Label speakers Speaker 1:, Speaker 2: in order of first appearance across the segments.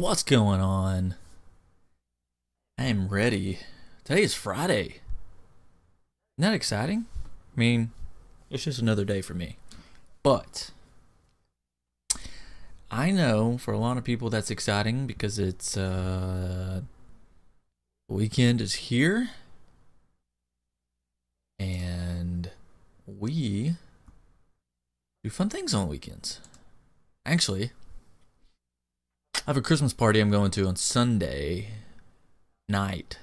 Speaker 1: What's going on? I am ready. Today is Friday. Isn't that exciting? I mean, it's just another day for me. But I know for a lot of people that's exciting because it's weekend is here. And we do fun things on weekends. Actually, I have a Christmas party I'm going to on Sunday night.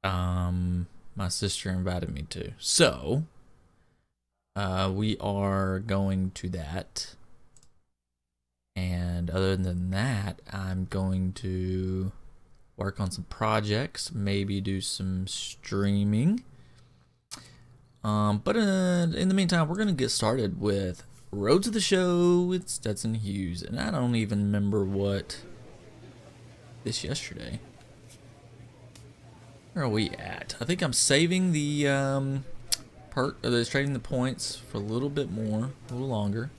Speaker 1: My sister invited me to. So, we are going to that. And other than that, I'm going to work on some projects, maybe do some streaming. But in the meantime, we're going to get started with Road to the Show with Stetson Hughes. And I don't even remember what this yesterday. Where are we at? I think I'm saving the trading the points for a little bit more, a little longer.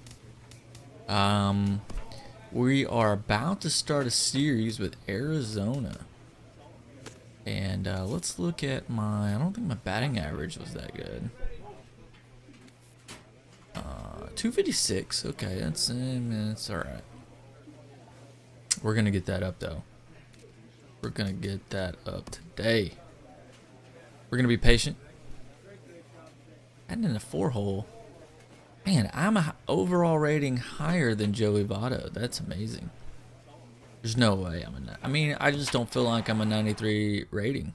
Speaker 1: We are about to start a series with Arizona. And let's look at I don't think my batting average was that good. 256. Okay, that's all right. We're gonna get that up though. We're gonna get that up today. We're gonna be patient. And in a 4-hole, man, I'm a overall rating higher than Joey Votto. That's amazing. There's no way I just don't feel like I'm a 93 rating.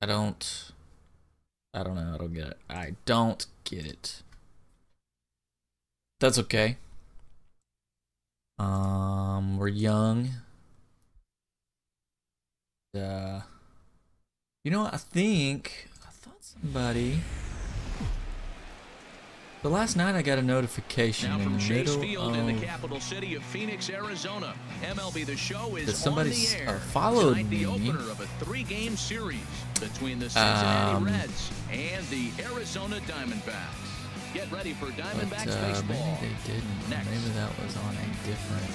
Speaker 1: I don't know. I don't get it. I don't get it. That's okay. We're young. You know what? I thought somebody. But last night I got a notification
Speaker 2: now from
Speaker 1: in the
Speaker 2: Chase
Speaker 1: middle
Speaker 2: Field
Speaker 1: of
Speaker 2: in the capital city of Phoenix, Arizona. MLB The Show is
Speaker 1: that somebody
Speaker 2: on the air.
Speaker 1: followed
Speaker 2: Tonight, the
Speaker 1: me.
Speaker 2: opener of a 3-game series between the Cincinnati Reds and the Arizona Diamondbacks. Get ready for Diamondbacks baseball.
Speaker 1: Maybe they didn't.
Speaker 2: Next.
Speaker 1: Maybe that was on a different.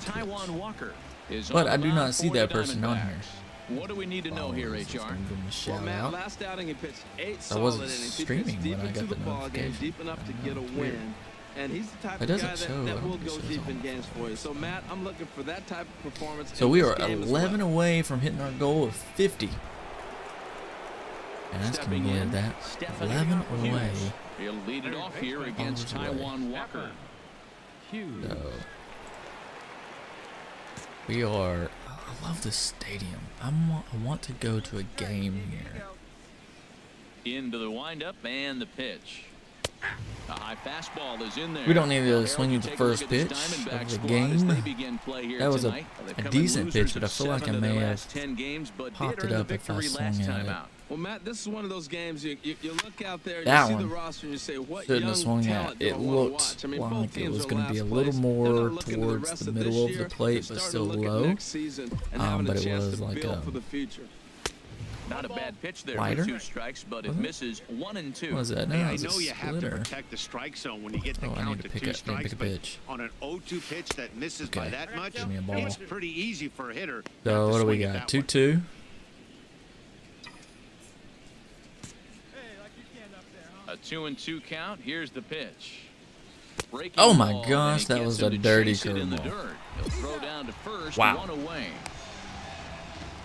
Speaker 2: Taijuan Walker is
Speaker 1: But
Speaker 2: on
Speaker 1: I
Speaker 2: the
Speaker 1: do
Speaker 2: mound
Speaker 1: not see
Speaker 2: for
Speaker 1: that
Speaker 2: the
Speaker 1: person on here.
Speaker 2: Diamondbacks. What do we need to know here, HR?
Speaker 3: Well, Matt, last outing he pitched 8 solid
Speaker 1: wasn't
Speaker 3: innings. He
Speaker 1: streaming
Speaker 3: pitched deep
Speaker 1: when I
Speaker 3: into
Speaker 1: got
Speaker 3: the
Speaker 1: the
Speaker 3: ball game,
Speaker 1: notification.
Speaker 3: deep enough to get a win. And he's the type
Speaker 1: It
Speaker 3: of guy
Speaker 1: doesn't show. I
Speaker 3: that
Speaker 1: don't
Speaker 3: will
Speaker 1: think it
Speaker 3: go
Speaker 1: shows
Speaker 3: deep in
Speaker 1: on.
Speaker 3: games for you. So, Matt, I'm looking for that type of performance.
Speaker 1: So
Speaker 3: in
Speaker 1: we
Speaker 3: this
Speaker 1: are
Speaker 3: game as
Speaker 1: 11
Speaker 3: well.
Speaker 1: away from hitting our goal of 50. And that's
Speaker 2: Stepping
Speaker 1: gonna be
Speaker 2: in,
Speaker 1: that.
Speaker 2: Stephanie
Speaker 1: 11
Speaker 2: Hughes.
Speaker 1: away.
Speaker 2: He'll lead it off here against Taijuan Walker.
Speaker 1: So we are. I love this stadium. I want to go to a game here.
Speaker 2: Into the windup and the pitch. A high fastball is in there.
Speaker 1: We don't need to
Speaker 2: Well,
Speaker 1: swing
Speaker 2: Harold,
Speaker 1: at the
Speaker 2: you take a look
Speaker 1: first
Speaker 2: at this
Speaker 1: pitch
Speaker 2: Diamondback
Speaker 1: of the
Speaker 2: squad as
Speaker 1: game.
Speaker 2: they begin play here
Speaker 1: That was
Speaker 2: tonight. They've
Speaker 1: a
Speaker 2: come in
Speaker 1: decent
Speaker 2: losers
Speaker 1: pitch, but I
Speaker 2: of
Speaker 1: feel like
Speaker 2: 7
Speaker 1: I
Speaker 2: of their
Speaker 1: may have
Speaker 2: last 10 games, but
Speaker 1: popped
Speaker 2: did
Speaker 1: it
Speaker 2: earn
Speaker 1: up
Speaker 2: the
Speaker 1: if I
Speaker 2: victory last
Speaker 1: swung at
Speaker 2: time
Speaker 1: it.
Speaker 2: out.
Speaker 3: Well, Matt, this is one of those games you look out there and
Speaker 1: That
Speaker 3: you see
Speaker 1: one
Speaker 3: the roster and you say, what
Speaker 1: shouldn't
Speaker 3: young
Speaker 1: have swung
Speaker 3: talent
Speaker 1: at.
Speaker 3: do I
Speaker 1: It
Speaker 3: want to
Speaker 1: looked
Speaker 3: watch? I mean,
Speaker 1: like
Speaker 3: both
Speaker 1: it
Speaker 3: teams
Speaker 1: was
Speaker 3: are
Speaker 1: going to be a
Speaker 3: last
Speaker 1: little
Speaker 3: place. They're
Speaker 1: more
Speaker 3: not looking to
Speaker 1: towards
Speaker 3: rest
Speaker 1: the
Speaker 3: of this
Speaker 1: middle of
Speaker 3: year.
Speaker 1: the plate,
Speaker 3: They're
Speaker 1: but
Speaker 3: starting
Speaker 1: still
Speaker 3: to look at
Speaker 1: low.
Speaker 3: next season and having
Speaker 1: But
Speaker 3: a
Speaker 1: it
Speaker 3: chance
Speaker 1: was
Speaker 3: to
Speaker 1: like
Speaker 3: build
Speaker 1: a
Speaker 3: for the future.
Speaker 2: Not a bad pitch there
Speaker 1: lighter?
Speaker 2: with 2 strikes, but it misses 1 and 2.
Speaker 1: What was that? No,
Speaker 4: Hey,
Speaker 1: it
Speaker 4: I
Speaker 1: was a
Speaker 4: know you have to
Speaker 1: splitter.
Speaker 4: protect the strike zone when you get the
Speaker 1: Oh, I
Speaker 4: count
Speaker 1: need to
Speaker 4: to
Speaker 1: pick
Speaker 4: 2
Speaker 1: up.
Speaker 4: strikes,
Speaker 1: Pick a
Speaker 4: but
Speaker 1: pitch.
Speaker 4: on an 0-2 pitch that misses by
Speaker 1: Okay.
Speaker 4: that much,
Speaker 1: Give me a ball.
Speaker 4: it's pretty easy for a hitter.
Speaker 1: So
Speaker 4: not to
Speaker 1: what do we
Speaker 4: swing at
Speaker 1: got?
Speaker 4: that one.
Speaker 1: 2-2.
Speaker 2: A 2-2 count. Here's the pitch. Breaking
Speaker 1: Oh my
Speaker 2: ball,
Speaker 1: gosh,
Speaker 2: and he
Speaker 1: that
Speaker 2: gets
Speaker 1: was a
Speaker 2: him to
Speaker 1: dirty
Speaker 2: chase it in the
Speaker 1: curveball.
Speaker 2: dirt. He'll throw down to first.
Speaker 1: Wow.
Speaker 2: 1 away.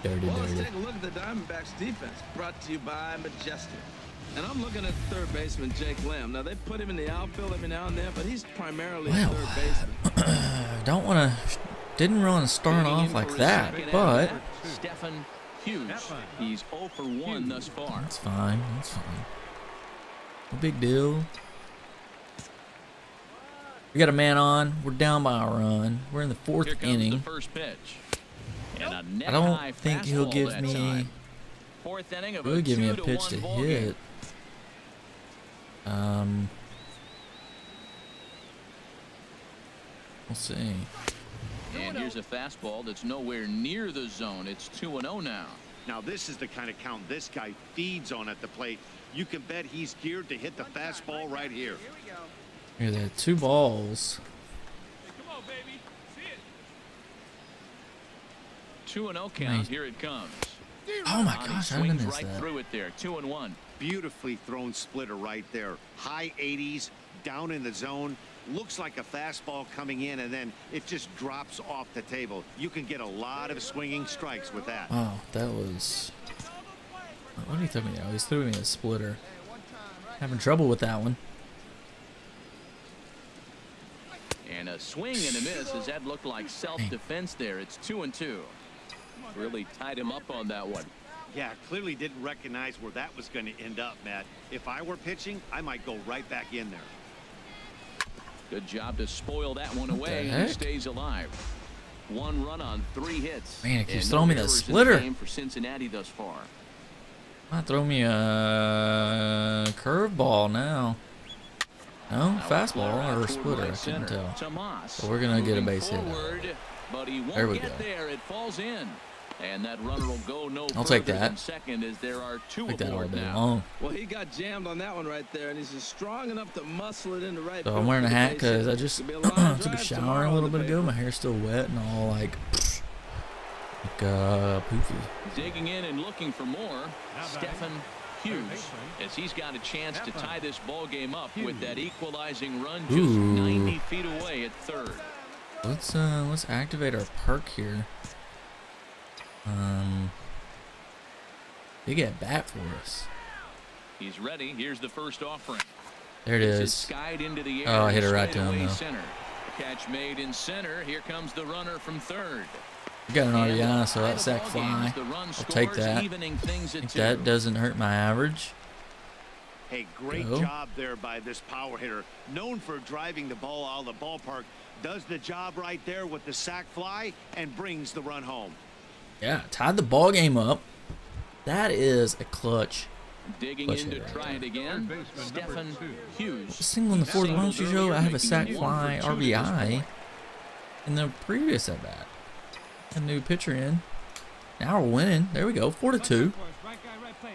Speaker 1: Dirty,
Speaker 3: Well, let's
Speaker 1: dirty.
Speaker 3: take a look at the Diamondbacks defense, brought to you by Majestic. And I'm looking at third baseman Jake Lamb. Now, they put him in the outfield every now and then, but he's primarily a
Speaker 1: Well,
Speaker 3: third baseman.
Speaker 1: Don't want to. Didn't want to start
Speaker 2: Digging
Speaker 1: off
Speaker 2: in
Speaker 1: like
Speaker 2: for his
Speaker 1: that,
Speaker 2: second
Speaker 1: but
Speaker 2: at-bat, Stephen Hughes. He's 0 for 1 thus far.
Speaker 1: that's fine. That's fine. No big deal. We got a man on. We're down by a run. We're in the 4th
Speaker 2: Here comes
Speaker 1: inning.
Speaker 2: the first pitch. And a
Speaker 1: I
Speaker 2: neck-high
Speaker 1: don't think he'll
Speaker 2: fastball
Speaker 1: give
Speaker 2: that
Speaker 1: me.
Speaker 2: time. 4th inning of
Speaker 1: He'll give me a
Speaker 2: 2-1
Speaker 1: pitch to
Speaker 2: ball
Speaker 1: hit.
Speaker 2: game.
Speaker 1: We'll see.
Speaker 2: And here's a fastball that's nowhere near the zone. It's 2-0 now.
Speaker 4: Now, this is the kind of count this guy feeds on at the plate. You can bet he's geared to hit the fastball right here.
Speaker 1: Here, there are 2 balls.
Speaker 5: Come on, baby. See it.
Speaker 2: 2-0 count. Here it comes.
Speaker 1: Oh my gosh, I didn't miss
Speaker 2: right
Speaker 1: that.
Speaker 2: through it there. 2-1.
Speaker 4: Beautifully thrown splitter right there. High 80s, down in the zone. Looks like a fastball coming in, and then it just drops off the table. You can get a lot of swinging strikes with that.
Speaker 1: Oh, that was... What did he throw me? Oh, he's throwing me a splitter. Having trouble with that one.
Speaker 2: And a swing and a miss, as that looked like self-defense there. It's 2-2. Really tied him up on that one.
Speaker 4: Yeah, clearly didn't recognize where that was going to end up, Matt. If I were pitching, I might go right back in there.
Speaker 2: Good job to spoil that one away, and he stays alive. 1 run on 3 hits.
Speaker 1: Man, it keeps
Speaker 2: And
Speaker 1: throwing me
Speaker 2: no
Speaker 1: that
Speaker 2: errors in the
Speaker 1: splitter.
Speaker 2: game for Cincinnati thus far.
Speaker 1: Might throw me a curveball now. No, fastball or a splitter, I couldn't tell. But we're going to get a base hit.
Speaker 2: But he won't
Speaker 1: There we
Speaker 2: get
Speaker 1: go.
Speaker 2: there. It falls in. And that runner will go no
Speaker 1: I'll
Speaker 2: further
Speaker 1: take that.
Speaker 2: than second, as there are 2
Speaker 1: Take that all
Speaker 2: aboard
Speaker 1: day
Speaker 2: now.
Speaker 1: long.
Speaker 3: Well, he got jammed on that one right there, and he's just strong enough to muscle it in the right.
Speaker 1: So I'm wearing a hat because I just took a shower a little bit ago. My hair's still wet and all like poofy.
Speaker 2: Digging in and looking for more, Stephen Hughes, as he's got a chance to tie this ball game up with that equalizing run just 90 feet away at third.
Speaker 1: Let's activate our perk here. Big at bat for us.
Speaker 2: He's ready. Here's the first offering.
Speaker 1: There it
Speaker 2: It's
Speaker 1: is.
Speaker 2: skied into the air.
Speaker 1: Oh, I hit it right
Speaker 2: straight
Speaker 1: to him
Speaker 2: away
Speaker 1: though.
Speaker 2: Center. Catch made in center. Here comes the runner from third.
Speaker 1: We got an
Speaker 2: And
Speaker 1: RBI, so
Speaker 2: tie
Speaker 1: that
Speaker 2: the
Speaker 1: sac
Speaker 2: ball game
Speaker 1: fly.
Speaker 2: as the run
Speaker 1: I'll take
Speaker 2: scores,
Speaker 1: that.
Speaker 2: evening things
Speaker 1: I
Speaker 2: at
Speaker 1: think
Speaker 2: 2.
Speaker 1: that doesn't hurt my average.
Speaker 4: Hey, great
Speaker 1: Go.
Speaker 4: job there by this power hitter. Known for driving the ball out of the ballpark. Does the job right there with the sac fly and brings the run home.
Speaker 1: Yeah, tied the ball game up. That is a clutch.
Speaker 2: Digging
Speaker 1: Push
Speaker 2: in to
Speaker 1: it right
Speaker 2: try
Speaker 1: there.
Speaker 2: it again. Stephen Hughes.
Speaker 1: Single in the fourth. Why don't you show I have a sac
Speaker 2: Making
Speaker 1: fly
Speaker 2: 1 for 2 to this
Speaker 1: RBI
Speaker 2: point.
Speaker 1: in the previous at bat? A new pitcher in. Now we're winning. There we go. 4-2.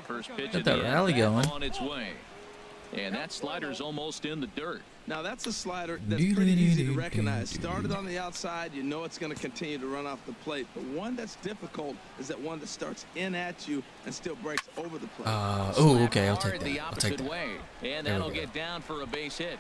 Speaker 2: First pitch
Speaker 1: Got
Speaker 2: of
Speaker 1: that
Speaker 2: the
Speaker 1: rally
Speaker 2: at-bat
Speaker 1: going.
Speaker 2: on its way. And that slider's almost in the dirt.
Speaker 3: Now that's a slider that's pretty easy to recognize. Started on the outside, you know it's going to continue to run off the plate. The one that's difficult is that one that starts in at you and still breaks over the plate.
Speaker 1: Oh, okay. I'll
Speaker 2: Hard
Speaker 1: take
Speaker 2: the
Speaker 1: that. I'll take
Speaker 2: opposite
Speaker 1: that.
Speaker 2: way. And
Speaker 1: There we
Speaker 2: that'll
Speaker 1: go.
Speaker 2: get down for a base hit.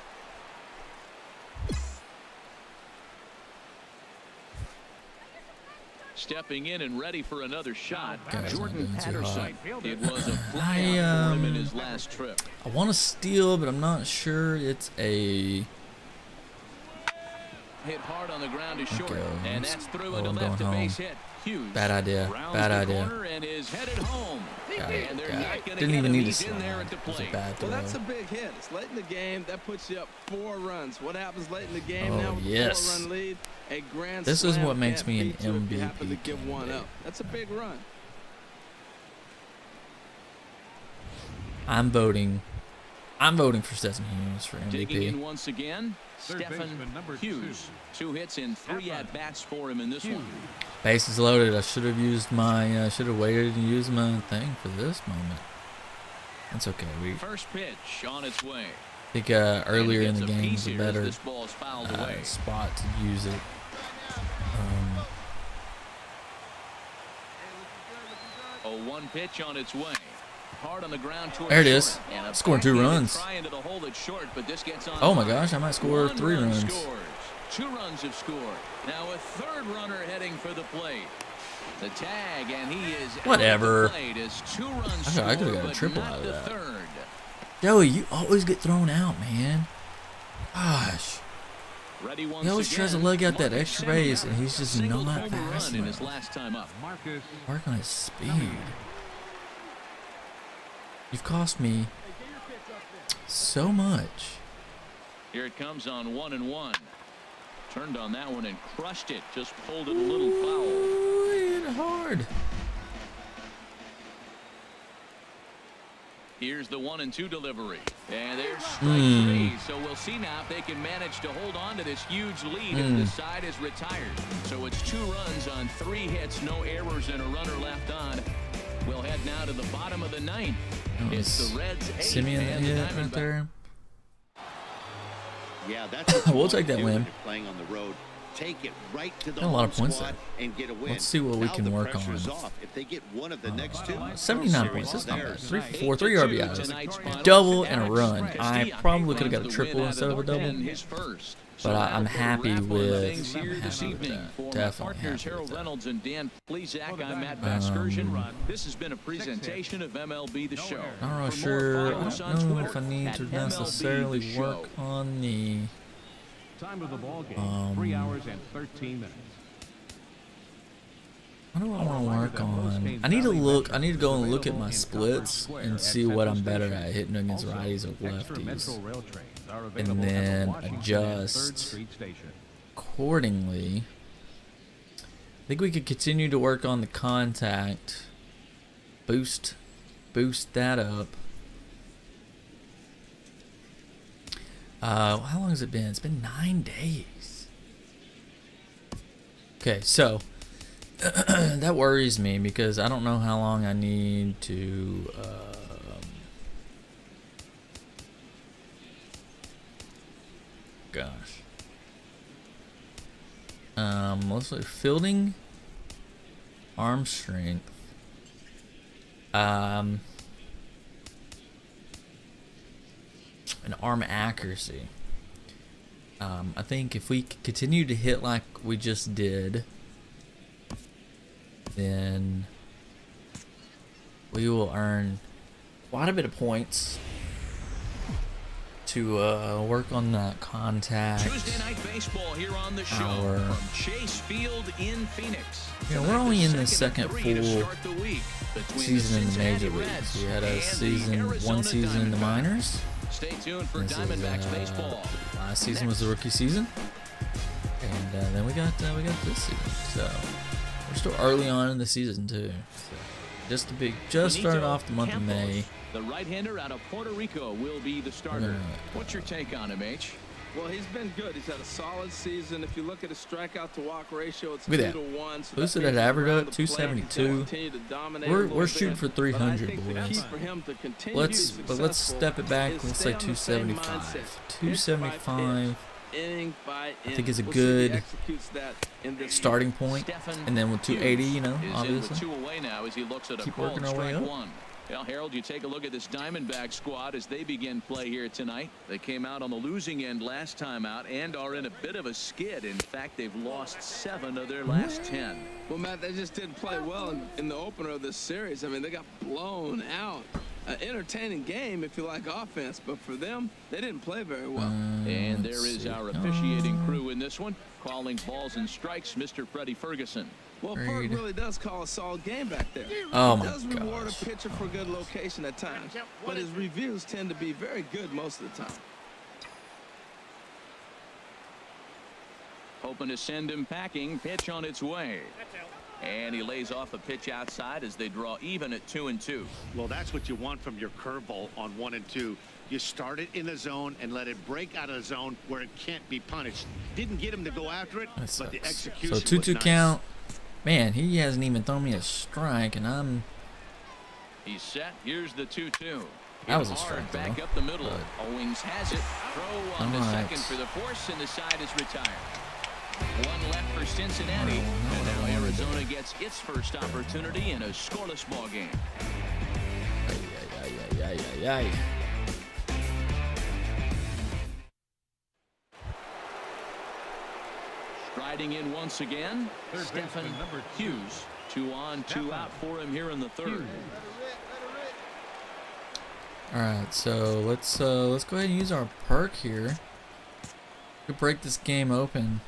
Speaker 2: Stepping in and ready for another shot,
Speaker 1: Guy's not
Speaker 2: Jordan
Speaker 1: doing too
Speaker 2: Patterson.
Speaker 1: hot.
Speaker 2: It was a flyout for him in his last trip.
Speaker 1: I want to steal, but I'm not sure it's a.
Speaker 2: Hit hard on the ground to short,
Speaker 1: Okay,
Speaker 2: and
Speaker 1: let's-
Speaker 2: that's through
Speaker 1: oh,
Speaker 2: and a
Speaker 1: I'm
Speaker 2: left
Speaker 1: going
Speaker 2: to base
Speaker 1: home.
Speaker 2: hit. Hughes
Speaker 1: Bad idea.
Speaker 2: rounds
Speaker 1: Bad
Speaker 2: the
Speaker 1: idea.
Speaker 2: corner and is headed home.
Speaker 1: Got it,
Speaker 2: And they're
Speaker 1: got
Speaker 2: not
Speaker 1: it.
Speaker 2: going to
Speaker 1: Didn't
Speaker 2: get
Speaker 1: even
Speaker 2: him.
Speaker 1: need to
Speaker 2: He's in there
Speaker 1: slide.
Speaker 2: at the
Speaker 1: It was a
Speaker 2: plate.
Speaker 1: bad
Speaker 3: Well,
Speaker 1: throw.
Speaker 3: that's a big hit. It's late in the game. That puts you up 4 runs. What happens late in the game
Speaker 1: Oh,
Speaker 3: now with
Speaker 1: yes.
Speaker 3: a 4-run lead? A grand
Speaker 1: This is
Speaker 3: slam
Speaker 1: what makes
Speaker 3: can't
Speaker 1: me an
Speaker 3: beat you if you happen to
Speaker 1: MVP
Speaker 3: give one
Speaker 1: candidate.
Speaker 3: up. That's a big run.
Speaker 1: I'm voting for Stephen Hughes for
Speaker 2: Digging in
Speaker 1: MVP.
Speaker 2: once again, Stephen Hughes. 2 hits and 3 at-bats for him in this one.
Speaker 1: Bases loaded. I should have used my. Should have waited and used my thing for this moment. That's okay. We
Speaker 2: First pitch on its way.
Speaker 1: think earlier in the
Speaker 2: And it
Speaker 1: game
Speaker 2: gets
Speaker 1: was a
Speaker 2: piece here as
Speaker 1: better
Speaker 2: this ball's fouled away.
Speaker 1: spot to use it.
Speaker 2: A 1 pitch on its way. Hard on the ground towards
Speaker 1: There it is.
Speaker 2: short. And a
Speaker 1: Scoring 2
Speaker 2: backhanded
Speaker 1: runs.
Speaker 2: try into the hole that's short, but this gets on
Speaker 1: Oh my
Speaker 2: fire.
Speaker 1: gosh, I might score
Speaker 2: 1
Speaker 1: 3
Speaker 2: run
Speaker 1: runs.
Speaker 2: Scores. 2 runs have scored. Now a 3rd runner heading for the plate. The tag, and he is
Speaker 1: Whatever.
Speaker 2: out of the plate as 2 runs
Speaker 1: I could've
Speaker 2: scored,
Speaker 1: got a
Speaker 2: but
Speaker 1: triple
Speaker 2: not
Speaker 1: out of
Speaker 2: the
Speaker 1: that.
Speaker 2: 3rd.
Speaker 1: Joey, you always get thrown out, man. Gosh.
Speaker 2: Ready once
Speaker 1: He always tries to
Speaker 2: again,
Speaker 1: leg out that
Speaker 2: Marcus
Speaker 1: extra
Speaker 2: Semien.
Speaker 1: base, and he's just
Speaker 2: Single
Speaker 1: not
Speaker 2: home
Speaker 1: fast
Speaker 2: run in his
Speaker 1: enough.
Speaker 2: last time up.
Speaker 1: Work on his speed. You've cost me so much.
Speaker 2: Here it comes on 1-1. Turned on that one and crushed it. Just pulled it a little foul.
Speaker 1: Ooh, he hit it hard.
Speaker 2: Here's the 1-2 delivery. And there's strike 3. So we'll see now if they can manage to hold on to this huge lead if the side is retired. So it's 2 runs on 3 hits, no errors, and a runner left on. We'll head now to the bottom of the ninth. It's the Reds 8
Speaker 1: Simeon
Speaker 2: and the
Speaker 1: hit right
Speaker 2: Diamondbacks.
Speaker 1: there.
Speaker 4: Yeah, that's what you
Speaker 1: We'll
Speaker 4: want
Speaker 1: take
Speaker 4: to
Speaker 1: that
Speaker 4: do
Speaker 1: win.
Speaker 4: when you're playing on the road. Take it right to the
Speaker 1: Got a lot
Speaker 4: home
Speaker 1: of points
Speaker 4: squad
Speaker 1: there.
Speaker 4: and get a win.
Speaker 1: Let's see what we
Speaker 4: Now
Speaker 1: can
Speaker 4: the
Speaker 1: work
Speaker 4: pressure's
Speaker 1: on.
Speaker 4: off. If they get one of the next two,
Speaker 1: 79 points. That's not bad. 3 RBIs. Double and a run. I probably could have got a triple instead of a double. But I'm happy with that. Definitely happy with that.
Speaker 2: Reynolds and Dan Plesac. I'm Matt Vasgersian. This has been a presentation of MLB The Show.
Speaker 1: I'm not sure. I don't know if I need to necessarily work on the
Speaker 6: Time of the ball game, 3 hours and 13 minutes.
Speaker 1: what do I want to work on? I need to go and look at my splits and see what I'm better at hitting against righties or lefties, and then adjust accordingly. I think we could continue to work on the contact, boost that up. How long has it been? It's been 9 days. Okay, so that worries me because I don't know how long I need to gosh. Let's look. Fielding, arm strength, and arm accuracy. I think if we continue to hit like we just did, then we will earn quite a bit of points to work on that contact.
Speaker 2: Tuesday night baseball here on the show from Chase Field in Phoenix.
Speaker 1: Yeah, we're only in the second full season in the major leagues. We had a one season in the minors.
Speaker 2: Stay tuned for Diamondbacks baseball.
Speaker 1: Last season was the rookie season, and then we got this season. So we're still early on in the season too. So just started off the month of May.
Speaker 2: The right-hander out of Puerto Rico will be the starter. What's your take on him, H?
Speaker 3: Well, he's been good. He's had a solid season. If you look at his strikeout to walk ratio, it's
Speaker 1: Look at
Speaker 3: 2-to-1. So
Speaker 1: boosted at average up 272. We're shooting for 300, boys. Let's step it back. Let's say 275. 275. I think is a good starting point, and then with 280, you know, obviously keep working our way up.
Speaker 2: Well, Harold, you take a look at this Diamondback squad as they begin play here tonight. They came out on the losing end last time out and are in a bit of a skid. In fact, they've lost 7 of their last 10.
Speaker 3: Well, Matt, they just didn't play well in the opener of this series. I mean, they got blown out. An entertaining game if you like offense, but for them, they didn't play very well.
Speaker 2: And there is our officiating crew in this one, calling balls and strikes, Mr. Freddie Ferguson.
Speaker 3: Well, Ferg really does call a solid game back there.
Speaker 1: Oh my
Speaker 3: He does reward
Speaker 1: gosh.
Speaker 3: a pitcher for good location at times, but his reviews tend to be very good most of the time.
Speaker 2: Hoping to send him packing. Pitch on its way. And he lays off a pitch outside as they draw even at 2-2.
Speaker 4: well, that's what you want from your curveball on 1 and 2. You start it in the zone and let it break out of the zone where it can't be punished. Didn't get him to go after it,
Speaker 1: That
Speaker 4: but the
Speaker 1: sucks.
Speaker 4: execution
Speaker 1: So 2-2
Speaker 4: was nice.
Speaker 1: count. Man, he hasn't even thrown me a strike, and I'm.
Speaker 2: He's set. Here's the 2-2.
Speaker 1: That was a
Speaker 2: Hard
Speaker 1: strike,
Speaker 2: back
Speaker 1: though.
Speaker 2: up the middle.
Speaker 1: But-
Speaker 2: Owings has it. Throw on the
Speaker 1: Alright.
Speaker 2: second for the force, and the side is retired. 1 left for Cincinnati.
Speaker 1: Oh,
Speaker 2: And now
Speaker 1: no.
Speaker 2: Arizona gets its first opportunity in a scoreless ball game.
Speaker 1: Ay.
Speaker 2: Striding in once again,
Speaker 6: Third
Speaker 2: Stephen
Speaker 6: baseman, number
Speaker 2: Hughes. 2 on, 2 out for him here in the third.
Speaker 1: All right, so let's go ahead and use our perk here to break this game open.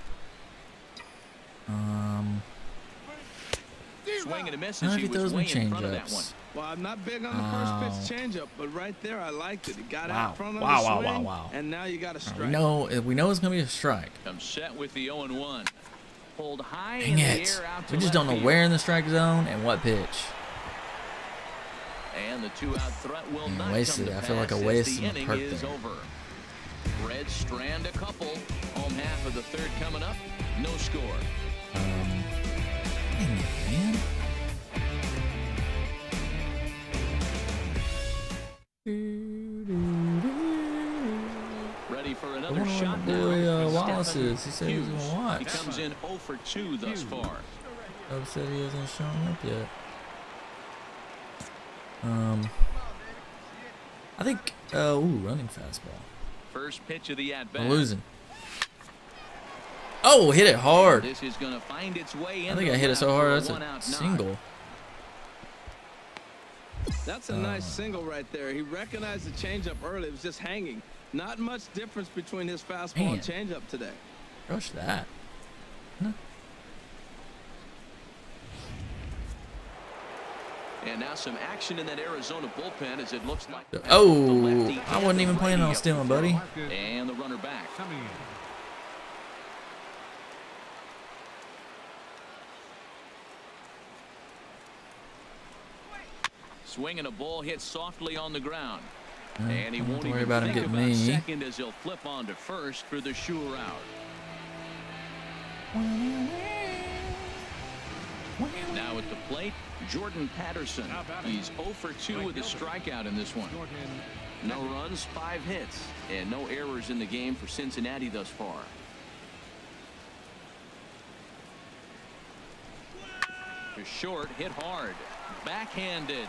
Speaker 2: Swing and a miss
Speaker 1: I
Speaker 2: as
Speaker 1: don't
Speaker 2: he
Speaker 1: know if he
Speaker 2: was
Speaker 1: throws me
Speaker 2: way in front of that one.
Speaker 1: changeups.
Speaker 3: Well, I'm not big on the first pitch changeup, but right there I liked it. He got out front of
Speaker 1: Wow,
Speaker 3: the
Speaker 1: wow,
Speaker 3: swing,
Speaker 1: wow.
Speaker 3: and now you got a strike.
Speaker 1: We know it's gonna be a strike.
Speaker 2: I'm set with the 0-1. Pulled high
Speaker 1: Dang
Speaker 2: in the
Speaker 1: it!
Speaker 2: air out to
Speaker 1: We just
Speaker 2: left
Speaker 1: don't know
Speaker 2: field.
Speaker 1: where in the strike zone and what pitch.
Speaker 2: And the 2-out threat will not
Speaker 1: wasted
Speaker 2: come
Speaker 1: it.
Speaker 2: to
Speaker 1: I feel like I
Speaker 2: pass as
Speaker 1: wasted
Speaker 2: the
Speaker 1: my
Speaker 2: inning
Speaker 1: perk
Speaker 2: is
Speaker 1: there.
Speaker 2: over. Reds strand a couple. Home half of the third coming up. No score.
Speaker 1: Dang it, man.
Speaker 2: Ready for
Speaker 1: I
Speaker 2: another
Speaker 1: wonder
Speaker 2: shot
Speaker 1: what
Speaker 2: now.
Speaker 1: boy Wallace
Speaker 2: Stephen
Speaker 1: is. He said he was
Speaker 2: Hughes.
Speaker 1: gonna watch.
Speaker 2: He comes in 0 for 2 thus far.
Speaker 1: Dub said he hasn't shown up yet. I think. Running fastball.
Speaker 2: First pitch of the at bat.
Speaker 1: I'm losing. Oh, hit it hard.
Speaker 2: This is going to find its way in.
Speaker 1: I think I hit it so hard. That's a single.
Speaker 3: That's a nice single right there. He recognized the changeup early. It was just hanging. Not much difference between his fastball and changeup today.
Speaker 1: Crush that. No.
Speaker 2: And now some action in that Arizona bullpen as it looks like.
Speaker 1: Oh, I wasn't even planning on stealing, buddy.
Speaker 2: And the runner back.
Speaker 6: Coming in.
Speaker 2: Swinging a ball hit softly on the ground.
Speaker 1: Yeah,
Speaker 2: And he
Speaker 1: don't have
Speaker 2: won't
Speaker 1: to worry
Speaker 2: even
Speaker 1: about him
Speaker 2: think
Speaker 1: getting
Speaker 2: about
Speaker 1: me.
Speaker 2: second as he'll flip on to first for the sure out. Now at the plate, Jordan Patterson. He's 0 for 2 with a strikeout in this one. No runs, 5 hits, and no errors in the game for Cincinnati thus far. To short, hit hard, backhanded.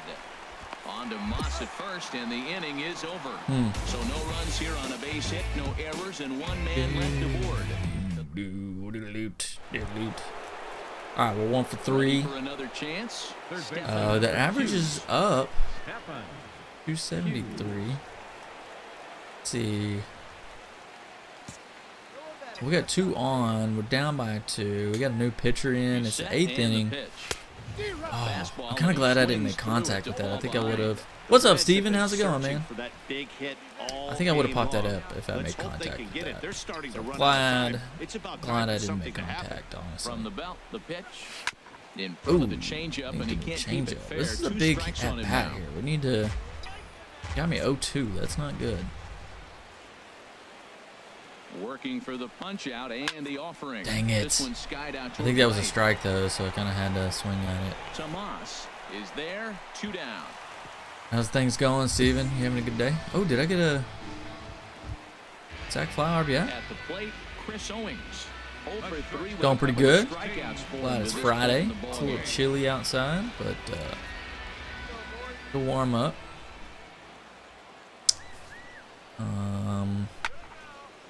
Speaker 2: On to Moss at first, and the inning is over. So no runs here on a base hit, no errors, and 1 man left aboard.
Speaker 1: All right, well, 1 for 3.
Speaker 2: For another chance.
Speaker 1: The average is up. 273. Let's see. We got 2 on. We're down by 2. We got a new pitcher in. It's the 8th inning. Oh, I'm kind of glad I didn't make contact with that. I think I would have. What's up, Steven? How's it going, man? I think I would have popped that up if I made contact with that. So glad I didn't make contact, honestly.
Speaker 2: From the belt, the pitch. In front of the changeup, and he can't keep it fair.
Speaker 1: This is a big at-bat here. We need to. Got me 0-2. That's not good.
Speaker 2: Working for the punch out and the offering.
Speaker 1: Dang it.
Speaker 2: This one skied out.
Speaker 1: I think that was a strike, though, so I kind of had to swing at it.
Speaker 2: Tomas is there, 2 down.
Speaker 1: How's things going, Steven? You having a good day? Oh, did I get a sack fly RBI?
Speaker 2: At the plate, Chris Owings. 0 for 3
Speaker 1: Going pretty good.
Speaker 2: Glad
Speaker 1: Glad it's Friday. It's a little chilly outside, but it'll warm up.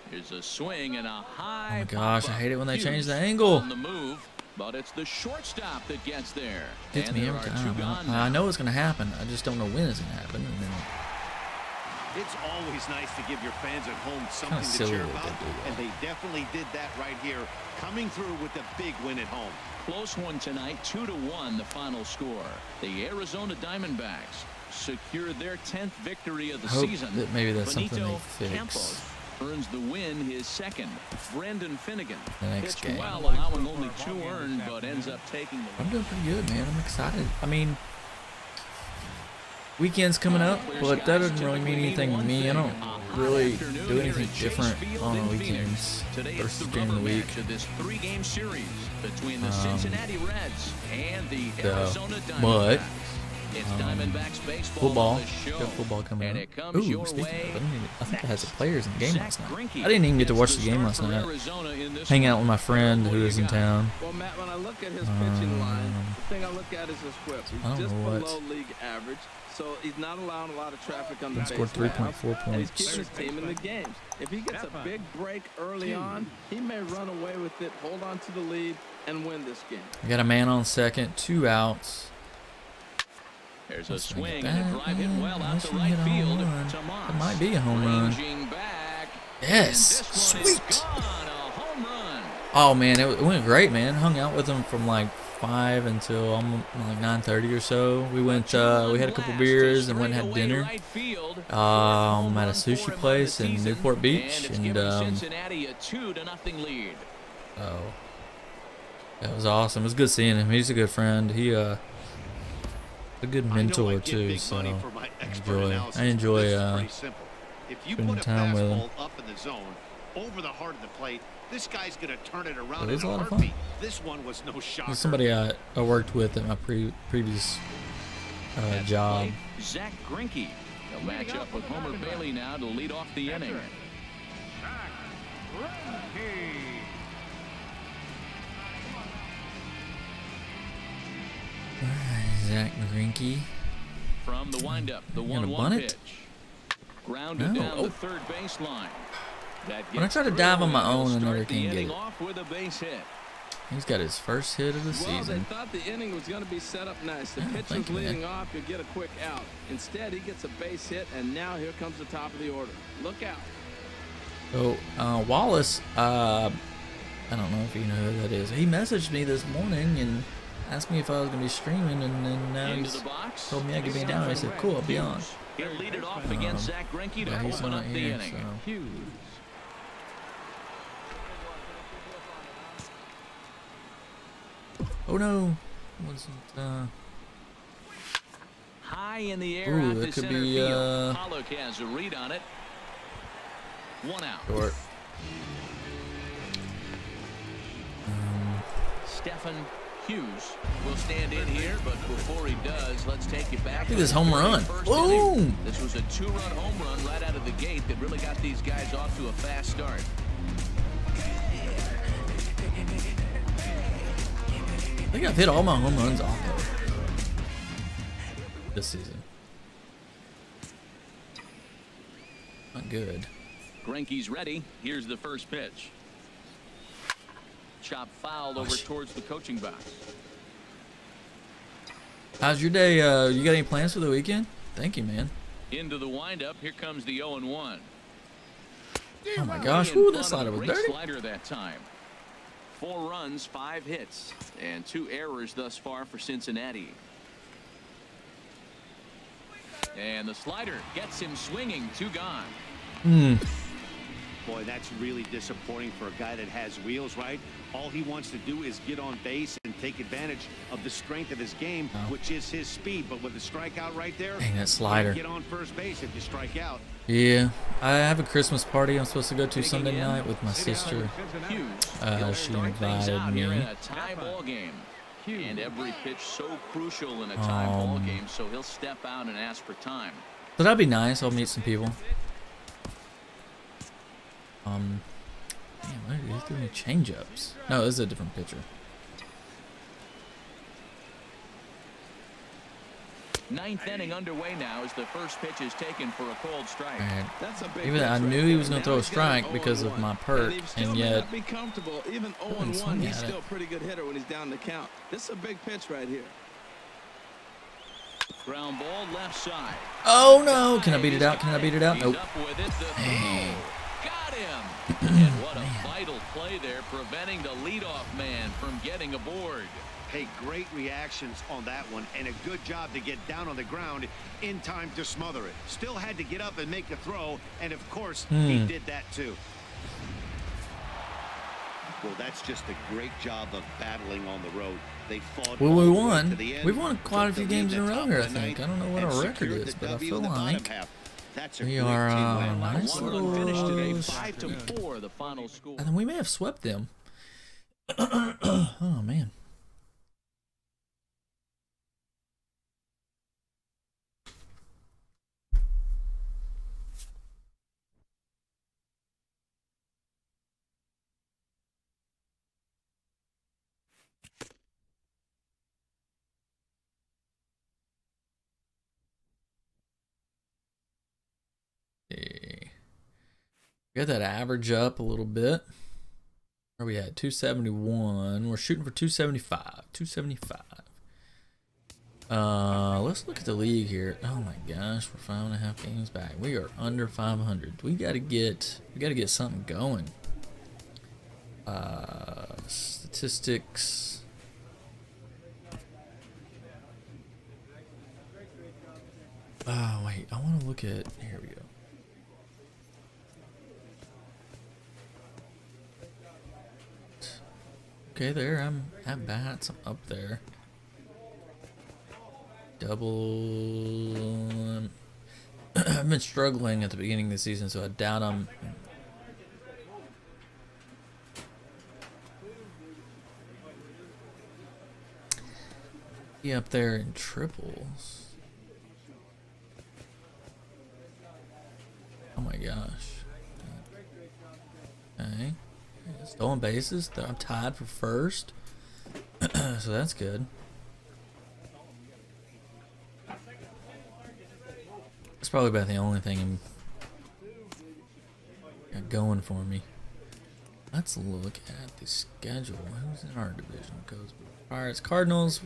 Speaker 2: Here's a swing and a high.
Speaker 1: Oh my gosh, I hate it when they change the angle.
Speaker 2: On the move, but it's the shortstop that gets there.
Speaker 1: Gets me every time. I know it's gonna happen. I just don't know when it's gonna happen. And then
Speaker 4: It's always nice to give your fans at home something to cheer about, and they definitely did that right here, coming through with a big win at home.
Speaker 2: Close one tonight, 2-1 the final score. The Arizona Diamondbacks secured their 10th victory of the season.
Speaker 1: That maybe that's
Speaker 2: Benito
Speaker 1: something they fix.
Speaker 2: Campos earns the win, his second. Brendan Finnegan
Speaker 1: The next
Speaker 2: pitched
Speaker 1: game.
Speaker 2: well, allowing only 2 earned, but ends up taking the
Speaker 1: I'm doing pretty good, man. I'm excited. I mean, weekend's coming up, but that doesn't really mean anything to me. I don't really do anything different on the weekends versus during the week.
Speaker 2: This 3-game series between the Cincinnati Reds and the Arizona Diamondbacks.
Speaker 1: But
Speaker 2: It's Diamondbacks baseball
Speaker 1: football,
Speaker 2: on the show.
Speaker 1: got football coming
Speaker 2: And
Speaker 1: up.
Speaker 2: it comes your
Speaker 1: Speaking
Speaker 2: way
Speaker 1: of, I think I had some players in the game last
Speaker 2: Zach
Speaker 1: night.
Speaker 2: Greinke
Speaker 1: I didn't even get to watch
Speaker 2: gets
Speaker 1: the game
Speaker 2: start
Speaker 1: last
Speaker 2: for
Speaker 1: night.
Speaker 2: Arizona in this
Speaker 1: Hang
Speaker 2: one.
Speaker 1: out with my friend who was in town.
Speaker 3: Well, Matt, when I look at his pitching line, the thing I look at is his whip.
Speaker 1: I
Speaker 3: He's
Speaker 1: don't
Speaker 3: just
Speaker 1: know what.
Speaker 3: below league average, so he's not allowing a lot of traffic on the
Speaker 1: He
Speaker 3: base.
Speaker 1: scored 3.4
Speaker 3: And he's
Speaker 1: points.
Speaker 3: keeping his team in the games. If he gets a big break early on, he may run away with it, hold on to the lead, and win this game.
Speaker 1: We got a man on second, 2 outs.
Speaker 2: There's a
Speaker 1: Let's
Speaker 2: swing
Speaker 1: get
Speaker 2: and a
Speaker 1: that.
Speaker 2: drive hit well out
Speaker 1: Unless
Speaker 2: to
Speaker 1: we
Speaker 2: right
Speaker 1: hit a home
Speaker 2: field.
Speaker 1: run.
Speaker 2: Tomas
Speaker 1: It might be a home run.
Speaker 2: ranging back.
Speaker 1: Yes,
Speaker 2: And this one is
Speaker 1: sweet.
Speaker 2: gone. A home run.
Speaker 1: Oh man, it went great, man. Hung out with him from like 5 until almost like 9:30 or so. We went, we had a couple beers and went and had dinner. At a sushi place in Newport Beach, and
Speaker 2: Cincinnati a 2-0 lead.
Speaker 1: oh, that was awesome. It was good seeing him. He's a good friend. He a good mentor too. So I enjoy spending time with him.
Speaker 4: Up in the zone, over the heart of the plate. This guy's gonna turn it around.
Speaker 1: It was
Speaker 4: in
Speaker 1: a
Speaker 4: a
Speaker 1: lot of fun.
Speaker 4: heartbeat. This one was no shocker.
Speaker 1: He's somebody I worked with at my previous job.
Speaker 2: Zach Greinke. They'll match up with Homer Bailey now to lead off the inning.
Speaker 1: Zach Greinke.
Speaker 2: From the windup, the 1-1 pitch. Grounded down the third baseline.
Speaker 1: When I try to dive on my own, I never can get it.
Speaker 2: Off with a base hit.
Speaker 1: He's got his first hit of the season.
Speaker 3: Well, they thought the inning was going to be set up nice. The pitcher's leading off, you'll get a quick out. Instead, he gets a base hit, and now here comes the top of the order. Look out.
Speaker 1: So, Wallace, I don't know if you know who that is. He messaged me this morning and asked me if I was going to be streaming, and then now he's told me I could be down. I said, cool, I'll be on.
Speaker 2: He'll lead it off against Zach Greinke to
Speaker 1: he's
Speaker 2: open
Speaker 1: not
Speaker 2: up the
Speaker 1: here,
Speaker 2: inning.
Speaker 1: so. Oh no, wasn't
Speaker 2: high in the air.
Speaker 1: Ooh,
Speaker 2: out
Speaker 1: that
Speaker 2: to
Speaker 1: could
Speaker 2: center
Speaker 1: be
Speaker 2: field. Pollock has a read on it. 1 out.
Speaker 1: short.
Speaker 2: Stephen Hughes will stand in here, but before he does, let's take it back.
Speaker 1: Look at this home run.
Speaker 2: Boom!
Speaker 1: Boom!
Speaker 2: This was a 2-run home run right out of the gate that really got these guys off to a fast start.
Speaker 1: I think I've hit all my home runs off of this season. Not good.
Speaker 2: Greinke's ready. Here's the first pitch. Chop foul over towards the coaching box.
Speaker 1: How's your day? You got any plans for the weekend? Thank you, man.
Speaker 2: Into the windup. Here comes the 0-1.
Speaker 1: Oh my gosh! Ooh, that slider was
Speaker 2: Great
Speaker 1: dirty.
Speaker 2: slider that time. 4 runs, 5 hits, and 2 errors thus far for Cincinnati. And the slider gets him swinging. 2 gone.
Speaker 4: Boy, that's really disappointing for a guy that has wheels, right? All he wants to do is get on base and take advantage of the strength of his game, which is his speed. But with the strikeout right there,
Speaker 1: Dang, that slider.
Speaker 4: get on first base if you strike out.
Speaker 1: Yeah, I have a Christmas party I'm supposed to go to Sunday night with my sister. She invited me.
Speaker 2: In a tie ball game. And every pitch so crucial in a tie ball game, so he'll step out and ask for time.
Speaker 1: So that'd be nice. I'll meet some people. Damn, why did he throw me change-ups? No, this is a different pitcher.
Speaker 2: Ninth inning underway now as the first pitch is taken for a cold strike.
Speaker 1: Right.
Speaker 3: That's a big
Speaker 1: Even I knew he was going to throw a strike because of my perk, and yet
Speaker 3: be comfortable. Even 0-1, he's still a pretty good hitter when he's down the count. This is a big pitch right here.
Speaker 2: Ground ball left side.
Speaker 1: oh no! Can I beat it out? Can I beat it out? Nope.
Speaker 2: Up with it, got him. And what a vital play there, preventing the leadoff man from getting aboard.
Speaker 4: Hey, great reactions on that one, and a good job to get down on the ground in time to smother it. Still had to get up and make a throw, and of course, he did that too. Well, that's just a great job of battling on the road. They fought.
Speaker 1: Well, we
Speaker 4: all the way
Speaker 1: won.
Speaker 4: to the end,
Speaker 1: We've won quite a
Speaker 4: took
Speaker 1: few
Speaker 4: the lead
Speaker 1: games in a
Speaker 4: at the
Speaker 1: row
Speaker 4: top
Speaker 1: here, I
Speaker 4: of the
Speaker 1: think. I
Speaker 4: ninth,
Speaker 1: don't know what
Speaker 4: and
Speaker 1: our record
Speaker 4: secured
Speaker 1: is,
Speaker 4: the
Speaker 1: but I
Speaker 4: W
Speaker 1: feel
Speaker 4: in the bottom
Speaker 1: like
Speaker 4: half. That's a
Speaker 1: we
Speaker 4: great
Speaker 1: are
Speaker 4: team win.
Speaker 1: nice
Speaker 2: One
Speaker 1: little
Speaker 2: run finished today,
Speaker 1: streak.
Speaker 2: 5-4, the final score.
Speaker 1: And then we may have swept them. Oh man. Got that average up a little bit. Where are we at? 271. We're shooting for 275. 275. Let's look at the league here. Oh my gosh, we're 5.5 games back. We are under 500. We gotta get something going. Statistics. Oh wait, I want to look at. Here we go. Okay, there. I'm at bats. I'm up there. Double. I've been struggling at the beginning of the season, so I doubt I'm. Be up there in triples. my gosh. Okay. Stolen bases. I'm tied for first. So that's good. That's probably about the only thing I'm going for me. Let's look at the schedule. Who's in our division? Goes Pirates, Cardinals.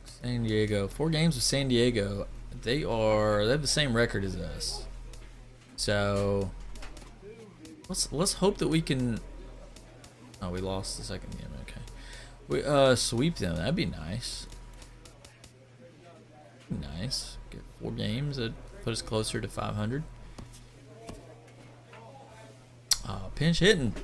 Speaker 1: San Diego. 4 games with San Diego. They have the same record as us. So let's hope that we can. Oh, we lost the second game. Okay, we sweep them. That'd be nice. Nice. Get 4 games. That put us closer to 500. Pinch hitting.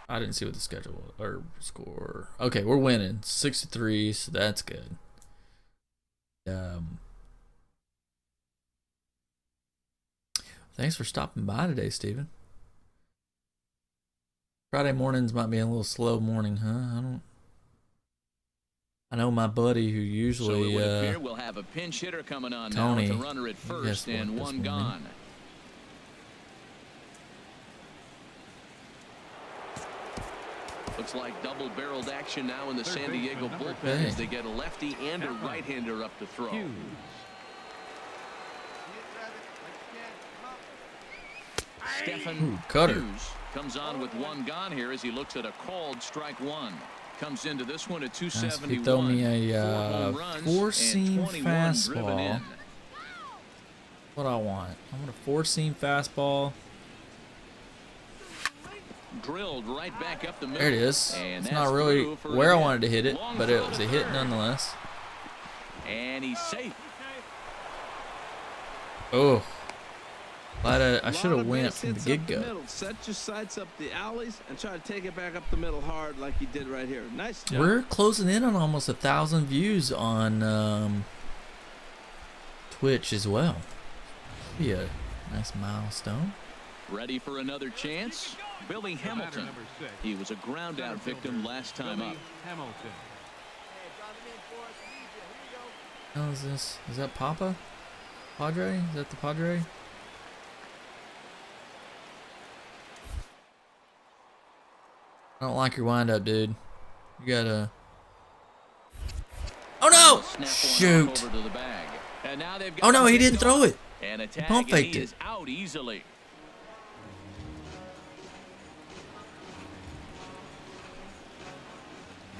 Speaker 1: I didn't see what the schedule or score. Okay, we're winning 6-3, so that's good. Thanks for stopping by today, Steven. Friday mornings might be a little slow morning, huh? I know my buddy who usually
Speaker 2: so it would appear we'll have a pinch hitter coming on
Speaker 1: Tony,
Speaker 2: now with a runner at first and 1 gone. Looks like double-barreled action now in the San Diego bullpen as they get a lefty and a right-hander up to throw. Stephen Hughes comes on with 1 gone here as he looks at a called strike 1. Comes into this one at 271.
Speaker 1: He throw me a 4-seam fastball. What I want? I want a 4-seam fastball.
Speaker 2: Drilled right back up the middle.
Speaker 1: There it is. It's not really where I wanted to hit it, but it was a hit nonetheless.
Speaker 2: And he's safe.
Speaker 1: Oh, I should have went from the get-go.
Speaker 3: Set your sights up the alleys and try to take it back up the middle hard like you did right here. Nice job.
Speaker 1: We're closing in on almost 1,000 views on Twitch as well. Be a nice milestone.
Speaker 2: Ready for another chance? Billy Hamilton. He was a ground out victim last time up.
Speaker 1: How is this? Is that Papa? Padre? Is that the Padre? I don't like your windup, dude. You gotta. Oh no! Shoot! Oh no, he didn't throw it. He pump faked it.
Speaker 2: Out easily.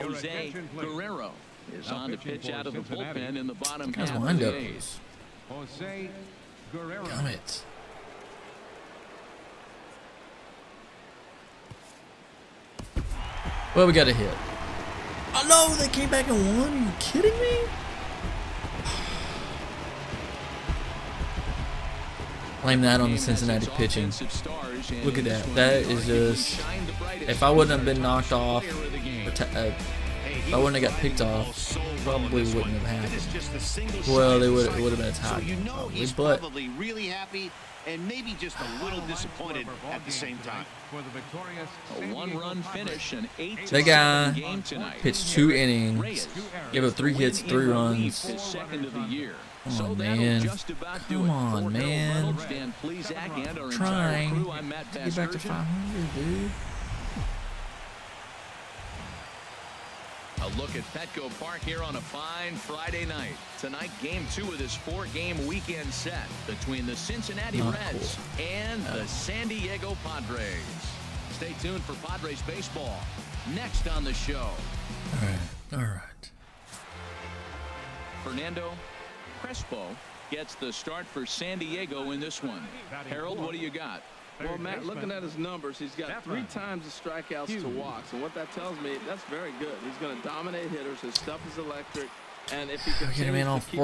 Speaker 2: Jose Guerrero is on to pitch out of the bullpen in the bottom half of the 8th.
Speaker 6: Jose Guerrero.
Speaker 1: Damn it. Well, we got a hit. Oh no, they came back and won. Are you kidding me? Blame that on the Cincinnati pitching. Look at that. That is just. If I wouldn't have been knocked off, if I wouldn't have got picked off, probably wouldn't have happened. Well, it would have been a tie.
Speaker 4: He's probably really happy and maybe just a little disappointed at the same time.
Speaker 2: A 1-run finish, an 8-7
Speaker 1: that guy
Speaker 2: game tonight.
Speaker 1: pitched 2 innings, gave up 3 hits, 3 runs.
Speaker 2: His second of the year.
Speaker 1: Come on, man. Come on, man. Trying to get back to 500, dude.
Speaker 2: A look at Petco Park here on a fine Friday night. Tonight, game 2 of this 4-game weekend set between the Cincinnati Reds and the San Diego Padres. Stay tuned for Padres baseball next on the show.
Speaker 1: All right.
Speaker 2: Fernando Crespo gets the start for San Diego in this one. Harold, what do you got?
Speaker 3: Well, Matt, looking at his numbers, he's got 3 times the strikeouts to walks, and what that tells me, that's very good. He's going to dominate hitters. His stuff is electric, and if he continues to keep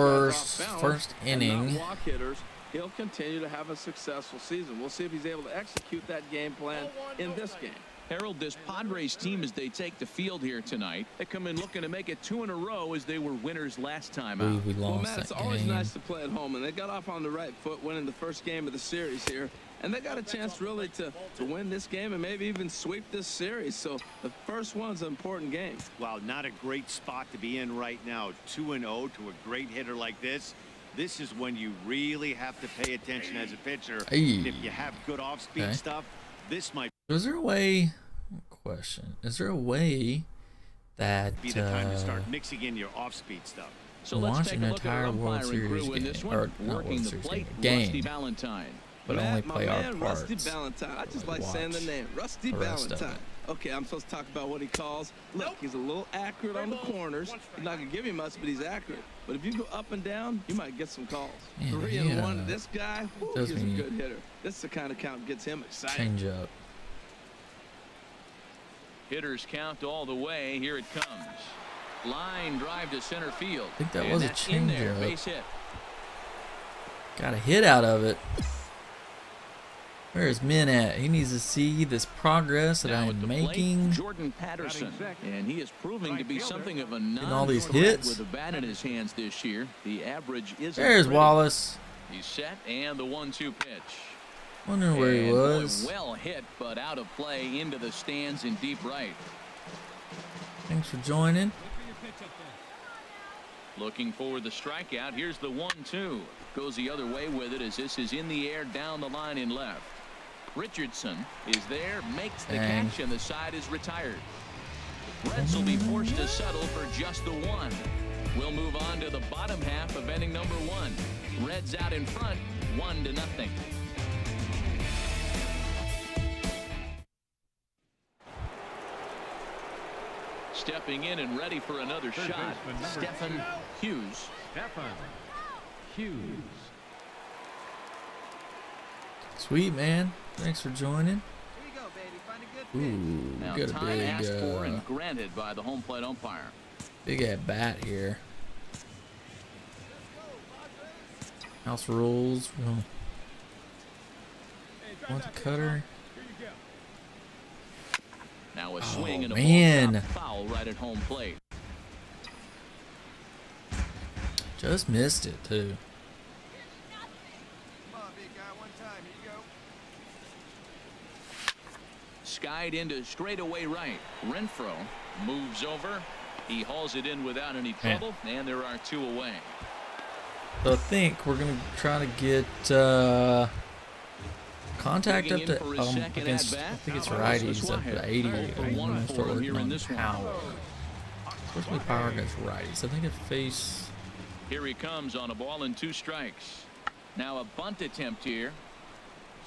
Speaker 1: first inning,
Speaker 3: and not walk hitters, he'll continue to have a successful season. We'll see if he's able to execute that game plan in this game.
Speaker 2: Harold, this Padres team, as they take the field here tonight, they come in looking to make it 2 in a row as they were winners last time out.
Speaker 1: We lost
Speaker 3: Matt, it's always nice to play at home, and they got off on the right foot, winning the first game of the series here. And they got a chance really to win this game and maybe even sweep this series. So the first one's an important game.
Speaker 4: Well, not a great spot to be in right now. 2-0 to a great hitter like this. This is when you really have to pay attention as a pitcher.
Speaker 1: Hey.
Speaker 4: And if you have good off-speed stuff, this might
Speaker 1: Is there a way? Question: is there a way that
Speaker 4: be the time to start mixing in your off-speed stuff?
Speaker 2: So let's
Speaker 1: watch
Speaker 2: take
Speaker 1: an
Speaker 2: a look at our
Speaker 1: entire World
Speaker 2: umpiring
Speaker 1: Series
Speaker 2: crew in
Speaker 1: game,
Speaker 2: this
Speaker 1: or
Speaker 2: one.
Speaker 1: not
Speaker 2: Working
Speaker 1: World
Speaker 2: the
Speaker 1: Series
Speaker 2: plate,
Speaker 1: game,
Speaker 2: Rusty Valentine.
Speaker 1: but only
Speaker 3: My
Speaker 1: play our
Speaker 3: man,
Speaker 1: parts.
Speaker 3: Rusty Valentine. I just like
Speaker 1: Watch
Speaker 3: saying the name. Rusty
Speaker 1: the rest of
Speaker 3: Valentine.
Speaker 1: it.
Speaker 3: Okay, I'm supposed to talk about what he calls. Look, he's a little accurate on the corners. He's not going to give you much, but he's accurate. But if you go up and down, you might get some calls.
Speaker 1: Man,
Speaker 3: 3-1 to this guy,
Speaker 1: does
Speaker 3: he's a
Speaker 1: me
Speaker 3: good hitter. This is the kind of count gets him excited.
Speaker 1: Change up.
Speaker 2: Hitters count all the way. Here it comes. Line drive to center field.
Speaker 1: I think that
Speaker 2: And
Speaker 1: was a
Speaker 2: that's in there.
Speaker 1: changeup.
Speaker 2: Base hit.
Speaker 1: Got a hit out of it. Where is Min at? He needs to see this progress that
Speaker 2: Now
Speaker 1: I
Speaker 2: at the
Speaker 1: am
Speaker 2: plate,
Speaker 1: making.
Speaker 2: Jordan Patterson, and he is proving to be something of a
Speaker 1: all these
Speaker 2: non-threat
Speaker 1: hits.
Speaker 2: with a bat in his hands this year. The average is
Speaker 1: There's Wallace.
Speaker 2: He's set, and the 1-2 pitch.
Speaker 1: Wondering where he
Speaker 2: And boy,
Speaker 1: was.
Speaker 2: well hit, but out of play into the stands in deep right.
Speaker 1: Thanks for joining.
Speaker 2: Looking for the strikeout. Here's the 1-2. Goes the other way with it as this is in the air down the line in left. Richardson is there, makes the
Speaker 1: Dang.
Speaker 2: catch, and the side is retired. Reds will be forced to settle for just the one. We'll move on to the bottom half of inning number 1. Reds out in front, 1-0. Stepping in and ready for another
Speaker 6: Third
Speaker 2: shot,
Speaker 6: baseman, number
Speaker 2: Stephen Hughes.
Speaker 6: Stephen Hughes.
Speaker 1: Sweet, man. Thanks for joining.
Speaker 7: Here you go, baby. Find a good
Speaker 1: Ooh,
Speaker 2: Now
Speaker 1: we got a
Speaker 2: time
Speaker 1: big,
Speaker 2: asked for and granted by the home plate umpire.
Speaker 1: big at bat here. House rules. We don't want the cutter.
Speaker 2: Now a swing and a
Speaker 1: man.
Speaker 2: ball foul right at home plate.
Speaker 1: Just missed it too.
Speaker 7: Come on, big guy. One time. Here you go.
Speaker 2: Skied into straightaway right. Renfro moves over. He hauls it in without any trouble, and there are 2 away.
Speaker 1: So I think we're gonna try to get contact up
Speaker 2: Digging in
Speaker 1: to
Speaker 2: for his second
Speaker 1: against.
Speaker 2: at-bat.
Speaker 1: I think it's
Speaker 2: Carlos
Speaker 1: righties up to
Speaker 2: Suarez.
Speaker 1: 80.
Speaker 2: 0 for
Speaker 1: I'm
Speaker 2: 1
Speaker 1: gonna
Speaker 2: for
Speaker 1: start
Speaker 2: him
Speaker 1: working
Speaker 2: here in
Speaker 1: on
Speaker 2: this one.
Speaker 1: power. Supposed to be power against righties. I think it face.
Speaker 2: Here he comes on a ball and 2 strikes. Now a bunt attempt here.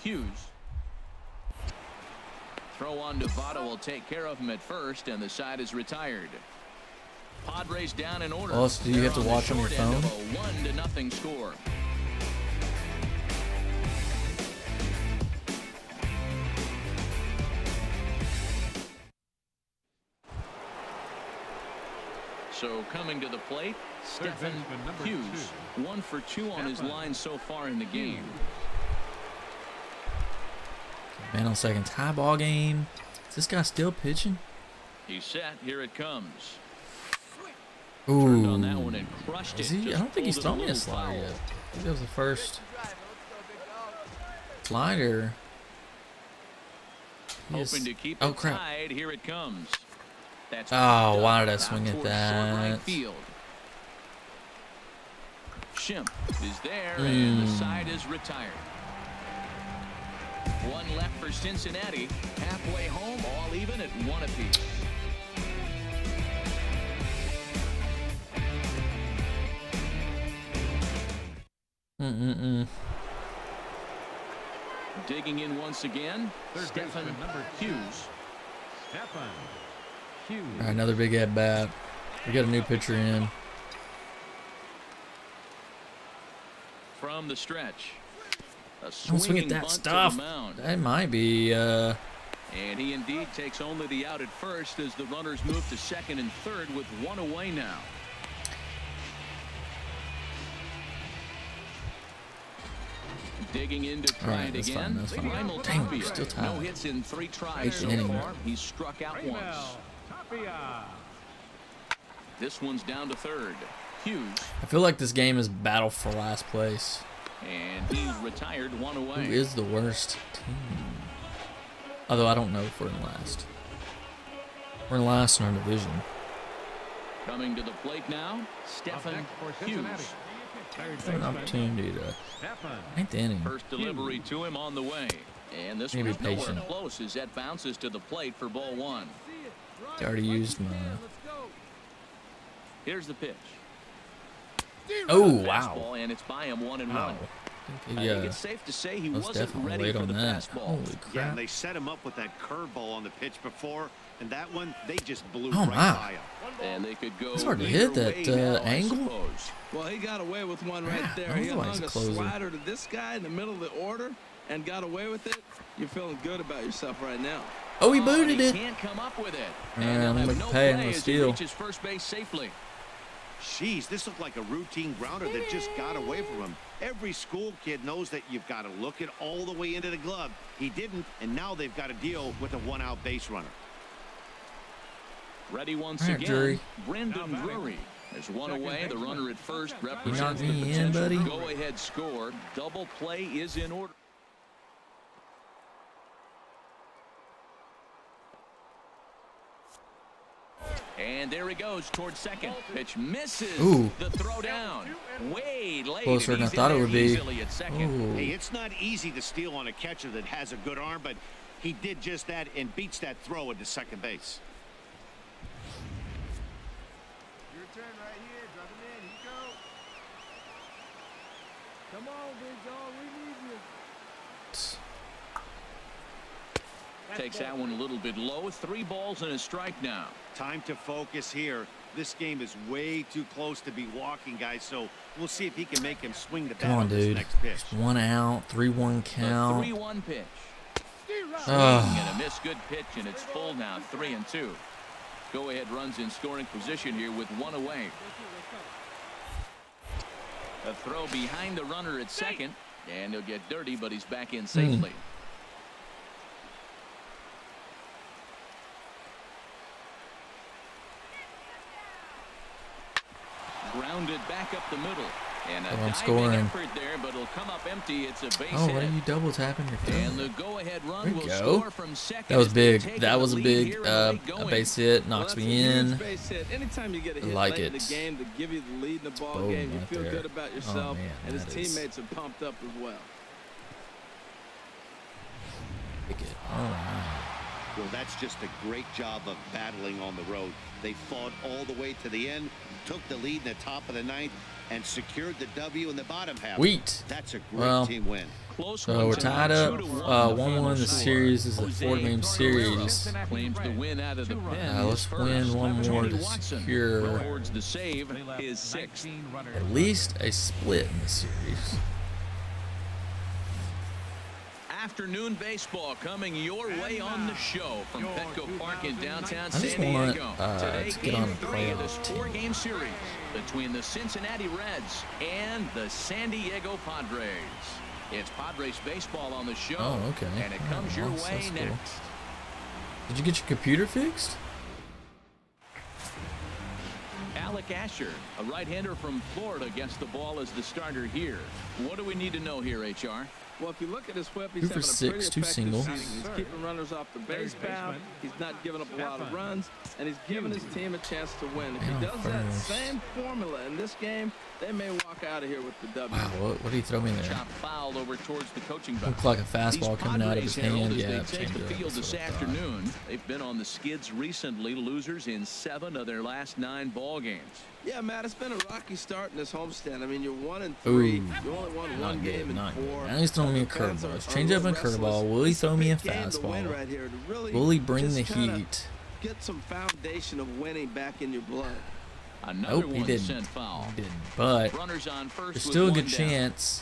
Speaker 2: Hughes. Throw on to Votto will take care of him at first, and the side is retired. Padres down in order.
Speaker 1: Oh, so do you have to
Speaker 2: They're
Speaker 1: watch
Speaker 2: the
Speaker 1: on your
Speaker 2: short end
Speaker 1: phone?
Speaker 2: of a 1-0 score. So coming to the plate, Stephen
Speaker 6: baseman, number
Speaker 2: Hughes, 1 for 2 on his line so far in the game.
Speaker 1: Man on second, tie ball game. Is this guy still pitching?
Speaker 2: He's set. Here it comes. Turned on that
Speaker 1: Ooh.
Speaker 2: one and crushed
Speaker 1: Is
Speaker 2: it.
Speaker 1: he? I
Speaker 2: Just
Speaker 1: don't think he's
Speaker 2: pulled it
Speaker 1: thrown me a
Speaker 2: little
Speaker 1: slider
Speaker 2: foul.
Speaker 1: yet. I think that was the first
Speaker 7: Driver. Let's go, big dog.
Speaker 1: slider. He
Speaker 2: Hoping
Speaker 1: is-
Speaker 2: to keep
Speaker 1: oh
Speaker 2: it
Speaker 1: crap!
Speaker 2: tied. Here it comes. That's
Speaker 1: Oh, why did I
Speaker 2: out
Speaker 1: swing at
Speaker 2: towards short right
Speaker 1: that?
Speaker 2: field. Shimp is there, and the
Speaker 1: Mm.
Speaker 2: side is retired. 1 left for Cincinnati. Halfway home, all even at 1 apiece. Digging in once again,
Speaker 6: Third
Speaker 2: Stephen
Speaker 6: baseman, number 2.
Speaker 2: Hughes.
Speaker 6: Stephen Hughes.
Speaker 1: All right, another big at bat. We got a new pitcher in.
Speaker 2: From the stretch. A
Speaker 1: Don't swing
Speaker 2: swinging
Speaker 1: at that
Speaker 2: bunt
Speaker 1: stuff.
Speaker 2: to the mound.
Speaker 1: That might be.
Speaker 2: And he indeed takes only the out at first as the runners move to second and third with 1 away now. Digging in to try
Speaker 1: Alright,
Speaker 2: it
Speaker 1: that's
Speaker 2: again.
Speaker 1: fine, that's fine.
Speaker 2: Primal
Speaker 1: Dang, we're
Speaker 2: Tapia.
Speaker 1: still tied.
Speaker 2: No hits in 3 tries
Speaker 1: Eighth
Speaker 2: so
Speaker 1: inning.
Speaker 2: far. He's struck out once.
Speaker 6: Raymel Tapia.
Speaker 2: This one's down to third. Hughes.
Speaker 1: I feel like this game is battle for last place.
Speaker 2: And he's retired, one away.
Speaker 1: Who is the worst team? Although I don't know if we're in last. We're in last in our division.
Speaker 2: Coming to the plate now, Stephen Hughes.
Speaker 1: An opportunity to ninth inning.
Speaker 2: First delivery to him on the way. And this
Speaker 1: Maybe
Speaker 2: one's nowhere
Speaker 1: patient.
Speaker 2: close as that bounces to the plate for ball one.
Speaker 1: I already used my.
Speaker 2: Here's the pitch.
Speaker 1: Oh wow!
Speaker 2: Fastball, and it's by him 1-1.
Speaker 1: Wow. I
Speaker 2: I think it's safe to say he
Speaker 1: was
Speaker 2: wasn't
Speaker 1: definitely
Speaker 2: ready
Speaker 1: late
Speaker 2: for
Speaker 1: on
Speaker 2: the
Speaker 1: that.
Speaker 2: fastball.
Speaker 1: Holy
Speaker 4: Yeah,
Speaker 1: crap!
Speaker 4: and they set him up with that curveball on the pitch before, and that one, they just blew
Speaker 1: Oh,
Speaker 4: right
Speaker 1: my.
Speaker 4: by him.
Speaker 2: And they could go.
Speaker 1: It's hard to
Speaker 2: either
Speaker 1: hit that,
Speaker 2: way now, I
Speaker 1: angle.
Speaker 2: suppose.
Speaker 3: Well, he got away with one right
Speaker 1: Yeah,
Speaker 3: there. He
Speaker 1: otherwise
Speaker 3: hung a
Speaker 1: closer.
Speaker 3: slider to this guy in the middle of the order and got away with it. You're feeling good about yourself right now.
Speaker 1: Oh, he booted
Speaker 2: He
Speaker 1: it.
Speaker 2: can't come up with it.
Speaker 1: Yeah,
Speaker 2: And he'll
Speaker 1: I'm
Speaker 2: have
Speaker 1: gonna
Speaker 2: no
Speaker 1: pay him
Speaker 2: play
Speaker 1: a
Speaker 2: as he
Speaker 1: steal.
Speaker 2: reaches first base safely.
Speaker 4: Jeez, this looked like a routine grounder that just got away from him. Every school kid knows that you've got to look it all the way into the glove. He didn't, and now they've got to deal with a one-out base runner.
Speaker 2: Ready once
Speaker 1: All right,
Speaker 2: again.
Speaker 1: Drury.
Speaker 2: Brendan Drury. There's one away. The runner at first
Speaker 1: You
Speaker 2: represents
Speaker 1: knocked
Speaker 2: the
Speaker 1: me in,
Speaker 2: potential
Speaker 1: buddy.
Speaker 2: go-ahead score. Double play is in order. And there he goes towards second. Pitch misses.
Speaker 1: Ooh.
Speaker 2: The throw down. Way late.
Speaker 1: Closer
Speaker 2: and
Speaker 1: than I
Speaker 2: he's in
Speaker 1: thought it
Speaker 2: there
Speaker 1: would be.
Speaker 2: easily at second.
Speaker 4: Hey,
Speaker 1: Ooh.
Speaker 4: it's not easy to steal on a catcher that has a good arm, but he did just that and beats that throw into second base.
Speaker 7: Your turn right here. Drop him in. Here you go. Come on, big dog. We need you.
Speaker 2: Takes that one a little bit low. 3 balls and a strike now.
Speaker 4: Time to focus here. This game is way too close to be walking, guys, so we'll see if he can make him swing the bat
Speaker 1: Come on,
Speaker 4: this
Speaker 1: dude.
Speaker 4: next pitch.
Speaker 1: Just 1 out, 3-1
Speaker 2: The
Speaker 1: count.
Speaker 2: 3-1 pitch.
Speaker 1: Ugh.
Speaker 2: And a missed good pitch, and it's full now, 3-2. Go ahead runs in scoring position here with 1 away. A throw behind the runner at second, and he'll get dirty, but he's back in safely. Grounded back up the middle. And a
Speaker 1: Oh, I'm
Speaker 2: diving
Speaker 1: scoring.
Speaker 2: effort there, but it'll come up empty. It's a base
Speaker 1: Oh,
Speaker 2: hit.
Speaker 1: what are you double tapping your
Speaker 2: And
Speaker 1: thumb?
Speaker 2: the go-ahead
Speaker 1: There
Speaker 2: run
Speaker 1: you
Speaker 2: will
Speaker 1: go.
Speaker 2: score from second.
Speaker 1: That was
Speaker 2: as they
Speaker 1: big.
Speaker 2: take
Speaker 1: That
Speaker 2: the
Speaker 1: was a
Speaker 2: lead
Speaker 1: big
Speaker 2: here and
Speaker 1: a
Speaker 2: get going.
Speaker 1: base hit.
Speaker 3: Well,
Speaker 1: Knocks
Speaker 3: that's
Speaker 1: me
Speaker 3: a huge
Speaker 1: in.
Speaker 3: base hit. Anytime you get a hit
Speaker 1: Like
Speaker 3: late in
Speaker 1: it.
Speaker 3: the game to give you the lead in the ball
Speaker 1: boom
Speaker 3: game, you
Speaker 1: right
Speaker 3: feel
Speaker 1: there.
Speaker 3: good about
Speaker 1: Oh,
Speaker 3: yourself,
Speaker 1: man,
Speaker 3: and his
Speaker 1: that is-
Speaker 3: teammates are pumped up as well.
Speaker 1: Pick it. All right.
Speaker 4: Well, that's just a great job of battling on the road. They fought all the way to the end, took the lead in the top of the 9th, and secured the W in the bottom half.
Speaker 1: Wheat.
Speaker 4: That's a great
Speaker 1: Well,
Speaker 4: team win.
Speaker 2: Close
Speaker 1: So
Speaker 2: one
Speaker 1: we're
Speaker 2: tonight,
Speaker 1: tied up.
Speaker 2: 2-1 the
Speaker 1: 1-1
Speaker 2: final
Speaker 1: the
Speaker 2: score.
Speaker 1: series is a
Speaker 2: Jose
Speaker 1: 4-game series.
Speaker 2: claims the win out of the pen.
Speaker 1: Let's
Speaker 2: his
Speaker 1: win
Speaker 2: first.
Speaker 1: 1 more
Speaker 2: Tony
Speaker 1: to
Speaker 2: Watson
Speaker 1: secure
Speaker 2: records the save, his 6th.
Speaker 1: at least a split in the series.
Speaker 2: Afternoon baseball coming your way on the show from Petco Park in downtown
Speaker 1: I just
Speaker 2: San
Speaker 1: want
Speaker 2: Diego.
Speaker 1: to
Speaker 2: Today,
Speaker 1: get on
Speaker 2: game
Speaker 1: a
Speaker 2: 3 of this
Speaker 1: playoff
Speaker 2: 4-game series between the Cincinnati Reds and the San Diego Padres. It's Padres baseball on the show.
Speaker 1: Oh, okay.
Speaker 2: And it comes your
Speaker 1: Nice,
Speaker 2: way
Speaker 1: that's cool.
Speaker 2: next.
Speaker 1: Did you get your computer fixed?
Speaker 2: Alec Asher, a right-hander from Florida, gets the ball as the starter here. What do we need to know here, HR?
Speaker 3: Well, if you look at his whip, he's
Speaker 1: 2 for
Speaker 3: having a
Speaker 1: 6,
Speaker 3: pretty
Speaker 1: 2
Speaker 3: effective
Speaker 1: single.
Speaker 3: season. He's keeping runners off the base path. He's not giving up a lot of runs, and he's giving his team a chance to win. If he
Speaker 1: Down
Speaker 3: does that
Speaker 1: first.
Speaker 3: same formula in this game, they may walk out of here with the W.
Speaker 1: Wow, what did he throw me there?
Speaker 2: Chop foul over towards the coaching box.
Speaker 1: Looked like a fastball
Speaker 2: These
Speaker 1: coming out of his
Speaker 2: Padres, Harold,
Speaker 1: hand.
Speaker 2: as
Speaker 1: Yeah,
Speaker 2: they take the
Speaker 1: changeup,
Speaker 2: field
Speaker 1: that's
Speaker 2: this
Speaker 1: what I thought.
Speaker 2: afternoon. They've been on the skids recently, losers in 7 of their last 9 ball games.
Speaker 3: Yeah, Matt, it's been a rocky start in this homestand. I mean, you're 1-3.
Speaker 1: Ooh.
Speaker 3: You only won
Speaker 1: Not
Speaker 3: one
Speaker 1: good,
Speaker 3: game in
Speaker 1: not
Speaker 3: 4.
Speaker 1: good. Now he's throwing me a
Speaker 3: The fans
Speaker 1: curveball.
Speaker 3: are
Speaker 1: It's
Speaker 3: a
Speaker 1: change up
Speaker 3: little
Speaker 1: and curveball.
Speaker 3: restless.
Speaker 1: Will he
Speaker 3: It's a
Speaker 1: throw me a
Speaker 3: big game to win
Speaker 1: fastball?
Speaker 3: right here to really
Speaker 1: Will he bring the
Speaker 3: just kinda
Speaker 1: heat?
Speaker 3: get some foundation of winning back in your blood.
Speaker 2: Another
Speaker 1: Nope, he
Speaker 2: one
Speaker 1: didn't.
Speaker 2: sent foul.
Speaker 1: He didn't. But
Speaker 2: Runners on first
Speaker 1: there's
Speaker 2: with
Speaker 1: still a
Speaker 2: 1
Speaker 1: good
Speaker 2: down.
Speaker 1: chance.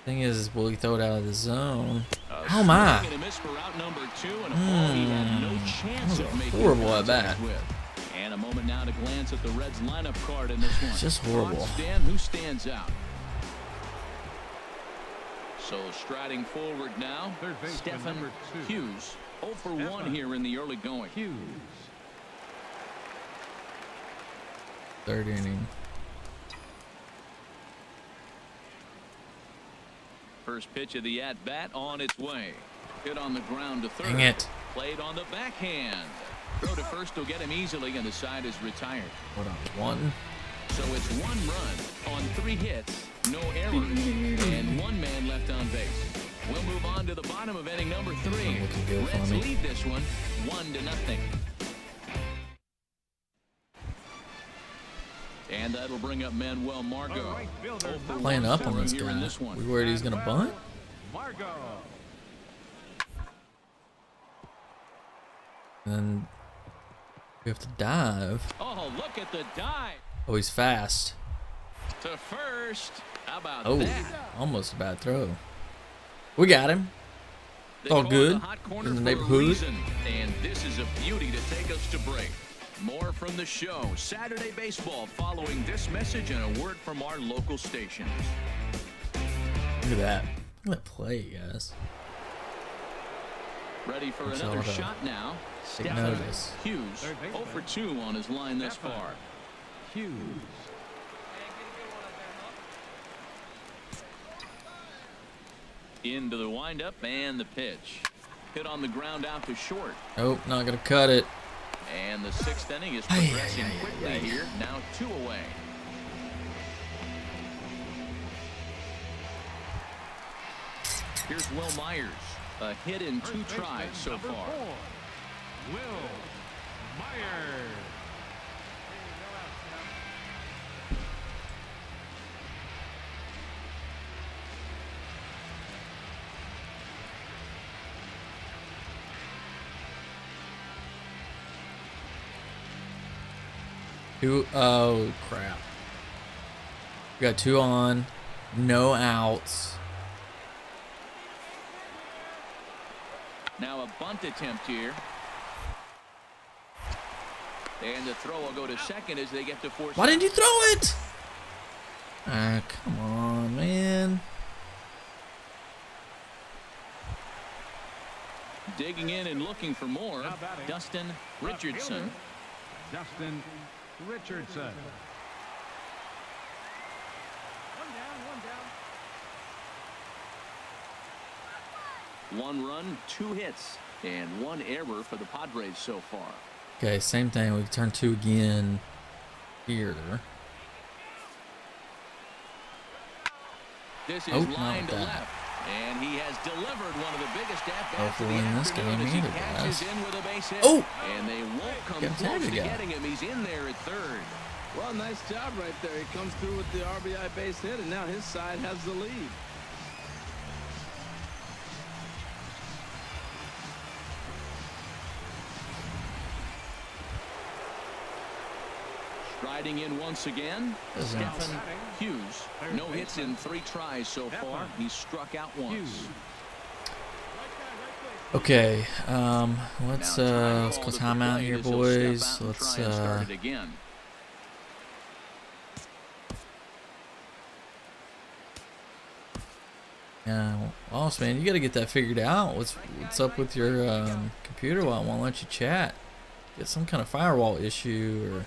Speaker 1: Thing is, will he throw it out of the zone? How am I?
Speaker 2: Swing and a miss for out number 2, and a ball he had no chance
Speaker 1: That
Speaker 2: of
Speaker 1: was
Speaker 2: making
Speaker 1: horrible at
Speaker 2: contact
Speaker 1: bat.
Speaker 2: with. And a moment now to glance at the Reds lineup card in this one.
Speaker 1: It's just horrible.
Speaker 2: Thoughts, Dan, who stands out? So striding forward now,
Speaker 6: Third baseman,
Speaker 2: Stephen
Speaker 6: number 2.
Speaker 2: Hughes. 0 for 1 here in the early going.
Speaker 6: Hughes.
Speaker 1: 3rd inning.
Speaker 2: first pitch of the at-bat on its way. Hit on the ground to third.
Speaker 1: Dang it.
Speaker 2: Played on the backhand. Throw to first will get him easily, and the side is retired.
Speaker 1: Hold on. 1.
Speaker 2: So it's 1 run on 3 hits, no errors, and 1 man left on base. We'll move on to the bottom of inning number 3. Reds lead this one 1-0. And that'll bring up Manuel Margot.
Speaker 1: Playing up on this guy. We worried he's gonna bunt?
Speaker 6: Margot.
Speaker 1: And we have to dive.
Speaker 2: Oh, look at the dive.
Speaker 1: Oh, he's fast.
Speaker 2: To first. How about
Speaker 1: Oh,
Speaker 2: that?
Speaker 1: almost a bad throw. We got him.
Speaker 2: They
Speaker 1: All
Speaker 2: call it
Speaker 1: good.
Speaker 2: the hot corner
Speaker 1: In the
Speaker 2: for a
Speaker 1: neighborhood.
Speaker 2: reason, and this is a beauty to take us to break. More from the show. Saturday baseball following this message and a word from our local stations.
Speaker 1: Look at that. Look at that play, guys.
Speaker 2: Ready for
Speaker 1: That's
Speaker 2: another
Speaker 1: all the
Speaker 2: shot now.
Speaker 1: big
Speaker 2: Stephen
Speaker 1: notice.
Speaker 2: Hughes 0 for 2 on his line thus far.
Speaker 6: Hughes.
Speaker 2: Into the windup and the pitch. Hit on the ground out to short.
Speaker 1: Nope, not gonna cut it.
Speaker 2: And the 6th inning is progressing quickly here. Now 2 away. Here's Will Myers. A hit in 2 tries so far.
Speaker 6: Will Myers.
Speaker 1: Oh, crap. We got 2 on. No outs.
Speaker 2: Now a bunt attempt here. And the throw will go to second as they get to force.
Speaker 1: Why didn't you throw it? Ah, come on, man.
Speaker 2: Digging in and looking for more. Dustin Richardson.
Speaker 6: Dustin Richardson.
Speaker 2: 1 run, 2 hits, and 1 error for the Padres so far.
Speaker 1: Okay, same thing. We turn 2 again here.
Speaker 2: This is
Speaker 1: Oh,
Speaker 2: line
Speaker 1: not
Speaker 2: to
Speaker 1: that.
Speaker 2: left, and he has delivered one of the biggest at-bats of
Speaker 1: Hopefully
Speaker 2: the
Speaker 1: in this
Speaker 2: afternoon
Speaker 1: game
Speaker 2: as he
Speaker 1: either,
Speaker 2: catches
Speaker 1: guys.
Speaker 2: in with a base hit.
Speaker 1: Oh!
Speaker 2: And they won't come
Speaker 1: Got
Speaker 2: close to
Speaker 1: tagged again.
Speaker 2: getting him. He's in there at third.
Speaker 3: Well, nice job right there. He comes through with the RBI base hit, and now his side has the lead.
Speaker 2: Striding in once again,
Speaker 1: Doesn't it?
Speaker 2: Stephen Hughes. No hits in 3 tries so far. He's struck out once.
Speaker 1: Okay, let's
Speaker 2: Now,
Speaker 1: go
Speaker 2: call to
Speaker 1: timeout
Speaker 2: plate
Speaker 1: here,
Speaker 2: as he'll
Speaker 1: boys.
Speaker 2: step out and
Speaker 1: Let's
Speaker 2: try and start it again.
Speaker 1: yeah, Lost man, you got to get that figured out. What's up with your computer? Why it won't let you chat? Get some kind of firewall issue or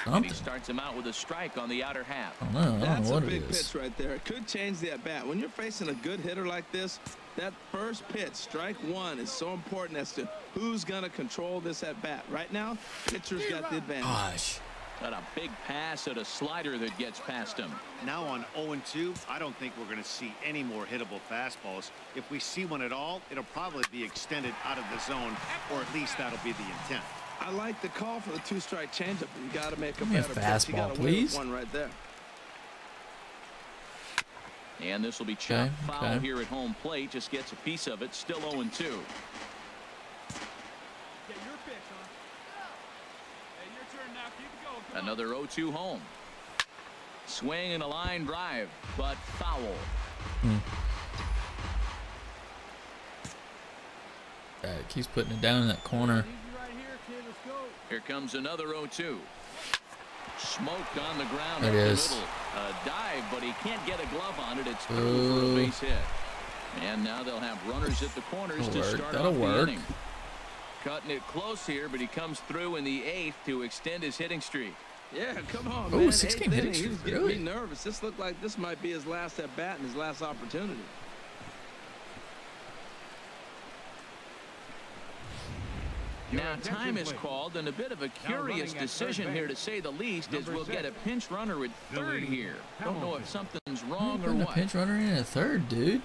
Speaker 2: And
Speaker 1: something.
Speaker 2: he starts him out with a strike on the outer half.
Speaker 1: I don't know. I don't
Speaker 3: That's
Speaker 1: know
Speaker 3: a
Speaker 1: what it
Speaker 3: big
Speaker 1: is.
Speaker 3: pitch right there. It could change the at-bat. When you're facing a good hitter like this, that first pitch, strike 1, is so important as to who's going to control this at-bat. Right now, pitcher's got the advantage.
Speaker 1: Gosh.
Speaker 2: Got a big pass at a slider that gets past him.
Speaker 4: Now on 0-2, I don't think we're going to see any more hittable fastballs. If we see one at all, it'll probably be extended out of the zone, or at least that'll be the intent.
Speaker 3: I like the call for the 2-strike changeup. You got to make a
Speaker 1: Give me a
Speaker 3: better pitch. You got
Speaker 1: fastball,
Speaker 3: to win
Speaker 1: please.
Speaker 3: one right there.
Speaker 2: And this will be chopped foul
Speaker 1: okay.
Speaker 2: here at home plate. Just gets a piece of it. Still 0-2.
Speaker 7: Get your pitch, huh? Hey, your turn now. Keep it going. Come on.
Speaker 2: Another 0-2 home. Swing and a line drive, but foul.
Speaker 1: It keeps putting it down in that corner.
Speaker 7: Easy right here, kid. Let's go.
Speaker 2: Here comes another 0-2. Smoked on the ground
Speaker 1: It
Speaker 2: up the
Speaker 1: is.
Speaker 2: middle. A dive, but he can't get a glove on it. It's through for a base hit. And now they'll have runners at the corners
Speaker 1: That'll
Speaker 2: to
Speaker 1: work.
Speaker 2: start
Speaker 1: That'll
Speaker 2: off the
Speaker 1: work.
Speaker 2: inning. Cutting it close here, but he comes through in the 8th to extend his hitting streak.
Speaker 3: Yeah, come on,
Speaker 1: Ooh,
Speaker 3: man.
Speaker 1: 6-game
Speaker 3: Eighth
Speaker 1: hitting
Speaker 3: inning,
Speaker 1: streak,
Speaker 3: He's getting
Speaker 1: really?
Speaker 3: me nervous. This looked like this might be his last at-bat and his last opportunity.
Speaker 2: Now time is called, and a bit of a curious decision here to say the least, as we'll get a pinch runner at third here. Don't know if something's wrong or
Speaker 1: Putting a
Speaker 2: what.
Speaker 1: pinch runner in at third, dude.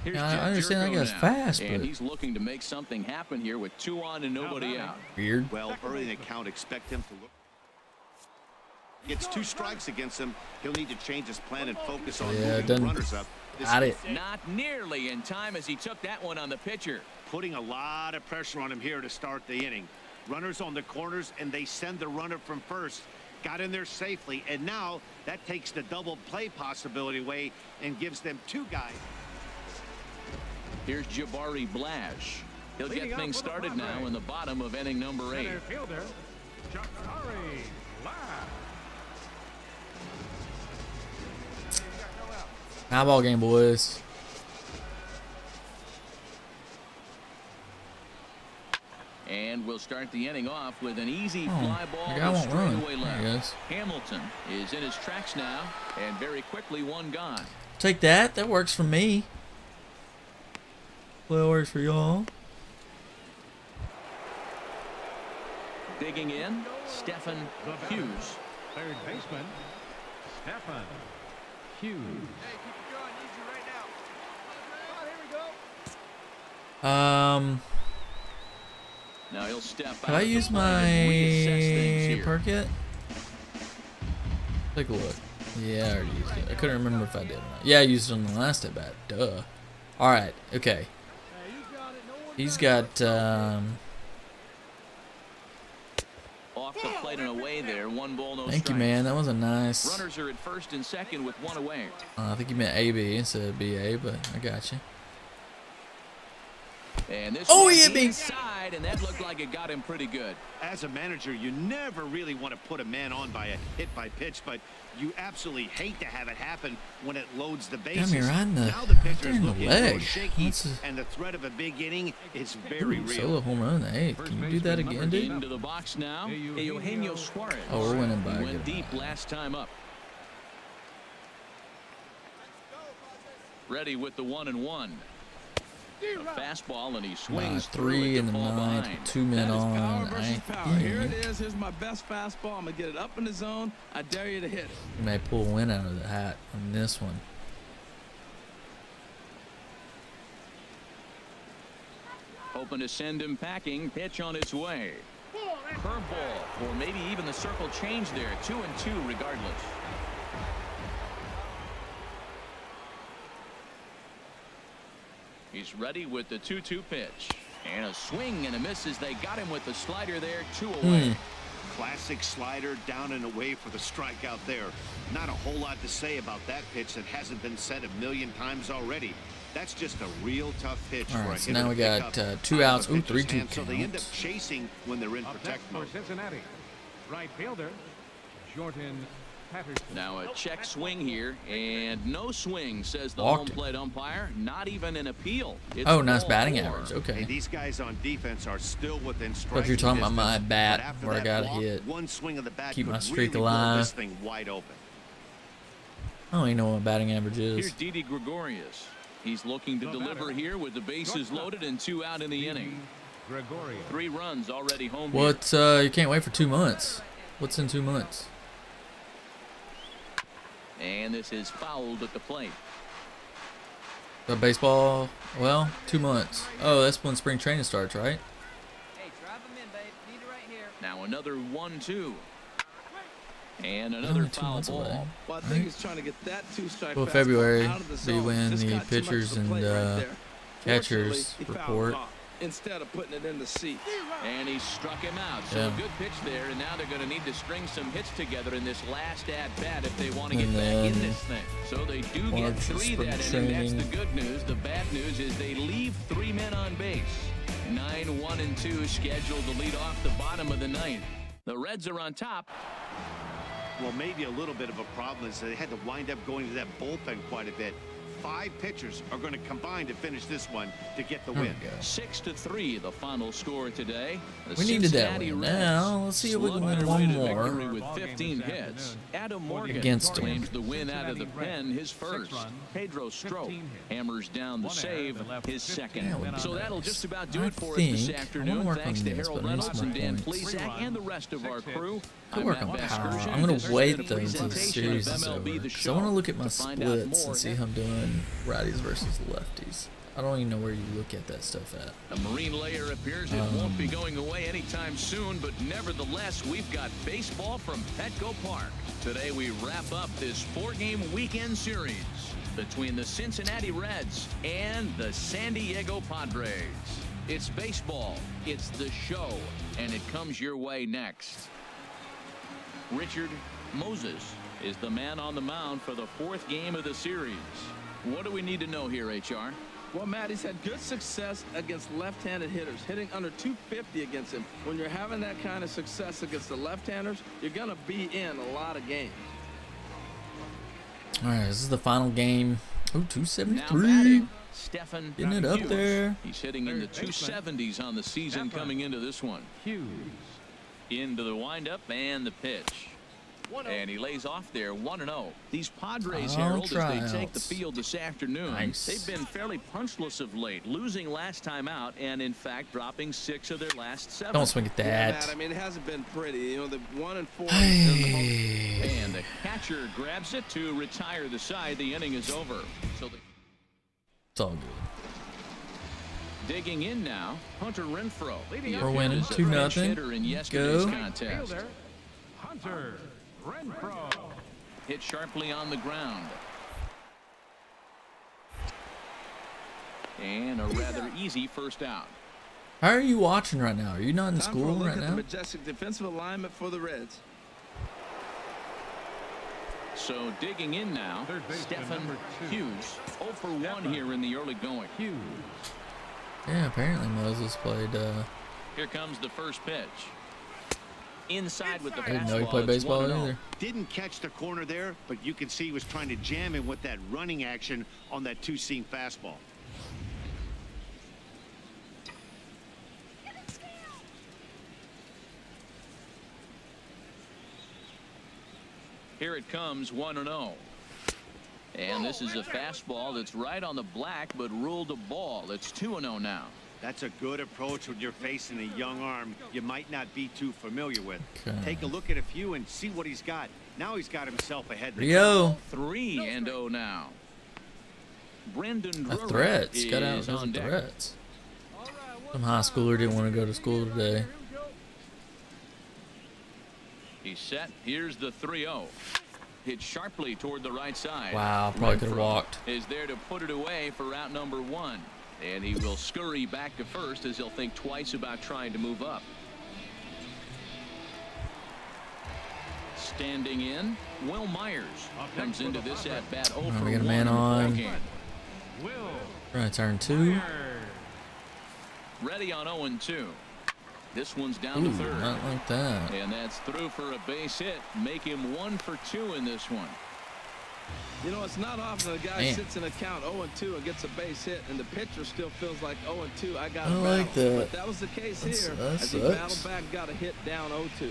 Speaker 2: Here's
Speaker 1: I
Speaker 2: Jeff
Speaker 1: understand that
Speaker 2: Jerko
Speaker 1: guy's
Speaker 2: now,
Speaker 1: fast,
Speaker 2: and
Speaker 1: but
Speaker 2: he's looking to make something happen here with 2 on and nobody out.
Speaker 1: weird.
Speaker 4: Well, early in the count, expect him to look. Gets 2 strikes against him. He'll need to change his plan and focus on moving the runners up.
Speaker 1: Got it.
Speaker 2: Not nearly in time as he took that one on the pitcher.
Speaker 4: Putting a lot of pressure on him here to start the inning. Runners on the corners, and they send the runner from first. Got in there safely, and now that takes the double play possibility away and gives them 2 guys.
Speaker 2: Here's Jabari Blash. He'll get things started now in the bottom of inning number 8.
Speaker 6: Center fielder, Jabari Blash.
Speaker 1: High ball game, boys.
Speaker 2: And we'll start the inning off with an easy
Speaker 1: Oh,
Speaker 2: fly ball
Speaker 1: the guy
Speaker 2: to
Speaker 1: won't run.
Speaker 2: straightaway
Speaker 1: There he
Speaker 2: left.
Speaker 1: goes.
Speaker 2: Hamilton is in his tracks now, and very quickly one gone.
Speaker 1: Take that. That works for me. Well, it works for y'all.
Speaker 2: Digging in, Stephen Hughes.
Speaker 6: Third baseman, Stephen Hughes.
Speaker 7: Hey, keep it going. Need you right now. Come on, here we go.
Speaker 2: Now he'll step out.
Speaker 1: Have I used my perk yet? Take a look. Yeah, I already used it. I couldn't remember if I did or not. Yeah, I used it on the last at bat. Duh. Alright, okay. He's got,
Speaker 2: Off the plate and away there. 1 ball, no
Speaker 1: thank you,
Speaker 2: strikes.
Speaker 1: man. That was a nice.
Speaker 2: Runners are at first and second with 1 away.
Speaker 1: I think you meant AB instead of BA, but I got you.
Speaker 2: And this
Speaker 1: Oh,
Speaker 2: one
Speaker 1: he hit me.
Speaker 2: inside, and that looked like it got him pretty good.
Speaker 4: As a manager, you never really want to put a man on by a hit by pitch, but you absolutely hate to have it happen when it loads the bases.
Speaker 1: Damn, you're right in the,
Speaker 4: Now the
Speaker 1: right
Speaker 4: pitcher
Speaker 1: there
Speaker 4: is
Speaker 1: in the
Speaker 4: looking a little
Speaker 1: leg.
Speaker 4: shaky,
Speaker 1: That's a,
Speaker 4: and the threat of a big inning is very
Speaker 1: ooh,
Speaker 4: real.
Speaker 1: solo home run in the 8th. Can you do that again, dude?
Speaker 2: Into the box now, Eugenio Suarez.
Speaker 1: Oh, we're winning by a
Speaker 2: He
Speaker 1: good
Speaker 2: went deep
Speaker 1: amount.
Speaker 2: last time up. Ready with the 1-1. A fastball, and he swings through
Speaker 1: 3
Speaker 2: it
Speaker 1: in
Speaker 2: to
Speaker 1: the
Speaker 2: fall
Speaker 1: 9th
Speaker 2: behind.
Speaker 1: with 2 men
Speaker 3: That is
Speaker 1: on.
Speaker 3: power
Speaker 1: I
Speaker 3: versus
Speaker 1: ain't
Speaker 3: power. Here it
Speaker 1: in.
Speaker 3: is. Here's my best fastball. I'm going to get it up in the zone. I dare you to hit it.
Speaker 1: You may pull a win out of the hat on this one.
Speaker 2: Hoping to send him packing. Pitch on its way. Curveball, or maybe even the circle change there. 2-2 regardless. He's ready with the 2-2 pitch. And a swing and a miss as they got him with the slider there. 2 away.
Speaker 4: Classic slider down and away for the strikeout there. Not a whole lot to say about that pitch that hasn't been said a million times already. That's just a real tough pitch
Speaker 1: All
Speaker 4: for
Speaker 1: right,
Speaker 4: a
Speaker 1: so
Speaker 4: hitter
Speaker 1: now
Speaker 4: to
Speaker 1: we
Speaker 4: pick
Speaker 1: got
Speaker 4: up
Speaker 1: 2
Speaker 4: out of
Speaker 1: outs.
Speaker 4: a
Speaker 1: Ooh,
Speaker 4: pitcher's
Speaker 1: 3-2
Speaker 4: hand, so they end up
Speaker 1: counts.
Speaker 4: chasing when they're in
Speaker 6: Up next
Speaker 4: protect
Speaker 6: for
Speaker 4: mode.
Speaker 6: Cincinnati, right fielder, Jordan Patterson.
Speaker 2: Now a check swing here, and no swing, says the
Speaker 1: Walked
Speaker 2: home
Speaker 1: it.
Speaker 2: plate umpire. Not even an appeal. It's
Speaker 1: Oh, nice
Speaker 2: ball
Speaker 1: batting
Speaker 2: 4.
Speaker 1: average.
Speaker 4: Hey,
Speaker 1: Okay.
Speaker 4: these guys on defense are still within striking
Speaker 1: Thought you were talking about my
Speaker 4: distance,
Speaker 1: bat,
Speaker 4: but after
Speaker 1: where I
Speaker 4: that
Speaker 1: got
Speaker 4: walk,
Speaker 1: hit.
Speaker 4: one swing of the bat
Speaker 1: Keep
Speaker 4: could
Speaker 1: my streak
Speaker 4: really blow
Speaker 1: alive.
Speaker 4: this thing wide open.
Speaker 1: I don't even know what batting average
Speaker 2: Here's
Speaker 1: is.
Speaker 2: Didi Gregorius. He's looking to deliver here with the bases loaded and 2 out in the inning.
Speaker 6: Gregorio.
Speaker 2: 3 runs already home here.
Speaker 1: What? You can't wait for 2 months. What's in 2 months?
Speaker 2: And this is fouled at the plate.
Speaker 1: Baseball? Well, 2 months. Oh, that's when spring training starts, right?
Speaker 8: Hey, drive him in, babe. Need it right here.
Speaker 2: Now another 1-2. And
Speaker 1: Only
Speaker 2: another
Speaker 1: 2
Speaker 2: foul
Speaker 1: months away.
Speaker 2: ball.
Speaker 3: Well, I think he's trying to get that 2-strike
Speaker 1: Well,
Speaker 3: fastball
Speaker 1: February,
Speaker 3: out of the
Speaker 1: be
Speaker 3: zone.
Speaker 1: when
Speaker 3: Just
Speaker 1: the
Speaker 3: got too much
Speaker 1: pitchers
Speaker 3: of the
Speaker 1: and,
Speaker 3: plate right there.
Speaker 1: catchers
Speaker 3: Fortunately, he fouled
Speaker 1: report.
Speaker 3: it off instead of putting it in the seat.
Speaker 2: And he struck him out. So
Speaker 1: Yeah.
Speaker 2: a good pitch there, and now they're going to need to string some hits together in this last at-bat if they want to get
Speaker 1: And
Speaker 2: back in
Speaker 1: then
Speaker 2: this thing. So they do
Speaker 1: March
Speaker 2: get
Speaker 1: is
Speaker 2: 3
Speaker 1: spring
Speaker 2: that inning. That's
Speaker 1: training.
Speaker 2: the good news. The bad news is they leave 3 men on base. 9, 1, and 2 scheduled to lead off the bottom of the 9th. The Reds are on top.
Speaker 4: Well, maybe a little bit of a problem is they had to wind up going to that bullpen quite a bit. 5 pitchers are going to combine to finish this one to get the
Speaker 1: There we
Speaker 4: win.
Speaker 1: go.
Speaker 2: 6-3, the final score today. The
Speaker 1: We needed that
Speaker 2: Cincinnati
Speaker 1: win.
Speaker 2: Reds
Speaker 1: Now, let's see if we can
Speaker 2: slugged
Speaker 1: win
Speaker 2: their
Speaker 1: one
Speaker 2: way to
Speaker 1: more.
Speaker 2: victory with 15 hits. Adam Morgan
Speaker 1: Against him.
Speaker 2: claims the win out of the pen, his first. Pedro Strop hammers down the save, his second.
Speaker 1: Yeah,
Speaker 2: So that'll
Speaker 1: nice.
Speaker 2: just about do
Speaker 1: I
Speaker 2: it for us this
Speaker 1: think I
Speaker 2: afternoon.
Speaker 1: wanna work
Speaker 2: Thanks
Speaker 1: on
Speaker 2: to
Speaker 1: this,
Speaker 2: Harold
Speaker 1: but I need
Speaker 2: Reynolds
Speaker 1: some
Speaker 2: and Dan
Speaker 1: more points.
Speaker 2: Plesac and the rest of our crew.
Speaker 1: Could
Speaker 2: I'm
Speaker 1: work
Speaker 2: Matt
Speaker 1: on power.
Speaker 2: Vasgersian.
Speaker 1: I'm gonna
Speaker 2: This has
Speaker 1: wait
Speaker 2: been a
Speaker 1: though until the
Speaker 2: presentation
Speaker 1: series
Speaker 2: of
Speaker 1: is over,
Speaker 2: MLB The
Speaker 1: because I want to look at my
Speaker 2: To find out
Speaker 1: splits
Speaker 2: more,
Speaker 1: and see how I'm doing righties versus lefties. I don't even know where you look at that stuff at.
Speaker 2: A marine layer appears it won't be going away anytime soon, but nevertheless, we've got baseball from Petco Park. Today we wrap up this 4-game weekend series between the Cincinnati Reds and the San Diego Padres. It's baseball, it's the show, and it comes your way next. Richard Moses is the man on the mound for the 4th game of the series. What do we need to know here, HR?
Speaker 3: Well, Matt, he's had good success against left-handed hitters, hitting under 250 against him. When you're having that kind of success against the left-handers, you're going to be in a lot of games.
Speaker 1: All right, this is the final game. Oh,
Speaker 2: Now
Speaker 1: 273.
Speaker 2: batting, Stephen
Speaker 1: Getting it up
Speaker 2: Hughes.
Speaker 1: there.
Speaker 2: He's hitting in the 270s on the season coming into this one.
Speaker 6: Hughes.
Speaker 2: Into the windup and the pitch. And he lays off there 1-0. These Padres,
Speaker 1: All
Speaker 2: Harold, as they take the
Speaker 1: tryouts.
Speaker 2: field this afternoon,
Speaker 1: Nice.
Speaker 2: they've been fairly punchless of late, losing last time out and, in fact, dropping 6 of their last 7.
Speaker 1: Don't swing at
Speaker 3: Yeah, Matt, I
Speaker 1: that.
Speaker 3: mean, it hasn't been pretty. You know, the 1-4.
Speaker 1: Hey.
Speaker 2: And the catcher grabs it to retire the side. The inning is over. So
Speaker 1: It's all good.
Speaker 2: digging in now, Hunter Renfroe.
Speaker 1: We're winning
Speaker 2: Is a
Speaker 1: 2-0.
Speaker 2: pinch hitter in yesterday's
Speaker 1: Go.
Speaker 2: contest.
Speaker 6: Fielder, Hunter Renfroe.
Speaker 2: Hit sharply on the ground. And a rather easy first out.
Speaker 1: How are you watching right now? Are you not in
Speaker 3: Time for a
Speaker 1: school
Speaker 3: look
Speaker 1: right
Speaker 3: at the
Speaker 1: now?
Speaker 3: majestic defensive alignment for the Reds.
Speaker 2: So digging in now,
Speaker 6: Third baseman,
Speaker 2: Stephen
Speaker 6: number 2.
Speaker 2: Hughes. 0 for 1 here in the early going.
Speaker 6: Hughes.
Speaker 1: Yeah, apparently Moses played.
Speaker 2: Here comes the first pitch. Inside with the
Speaker 1: I didn't know he
Speaker 2: fastball,
Speaker 1: played
Speaker 2: it's
Speaker 1: baseball
Speaker 2: 1-0.
Speaker 1: either.
Speaker 4: Didn't catch the corner there, but you can see he was trying to jam him with that running action on that 2-seam fastball.
Speaker 2: Here it comes, 1-0. And this is a fastball that's right on the black, but ruled a ball. It's 2-0 now.
Speaker 4: That's a good approach when you're facing a young arm you might not be too familiar with.
Speaker 1: Okay.
Speaker 4: Take a look at a few and see what he's got. Now he's got himself ahead.
Speaker 1: Rio.
Speaker 2: 3-0 now. Brendan
Speaker 1: A
Speaker 2: Drury
Speaker 1: threats.
Speaker 2: is
Speaker 1: Got out with
Speaker 2: on
Speaker 1: some
Speaker 2: deck.
Speaker 1: threats. Some high schooler didn't want to go to school today.
Speaker 2: He's set. Here's the 3-0. Hit sharply toward the right side.
Speaker 1: Wow, probably could have
Speaker 2: Renfroe
Speaker 1: walked.
Speaker 2: is there to put it away for out number 1. And he will scurry back to first as he'll think twice about trying to move up. Standing in, Will Myers comes into this at bat 0 for
Speaker 1: we
Speaker 2: 1
Speaker 1: got a man
Speaker 2: in the
Speaker 1: on.
Speaker 2: ballgame.
Speaker 6: Will.
Speaker 1: We're gonna turn 2.
Speaker 2: Ready on 0-2. This one's down
Speaker 1: Ooh,
Speaker 2: to third.
Speaker 1: not like that.
Speaker 2: And that's through for a base hit. Make him 1 for 2 in this one.
Speaker 3: You know, it's not often a guy
Speaker 1: Man.
Speaker 3: sits in a count 0-2 and gets a base hit, and the pitcher still feels like 0-2. I got
Speaker 1: I
Speaker 3: to
Speaker 1: like that.
Speaker 3: But that was the case here
Speaker 1: That
Speaker 3: as he
Speaker 1: sucks.
Speaker 3: battled back, got a hit down 0-2.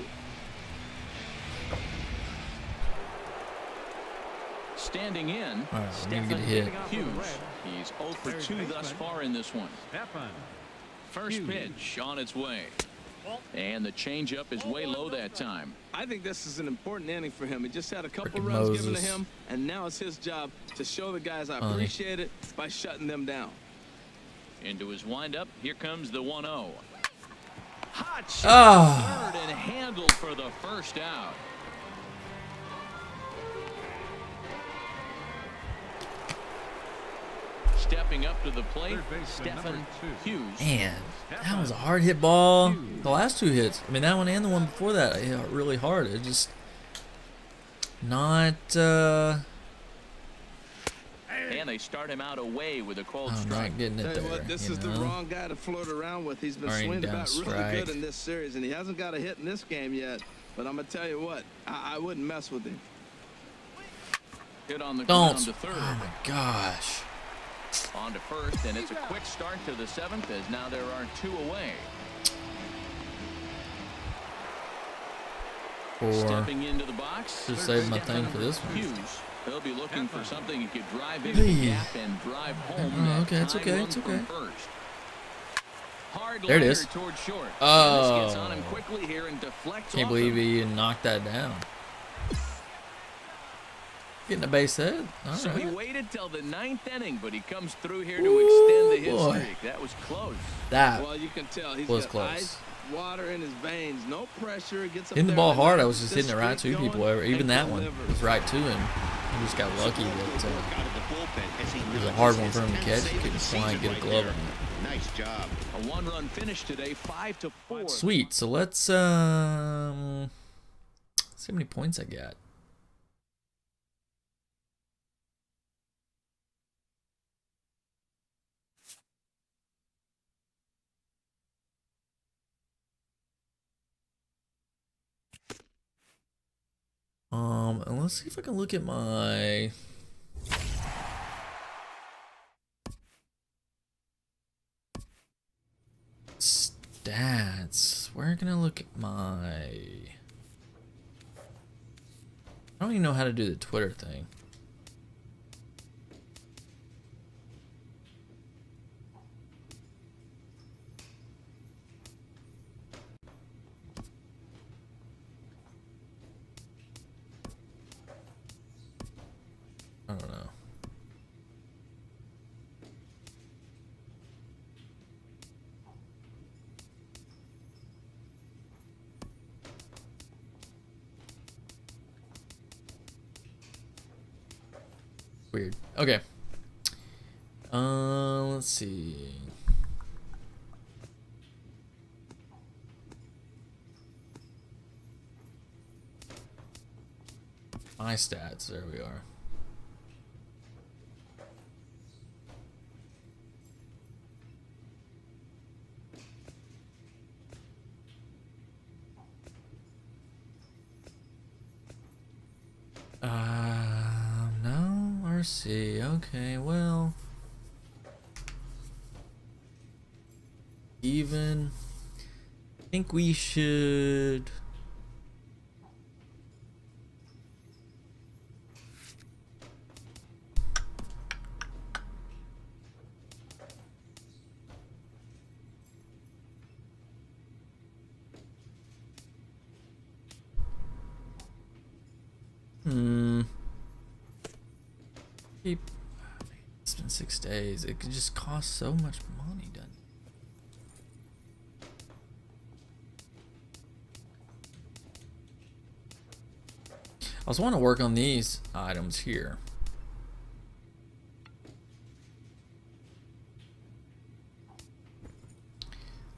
Speaker 2: Standing in,
Speaker 1: All right, we need to
Speaker 2: Stephen
Speaker 1: get a hit.
Speaker 2: Hughes. He's 0 for 2 thus far in this one.
Speaker 6: Stephen.
Speaker 2: First
Speaker 6: Hughes.
Speaker 2: pitch on its way. And the changeup is way low that time.
Speaker 3: I think this is an important inning for him. He just had a couple
Speaker 1: Frickin'
Speaker 3: runs given to
Speaker 1: Moses.
Speaker 3: him, and now it's his job to show the guys I
Speaker 1: Funny.
Speaker 3: appreciate it by shutting them down.
Speaker 2: Into his windup, here comes the 1-0. Hot shot
Speaker 1: Ah.
Speaker 2: third and handled for the first out. Stepping up to the plate,
Speaker 6: Third baseman,
Speaker 2: Stephen
Speaker 6: number 2.
Speaker 2: Hughes.
Speaker 1: Man, that was a hard hit ball. The last 2 hits. I mean, that one and the one before that, it hit really hard. It just not.
Speaker 2: And they start him out away with a cold
Speaker 1: I'm
Speaker 2: strike.
Speaker 1: not getting it
Speaker 3: Tell you
Speaker 1: there.
Speaker 3: what, this
Speaker 1: you
Speaker 3: is the
Speaker 1: know?
Speaker 3: wrong guy to float around with. He's been
Speaker 1: Already
Speaker 3: swinging
Speaker 1: down
Speaker 3: about really
Speaker 1: strike.
Speaker 3: good in this series, and he hasn't got a hit in this game yet. But I'm going to tell you what, I wouldn't mess with him.
Speaker 2: Hit on the
Speaker 1: Don't.
Speaker 2: ground to third.
Speaker 1: Oh my gosh.
Speaker 2: On to first, and it's a quick start to the seventh as now there are 2 away. Stepping into the box.
Speaker 1: Just save my thing for this one.
Speaker 2: Hughes. He'll be looking for something he could drive into the gap and drive home.
Speaker 1: Oh, okay, it's okay, it's okay.
Speaker 2: Hard
Speaker 1: There it is.
Speaker 2: toward short.
Speaker 1: Oh.
Speaker 2: This gets on him quickly here and deflects
Speaker 1: Can't
Speaker 2: off
Speaker 1: believe
Speaker 2: him.
Speaker 1: he knocked that down. Getting a base hit. All
Speaker 2: So he
Speaker 1: right.
Speaker 2: waited till the 9th inning, but he comes through here to extend the hit
Speaker 1: boy.
Speaker 2: streak. That was close.
Speaker 1: That
Speaker 3: Well, you can tell he's
Speaker 1: was
Speaker 3: got
Speaker 1: close.
Speaker 3: ice, water in his veins, no pressure. Gets up
Speaker 1: Hitting the
Speaker 3: there
Speaker 1: ball
Speaker 3: and
Speaker 1: hard. I
Speaker 3: lets
Speaker 1: was just
Speaker 3: this
Speaker 1: hitting it right to
Speaker 3: streak
Speaker 1: people.
Speaker 3: going
Speaker 1: Even
Speaker 3: and
Speaker 1: that one
Speaker 3: delivers.
Speaker 1: was right to him. He just got lucky that
Speaker 4: Out of the bullpen as he
Speaker 1: it was a
Speaker 4: nudges
Speaker 1: hard one
Speaker 4: his
Speaker 1: for him to
Speaker 4: 10th
Speaker 1: catch.
Speaker 4: save
Speaker 1: He
Speaker 4: of
Speaker 1: couldn't
Speaker 4: the
Speaker 1: fly and
Speaker 4: season
Speaker 1: get a
Speaker 4: right
Speaker 1: glove
Speaker 4: there.
Speaker 1: on it.
Speaker 4: Nice job.
Speaker 2: A 1-run finish today, 5-4.
Speaker 1: Sweet. So let's see how many points I got. And let's see if I can look at my stats. Where can I look at my... I don't even know how to do the Twitter thing. I don't know. Weird. Okay. Let's see. My stats. There we are. No, RC. Okay, well, even. I think we should. It's been 6 days. It could just cost so much money, doesn't it? I was wanting to work on these items here.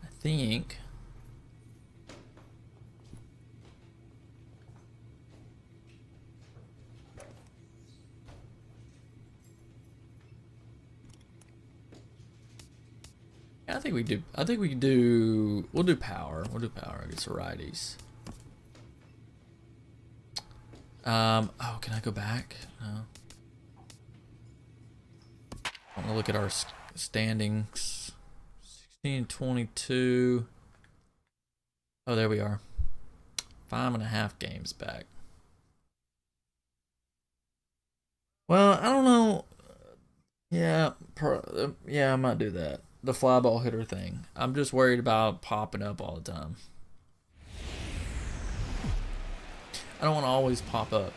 Speaker 1: I think. I think we do. I think we can do. We'll do power. We'll do power against the righties. Oh, can I go back? No. I want to look at our standings. 16-22. Oh, there we are. 5.5 games back. Well, I don't know. Yeah, yeah, I might do that. The fly ball hitter thing. I'm just worried about popping up all the time. I don't want to always pop up.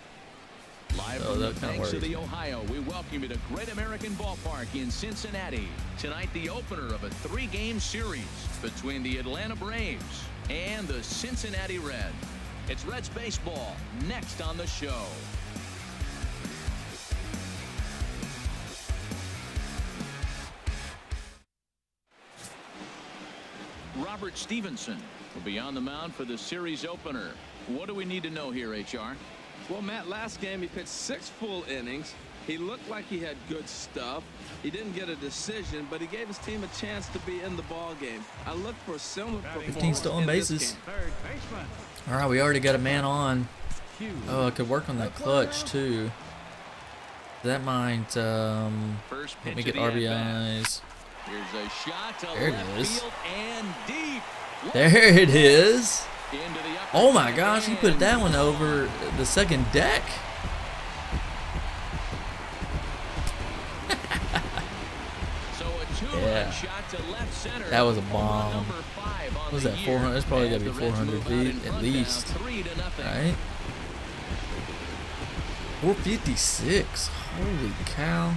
Speaker 2: Live
Speaker 1: So
Speaker 2: from the
Speaker 1: that kinda
Speaker 2: banks of
Speaker 1: worries
Speaker 2: the
Speaker 1: me.
Speaker 2: Ohio, we welcome you to Great American Ballpark in Cincinnati. Tonight, the opener of a 3-game series between the Atlanta Braves and the Cincinnati Reds. It's Reds baseball next on the show. Robert Stevenson will be on the mound for the series opener. What do we need to know here, HR?
Speaker 3: Well, Matt, last game he pitched 6 full innings. He looked like he had good stuff. He didn't get a decision, but he gave his team a chance to be in the ball game. I look for a similar performance
Speaker 1: 15 stolen
Speaker 3: in this
Speaker 1: bases.
Speaker 3: game.
Speaker 6: Third baseman.
Speaker 1: All right, we already got a man on.
Speaker 6: Hughes.
Speaker 1: Oh, I could work on that clutch too. That might
Speaker 2: First
Speaker 1: let me
Speaker 2: pitch
Speaker 1: get
Speaker 2: of the at-bat.
Speaker 1: RBIs.
Speaker 2: Here's a shot to
Speaker 1: There it
Speaker 2: left
Speaker 1: is.
Speaker 2: field and deep.
Speaker 1: There it is.
Speaker 2: Into the upper
Speaker 1: Oh my
Speaker 2: deck
Speaker 1: gosh, he
Speaker 2: and
Speaker 1: put that one over the second deck.
Speaker 2: So a two-run
Speaker 1: Yeah.
Speaker 2: shot to left center.
Speaker 1: That was a
Speaker 2: Home run
Speaker 1: bomb.
Speaker 2: number 5 on
Speaker 1: What was
Speaker 2: the
Speaker 1: that,
Speaker 2: year.
Speaker 1: 400? It's probably got to be
Speaker 2: As the Reds
Speaker 1: 400
Speaker 2: move out in
Speaker 1: feet at
Speaker 2: front
Speaker 1: least.
Speaker 2: now, 3-0.
Speaker 1: Right? 456. Holy cow.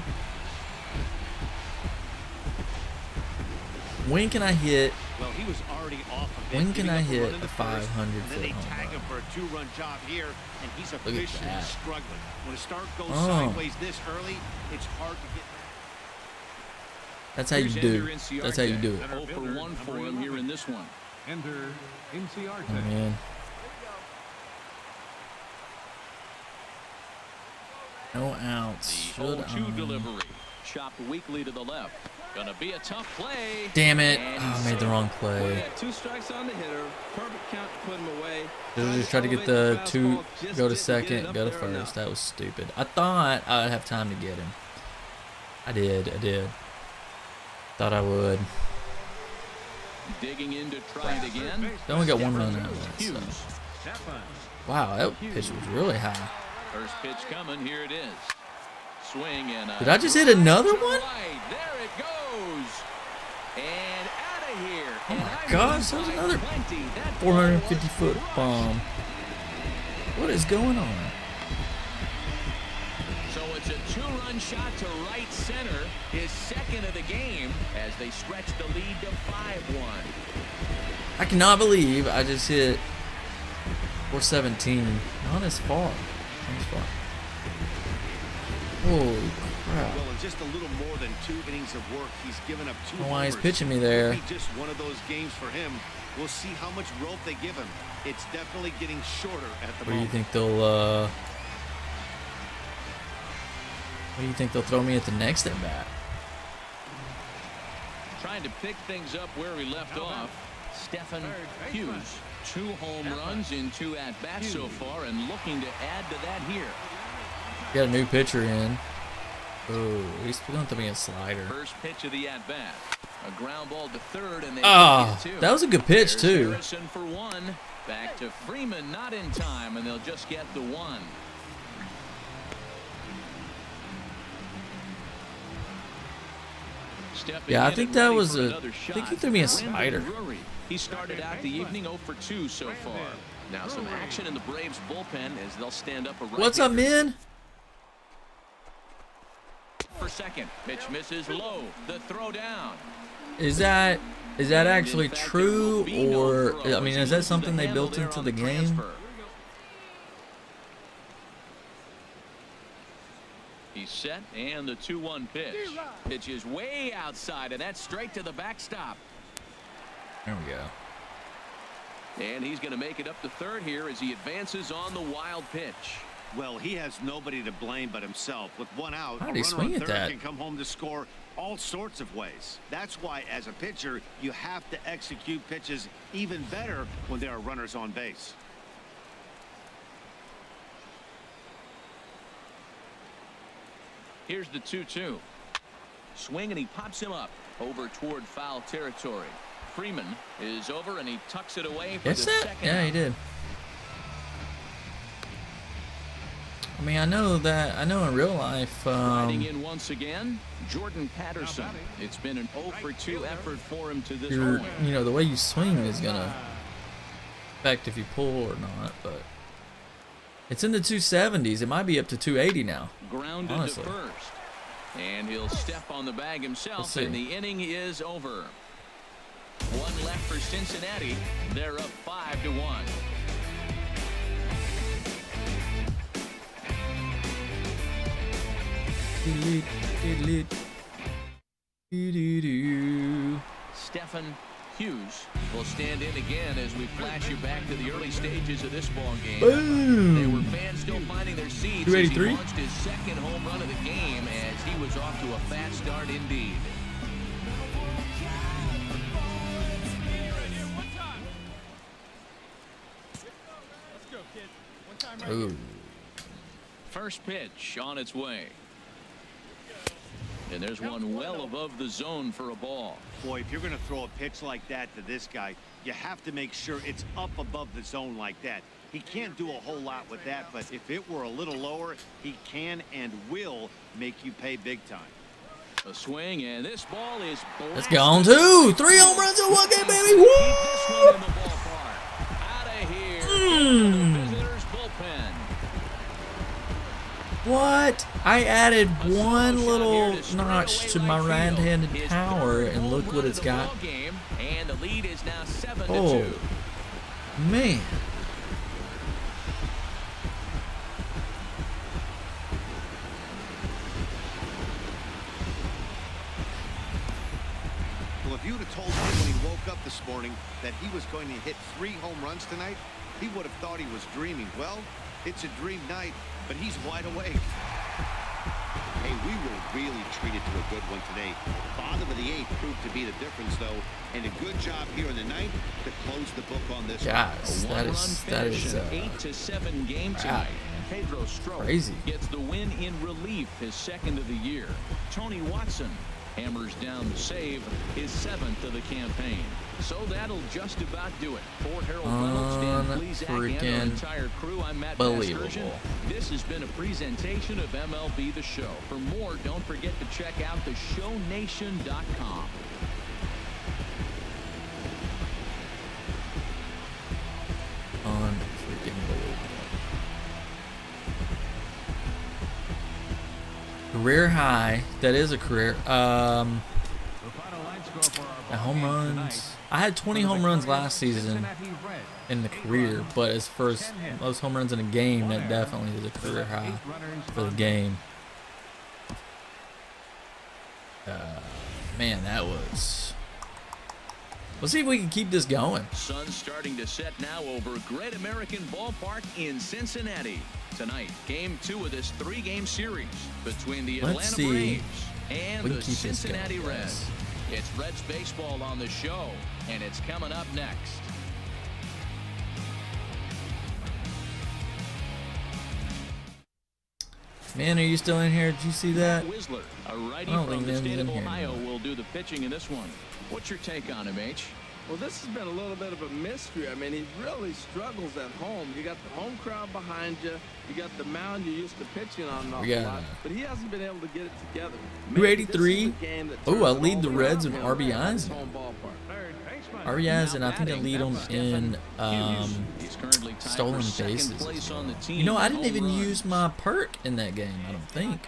Speaker 1: When can I hit?
Speaker 4: Well, he was already off of it.
Speaker 1: When can
Speaker 4: giving
Speaker 1: I
Speaker 4: up a
Speaker 1: hit
Speaker 4: run in
Speaker 1: a
Speaker 4: the first,
Speaker 1: 500
Speaker 4: and then
Speaker 1: foot
Speaker 4: they
Speaker 1: home
Speaker 4: tag
Speaker 1: run?
Speaker 4: him for a 2-run job here, and he's
Speaker 1: at
Speaker 4: officially
Speaker 1: that.
Speaker 4: struggling. When a start goes
Speaker 1: Oh.
Speaker 4: sideways this early, it's hard to get.
Speaker 1: That's how you
Speaker 2: Here's
Speaker 1: do.
Speaker 2: Ender Inciarte.
Speaker 1: That's how you do it.
Speaker 2: 0 for 1 for him here in this one.
Speaker 6: Ender Inciarte.
Speaker 1: Oh, man. No outs.
Speaker 2: The
Speaker 1: Should
Speaker 2: 0-2
Speaker 1: I?
Speaker 2: delivery. Chopped weakly to the left. Gonna be a tough play.
Speaker 1: Damn it.
Speaker 2: And
Speaker 1: Oh, I made the wrong
Speaker 3: Well, he
Speaker 1: play.
Speaker 3: had 2 strikes on the hitter. Perfect count to put him away.
Speaker 1: Just try to get the two, go to second, go to first. That was stupid. I thought I'd have time to get him. I did. Thought I would.
Speaker 2: Digging in to try it again.
Speaker 1: They only got one run out of that. So.
Speaker 2: Hughes.
Speaker 6: Stefan
Speaker 1: Wow, that pitch was really high.
Speaker 2: First pitch coming. Here it is. Swing and a
Speaker 1: Did I just hit another
Speaker 2: drive to
Speaker 1: one?
Speaker 2: Right. There it goes. And out of here.
Speaker 1: Oh
Speaker 2: And
Speaker 1: my
Speaker 2: I
Speaker 1: gosh,
Speaker 2: mean
Speaker 1: that was
Speaker 2: by
Speaker 1: another
Speaker 2: plenty. That
Speaker 1: 450
Speaker 2: ball
Speaker 1: foot
Speaker 2: was crushed.
Speaker 1: bomb. What is going on?
Speaker 2: So it's a 2-run shot to right center, his second of the game, as they stretch the lead to 5-1.
Speaker 1: I cannot believe I just hit 417. Not as far. Not as far. Holy crap.
Speaker 4: Well, in just a little more than 2 innings of work, he's given up 2
Speaker 1: I don't know why he's
Speaker 4: homers.
Speaker 1: pitching me there.
Speaker 4: Could be just one of those games for him. We'll see how much rope they give him. It's definitely getting shorter at the
Speaker 1: What do you
Speaker 4: moment.
Speaker 1: think they'll throw me at the next at bat?
Speaker 2: Trying to pick things up where we left off, Stefan Hughes. 2 home runs in 2 at-bats so far, and looking to add to that here.
Speaker 1: Got a new pitcher in. Oh, he's going to throw me a slider.
Speaker 2: First pitch of the at-bat. A ground ball to third, and they
Speaker 1: Ah,
Speaker 2: get 2.
Speaker 1: that was a good pitch
Speaker 2: There's
Speaker 1: too.
Speaker 2: Harrison for 1. Back to Freeman, not in time, and they'll just get the 1. Stepping
Speaker 1: Yeah, I
Speaker 2: in
Speaker 1: think
Speaker 2: and
Speaker 1: that
Speaker 2: ready
Speaker 1: was
Speaker 2: for
Speaker 1: a.
Speaker 2: another
Speaker 1: I think he
Speaker 2: shot,
Speaker 1: threw me a
Speaker 2: Brandon
Speaker 1: slider.
Speaker 2: Drury. He started out the evening 0 for 2 so far. Now some action in the Braves bullpen as they'll stand up a right.
Speaker 1: What's up, man?
Speaker 2: For second, pitch misses low. The throw down.
Speaker 1: Is that actually
Speaker 2: In fact, there
Speaker 1: true,
Speaker 2: will be no
Speaker 1: or
Speaker 2: throw
Speaker 1: I mean,
Speaker 2: as he
Speaker 1: is that
Speaker 2: loses
Speaker 1: something
Speaker 2: the
Speaker 1: they
Speaker 2: handle
Speaker 1: built
Speaker 2: there
Speaker 1: into
Speaker 2: on
Speaker 1: the game?
Speaker 2: transfer. He's set, and the 2-1 pitch. Pitch is way outside, and that's straight to the backstop.
Speaker 1: There we go.
Speaker 2: And he's going to make it up to third here as he advances on the wild pitch.
Speaker 4: Well, he has nobody to blame but himself. With 1 out,
Speaker 1: How
Speaker 4: a
Speaker 1: did he
Speaker 4: runner
Speaker 1: swing
Speaker 4: on
Speaker 1: at
Speaker 4: third
Speaker 1: that?
Speaker 4: can come home to score all sorts of ways. That's why, as a pitcher, you have to execute pitches even better when there are runners on base.
Speaker 2: Here's the 2-2. Swing, and he pops him up over toward foul territory. Freeman is over, and he tucks it away for
Speaker 1: Gets
Speaker 2: the
Speaker 1: that?
Speaker 2: second
Speaker 1: Yeah, he
Speaker 2: out.
Speaker 1: did. I mean, I know in real life.
Speaker 2: Riding in once again, Jordan Patterson. It's been an 0 for 2 effort for him to this point.
Speaker 1: The way you swing is gonna affect if you pull or not, but it's in the 270s. It might be up to 280 now.
Speaker 2: Grounded
Speaker 1: honestly.
Speaker 2: to first. And he'll step on the bag himself,
Speaker 1: We'll
Speaker 2: and
Speaker 1: see.
Speaker 2: the inning is over. 1 left for Cincinnati. They're up 5-1. Stefan Hughes will stand in again as we flash you back to the early stages of this ball game.
Speaker 1: Boom.
Speaker 2: There were fans still finding their seats as he
Speaker 1: 283?
Speaker 2: launched his second home run of the game as he was off to a fast start indeed.
Speaker 1: Ooh.
Speaker 2: First pitch on its way. And there's one well above the zone for a ball.
Speaker 4: Boy, if you're going to throw a pitch like that to this guy, you have to make sure it's up above the zone like that. He can't do a whole lot with that, but if it were a little lower, he can and will make you pay big time.
Speaker 2: A swing, and this ball is
Speaker 1: Let's go on 2. 3 home runs in 1 game, baby. Woo!
Speaker 2: Keep this one in the ballpark. Out of here. The visitors bullpen.
Speaker 1: What? I added one little notch to my right-handed power, and look what it's got.
Speaker 2: And the lead is now 7-2.
Speaker 1: Oh, man.
Speaker 4: Well, if you'd have told him when he woke up this morning that he was going to hit 3 home runs tonight, he would have thought he was dreaming. Well, it's a dream night, but he's wide awake. Hey, we were really treated to a good one today. Bottom of the 8th proved to be the difference, though, and a good job here in the 9th to close the book on this.
Speaker 1: Guys, that is
Speaker 2: 8-7 game tonight. Pedro Strop
Speaker 1: crazy.
Speaker 2: Gets the win in relief, his 2nd of the year. Tony Watson hammers down the save, his 7th of the campaign. So that'll just about do it. For Harold Reynolds, Dan Plesac, and our entire crew, I'm Matt Vasgersian. This has been a presentation of MLB The Show. For more, don't forget to check out theshownation.com.
Speaker 1: Career high. That is a career. Home runs. I had 20 home runs last season in the career, but as far as most home runs in a game, that definitely is a career high for the game. Man, that was. Let's see if we can keep this going.
Speaker 2: Sun's starting to set now over Great American Ballpark in Cincinnati. Tonight, game 2 of this 3-game series between the Atlanta Braves and the Cincinnati Reds. It's Reds baseball on the show, and it's coming up next.
Speaker 1: Man, are you still in here? Did you see that?
Speaker 2: Whistler, a righty from the state of Ohio, will do the pitching in this one. What's your take on him, H?
Speaker 3: Well, this has been a little bit of a mystery. I mean, he really struggles at home. You got the home crowd behind you. You got the mound you're used to pitching on an awful lot, but he hasn't been able to get it together.
Speaker 1: 283. Oh, I lead the Reds in RBIs. RBIs, and I think I lead them in stolen bases. You know, I didn't even use my perk in that game, I don't think.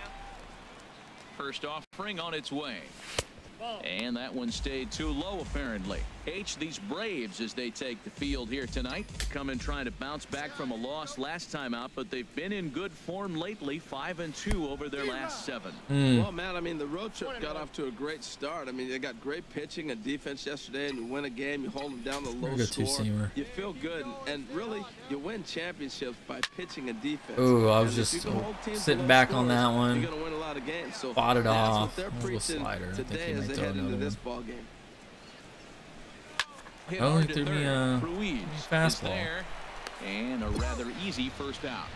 Speaker 2: First offering on its way. And that one stayed too low, apparently. H, these Braves, as they take the field here tonight, come in trying to bounce back from a loss last time out, but they've been in good form lately, 5-2 over their last 7.
Speaker 3: Well, man, I mean, the road trip got off to a great start. I mean, they got great pitching and defense yesterday, and you win a game, you hold them down to low score. You feel good, and really, you win championships by pitching and defense.
Speaker 1: Ooh, I was just sitting back on that one.
Speaker 3: You're gonna win a lot of games. So
Speaker 1: fought it off.
Speaker 3: They're preaching today as they head into this ball game.
Speaker 1: Oh, he threw me a fastball.
Speaker 2: And a rather easy first out.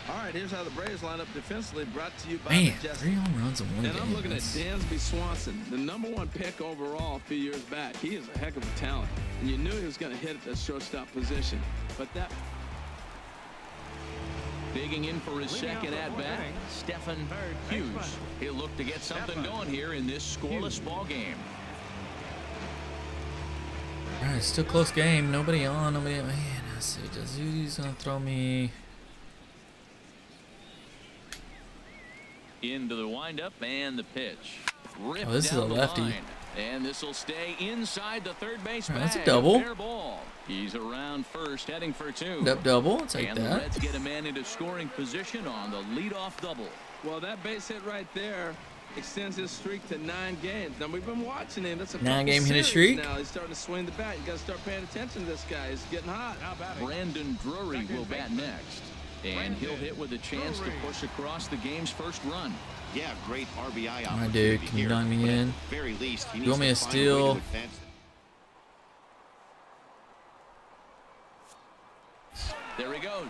Speaker 3: All right, here's how the Braves line up defensively, brought to you by
Speaker 1: Man,
Speaker 3: the
Speaker 1: 3 home runs in 1 game.
Speaker 3: And I'm looking at Dansby Swanson, the #1 pick overall a few years back. He is a heck of a talent, and you knew he was going to hit at the shortstop position. But that...
Speaker 2: Digging in for his second at-bat, Stephen Hughes. He'll look to get something going here in this scoreless ball game.
Speaker 1: All right, still close game. Nobody on. Nobody. Man, I see. He's gonna throw me
Speaker 2: into the windup and the pitch.
Speaker 1: Oh, this is a lefty.
Speaker 2: And this will stay inside the third base bag.
Speaker 1: That's a double.
Speaker 2: Fair ball. He's around first, heading for 2.
Speaker 1: Double. I'll take
Speaker 2: and
Speaker 1: that.
Speaker 2: The Reds get a man into scoring position on the leadoff double.
Speaker 3: Well, that base hit right there extends his streak to 9 games. Now, we've been watching him. That's a
Speaker 1: 9-game hitting streak.
Speaker 3: Now he's starting to swing the bat. You got to start paying attention to this guy. He's getting hot.
Speaker 2: Brandon Drury will bat next. And he'll hit with a chance to push across the game's first run.
Speaker 4: Yeah, great RBI.
Speaker 1: All right, dude, can you dunk me in?
Speaker 4: Very least,
Speaker 1: you want me to steal?
Speaker 2: There he goes.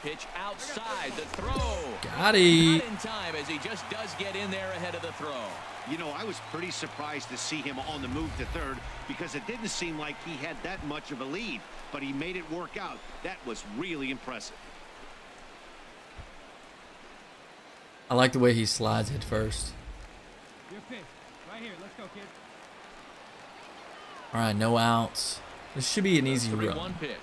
Speaker 2: Pitch outside the throw.
Speaker 1: Got it.
Speaker 2: Not in time as he just does get in there ahead of the throw.
Speaker 4: You know, I was pretty surprised to see him on the move to third because it didn't seem like he had that much of a lead, but he made it work out. That was really impressive.
Speaker 1: I like the way he slides head first.
Speaker 7: Your pitch. Right here. Let's go, kid.
Speaker 1: All right, no outs. This should be an easy run.
Speaker 2: 3-1 pitch.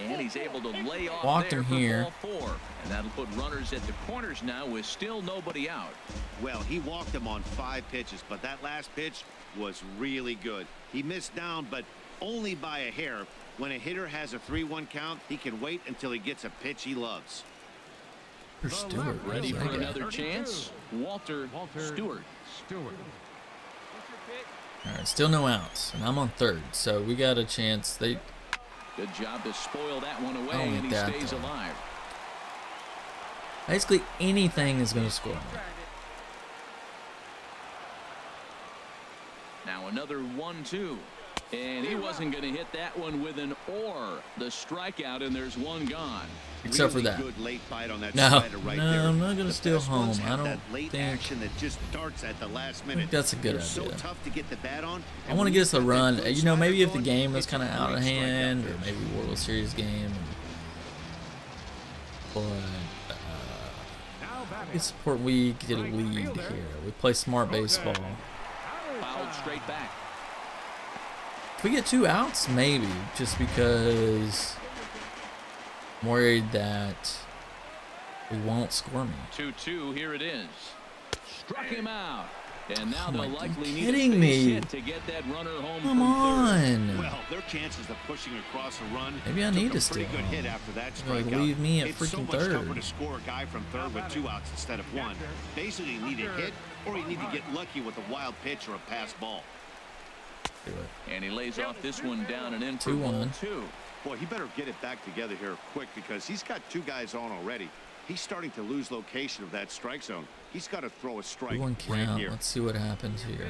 Speaker 2: And he's able to lay off
Speaker 1: Walked
Speaker 2: there
Speaker 1: him
Speaker 2: for
Speaker 1: here.
Speaker 2: ball 4. And that'll put runners at the corners now with still nobody out.
Speaker 4: Well, he walked him on 5 pitches, but that last pitch was really good. He missed down, but only by a hair. When a hitter has a 3-1 count, he can wait until he gets a pitch he loves.
Speaker 1: Stewart,
Speaker 2: Ready for
Speaker 1: okay.
Speaker 2: another chance? Walter Stewart.
Speaker 1: All right, still no outs, and I'm on third, so we got a chance. Good
Speaker 2: job to spoil that one away,
Speaker 1: don't
Speaker 2: and he
Speaker 1: like that,
Speaker 2: stays
Speaker 1: though.
Speaker 2: alive.
Speaker 1: Basically, anything is going to score me.
Speaker 2: Now another 1-2. And he wasn't going to hit that one with an or. The strikeout, and there's one gone.
Speaker 1: Except
Speaker 4: Really
Speaker 1: for that.
Speaker 4: good late bite on that
Speaker 1: No,
Speaker 4: slider right
Speaker 1: no,
Speaker 4: there.
Speaker 1: I'm not going to
Speaker 4: The
Speaker 1: steal
Speaker 4: best
Speaker 1: home.
Speaker 4: ones
Speaker 1: I
Speaker 4: have
Speaker 1: don't
Speaker 4: that late
Speaker 1: think.
Speaker 4: action that just darts at the last
Speaker 1: I
Speaker 4: minute.
Speaker 1: think that's a good
Speaker 4: They're so
Speaker 1: idea.
Speaker 4: tough to get the bat on.
Speaker 1: I want to get us a run. You know, maybe if the game was kind of out of hand, or maybe World Series game. But it's important we get a lead here. We play smart baseball.
Speaker 2: Fouled straight back.
Speaker 1: If we get 2 outs, maybe, just because I'm worried that he won't score me.
Speaker 2: 2-2, here it is. Struck him out. And now
Speaker 1: Oh
Speaker 2: they'll
Speaker 1: my,
Speaker 2: likely
Speaker 1: you
Speaker 2: need
Speaker 1: kidding
Speaker 2: a base
Speaker 1: me?
Speaker 2: hit to get that runner home
Speaker 1: Come
Speaker 2: from third.
Speaker 1: on.
Speaker 4: Well, their chances of pushing across a run.
Speaker 1: Maybe I
Speaker 4: took
Speaker 1: need
Speaker 4: a
Speaker 1: to
Speaker 4: pretty
Speaker 1: steal
Speaker 4: good
Speaker 1: home.
Speaker 4: hit after that
Speaker 1: Like,
Speaker 4: strikeout.
Speaker 1: leave me at
Speaker 4: It's so
Speaker 1: freaking
Speaker 4: much tougher
Speaker 1: third.
Speaker 4: to score a guy from third with 2 outs instead of 1. Basically, you need a hit, or you need to get lucky with a wild pitch or a pass ball.
Speaker 1: Do it.
Speaker 2: And he lays off this one down and in for
Speaker 1: 2-1.
Speaker 2: ball 2.
Speaker 4: Boy, he better get it back together here quick because he's got 2 guys on already. He's starting to lose location of that strike zone. He's got to throw a strike
Speaker 1: 1
Speaker 4: right
Speaker 1: count.
Speaker 4: here.
Speaker 1: Let's see what happens here.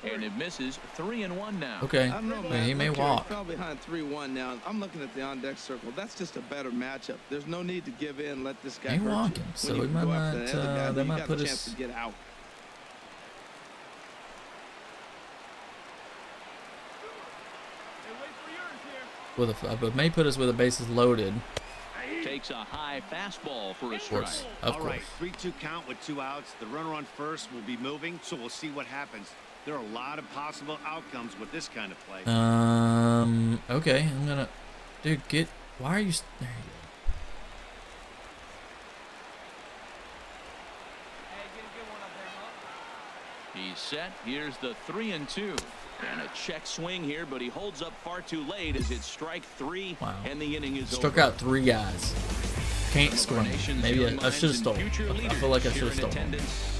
Speaker 2: And it misses. 3-1 now.
Speaker 1: Okay.
Speaker 3: I don't know,
Speaker 1: Hey,
Speaker 3: man.
Speaker 1: he may
Speaker 3: Look here, he
Speaker 1: walk.
Speaker 3: fell behind 3-1 now. I'm looking at the on-deck circle. That's just a better matchup. There's no need to give in. Let this guy
Speaker 1: Ain't
Speaker 3: hurt you.
Speaker 1: walking,
Speaker 3: When
Speaker 1: so
Speaker 3: you
Speaker 1: we
Speaker 3: can
Speaker 1: might
Speaker 3: go after
Speaker 1: not,
Speaker 3: the other guy,
Speaker 1: that
Speaker 3: you
Speaker 1: might
Speaker 3: got
Speaker 1: put
Speaker 3: a
Speaker 1: us-
Speaker 3: chance to get out.
Speaker 7: Hey, wait for yours here.
Speaker 1: But may put us with the bases loaded.
Speaker 2: Takes a high fastball for a
Speaker 1: Of
Speaker 2: strike.
Speaker 1: course. Of
Speaker 4: All
Speaker 1: course.
Speaker 4: right, 3-2 count with 2 outs. The runner on first will be moving, so we'll see what happens. There are a lot of possible outcomes with this kind of play.
Speaker 1: Okay, I'm gonna, dude, why are you, there you
Speaker 8: Hey, get a good one up there, Muck.
Speaker 2: He's set. Here's the 3-2. And a check swing here, but he holds up far too late as it's strike 3.
Speaker 1: Wow.
Speaker 2: And the inning is
Speaker 1: Struck
Speaker 2: over.
Speaker 1: out 3 guys. Can't
Speaker 2: Some of
Speaker 1: score
Speaker 2: our
Speaker 1: me.
Speaker 2: nation's
Speaker 1: Maybe
Speaker 2: young
Speaker 1: I should have
Speaker 2: minds
Speaker 1: stolen.
Speaker 2: and future
Speaker 1: I feel like I
Speaker 2: leaders
Speaker 1: should have
Speaker 2: here in
Speaker 1: stolen.
Speaker 2: attendance.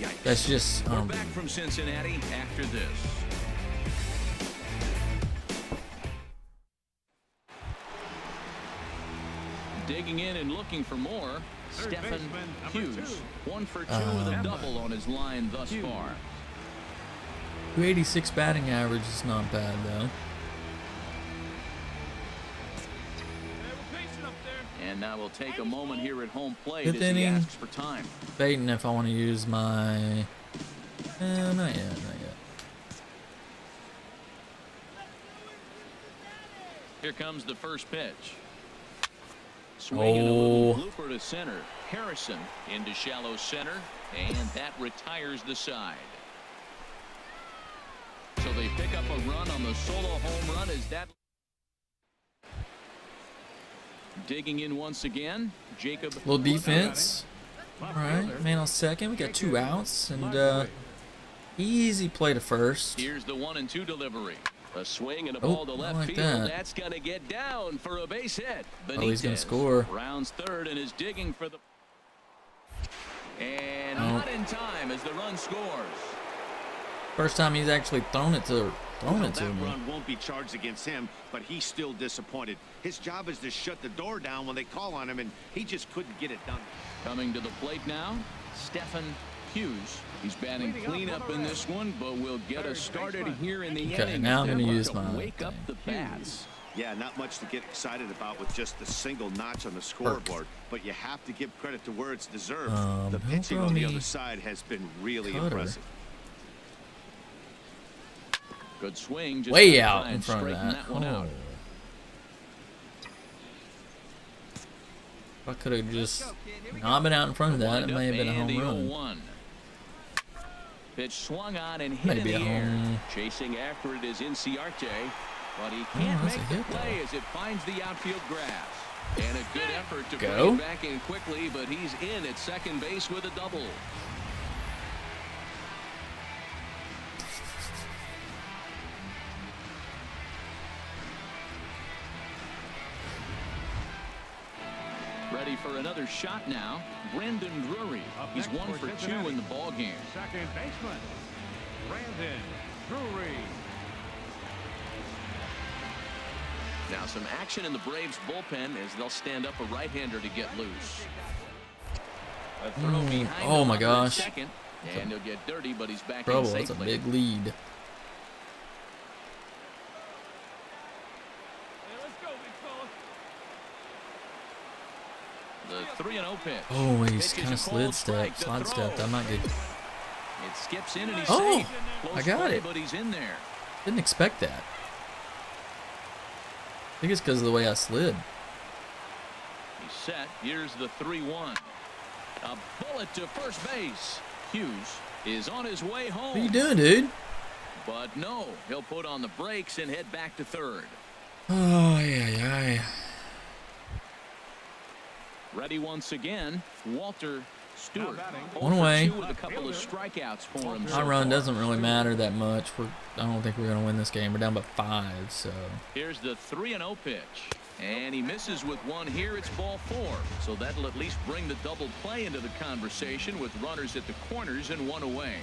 Speaker 2: Yikes.
Speaker 1: That's just,
Speaker 2: We're back from Cincinnati after this. Digging in and looking for more, Stephen Hughes. 1 for 2 with a double on his line thus far.
Speaker 1: 286 batting average is not bad though.
Speaker 7: Hey, we're pacing up there.
Speaker 2: And now we'll take a moment here at home plate
Speaker 1: Fifth
Speaker 2: as he
Speaker 1: inning.
Speaker 2: asks for time.
Speaker 1: Debating if I want to use my, not yet.
Speaker 2: Here comes the first pitch. Swinging a little
Speaker 1: Oh.
Speaker 2: blooper to center. Harrison into shallow center, and that retires the side. So they pick up a run on the solo home run as that. Digging in once again, Jacob.
Speaker 1: Little defense. All right, man on second. We got 2 outs and easy play to first.
Speaker 2: Here's the 1-2 delivery. A swing and a
Speaker 1: Oh,
Speaker 2: ball to
Speaker 1: I
Speaker 2: left
Speaker 1: like
Speaker 2: field.
Speaker 1: that.
Speaker 2: That's going to get down for a base hit.
Speaker 1: Oh, he's gonna
Speaker 2: Benitez
Speaker 1: score.
Speaker 2: rounds third and is digging for the. And
Speaker 1: Oh.
Speaker 2: not in time as the run scores.
Speaker 1: First time he's actually thrown it to
Speaker 4: That
Speaker 1: me.
Speaker 4: run won't be charged against him, but he's still disappointed. His job is to shut the door down when they call on him, and he just couldn't get it done.
Speaker 2: Coming to the plate now, Stephen Hughes. He's batting cleanup in this one, but we'll get us started here in the inning.
Speaker 1: Okay, now I'm going to use my
Speaker 2: wake up the bats.
Speaker 4: Yeah, not much to get excited about with just the single notch on the scoreboard, but you have to give credit to where it's deserved. The pitching on the other side has been really impressive.
Speaker 2: Good swing. Just
Speaker 1: way out in front of that. Oh. If I could have just not been out in front of that, it may have been a home run.
Speaker 2: Pitch swung on and hit in the air. Chasing after it is Inciarte, but he can't make the play as it finds the outfield grass. And a good effort to bring it back in quickly, but he's in at second base with a double. Ready for another shot now. Brandon Drury. He's 1 for 2 in the ball game.
Speaker 6: Second baseman, Brandon Drury.
Speaker 2: Now some action in the Braves bullpen as they'll stand up a right-hander to get loose. A throw behind
Speaker 1: oh my gosh.
Speaker 2: Second, and he'll get dirty, but he's back
Speaker 1: in
Speaker 2: safely.
Speaker 1: That's a big lead.
Speaker 2: The 3-0 pitch.
Speaker 1: Oh, he's kind of slide stepped. I'm not good.
Speaker 2: It skips in and he's
Speaker 1: safe.
Speaker 2: Close
Speaker 1: I got
Speaker 2: play,
Speaker 1: it.
Speaker 2: But he's in there.
Speaker 1: Didn't expect that. I think it's because of the way I slid.
Speaker 2: He's set. Here's the 3-1. A bullet to first base. Hughes is on his way home.
Speaker 1: What are you doing, dude?
Speaker 2: But no, he'll put on the brakes and head back to third.
Speaker 1: Oh, yeah.
Speaker 2: Ready once again, Walter Stewart.
Speaker 1: One away.
Speaker 2: With a couple of strikeouts for him.
Speaker 1: My run doesn't really matter that much. I don't think we're gonna win this game. We're down by 5, so.
Speaker 2: Here's the 3-0 pitch, and he misses with one here. It's ball 4, so that'll at least bring the double play into the conversation with runners at the corners and 1 away.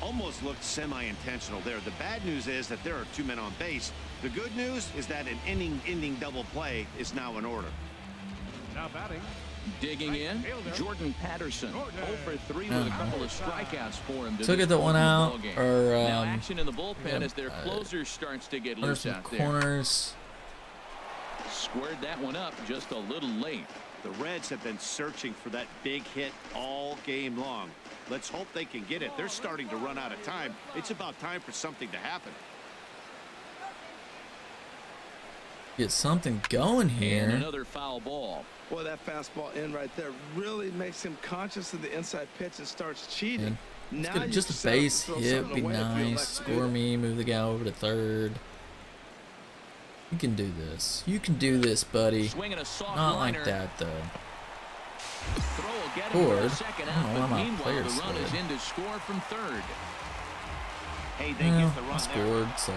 Speaker 4: Almost looked semi-intentional there. The bad news is that there are 2 men on base. The good news is that an ending double play is now in order.
Speaker 6: Now batting.
Speaker 2: Digging in, Jordan Patterson, 0 for 3 with a couple of strikeouts for him.
Speaker 1: Took it that one out, or
Speaker 2: now action in the bullpen as their closer starts to get loose out there.
Speaker 1: Corners.
Speaker 2: Squared that one up just a little late.
Speaker 4: The Reds have been searching for that big hit all game long. Let's hope they can get it. They're starting to run out of time. It's about time for something to happen.
Speaker 1: Get something going here.
Speaker 2: And another foul ball.
Speaker 3: Boy, that fastball in right there really makes him conscious of the inside pitch and starts cheating.
Speaker 1: Now just a base hit would be nice. Score me, move the guy over to third. You can do this. You can do this, buddy. Not like that, though. Scored. I don't know why my player slid.
Speaker 4: Hey, they get the run
Speaker 1: scored, so.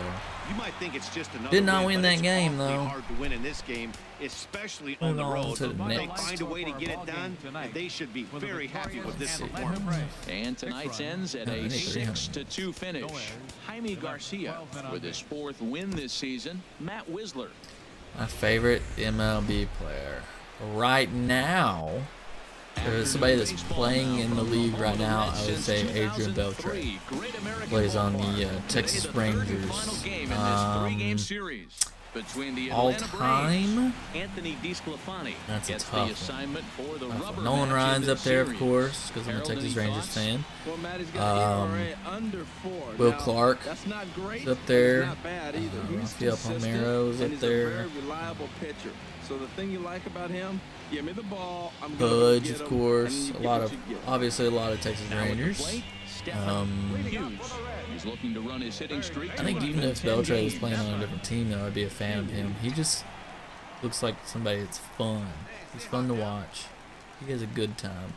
Speaker 4: You might think it's just another
Speaker 1: did not
Speaker 4: win
Speaker 1: that game, though.
Speaker 4: Hard to win in this game, especially on the road. They find a way to get it done, and they should be very happy with this performance.
Speaker 2: And tonight's ends at a 6-2 finish. Jaime Garcia with his 4th win this season. Matt Wisler.
Speaker 1: My favorite MLB player right now. There's somebody that's playing in the league right now. I would say Adrian Beltre. Plays on the Texas Rangers. All time?
Speaker 2: Anthony DeSclafani.
Speaker 1: That's a tough one. Nolan Ryan's up there, of course, because I'm a Texas Rangers fan. Will Clark is up there. Rafael Palmeiro's up there.
Speaker 3: So the thing you like about him, give me the ball.
Speaker 1: Budge, of course. Obviously a lot of Texas Rangers.
Speaker 2: He's looking to run his hitting streak.
Speaker 1: I think even if Beltre was playing on a different team, though, I'd be a fan of him. He just looks like somebody that's fun. He's fun to watch. He has a good time.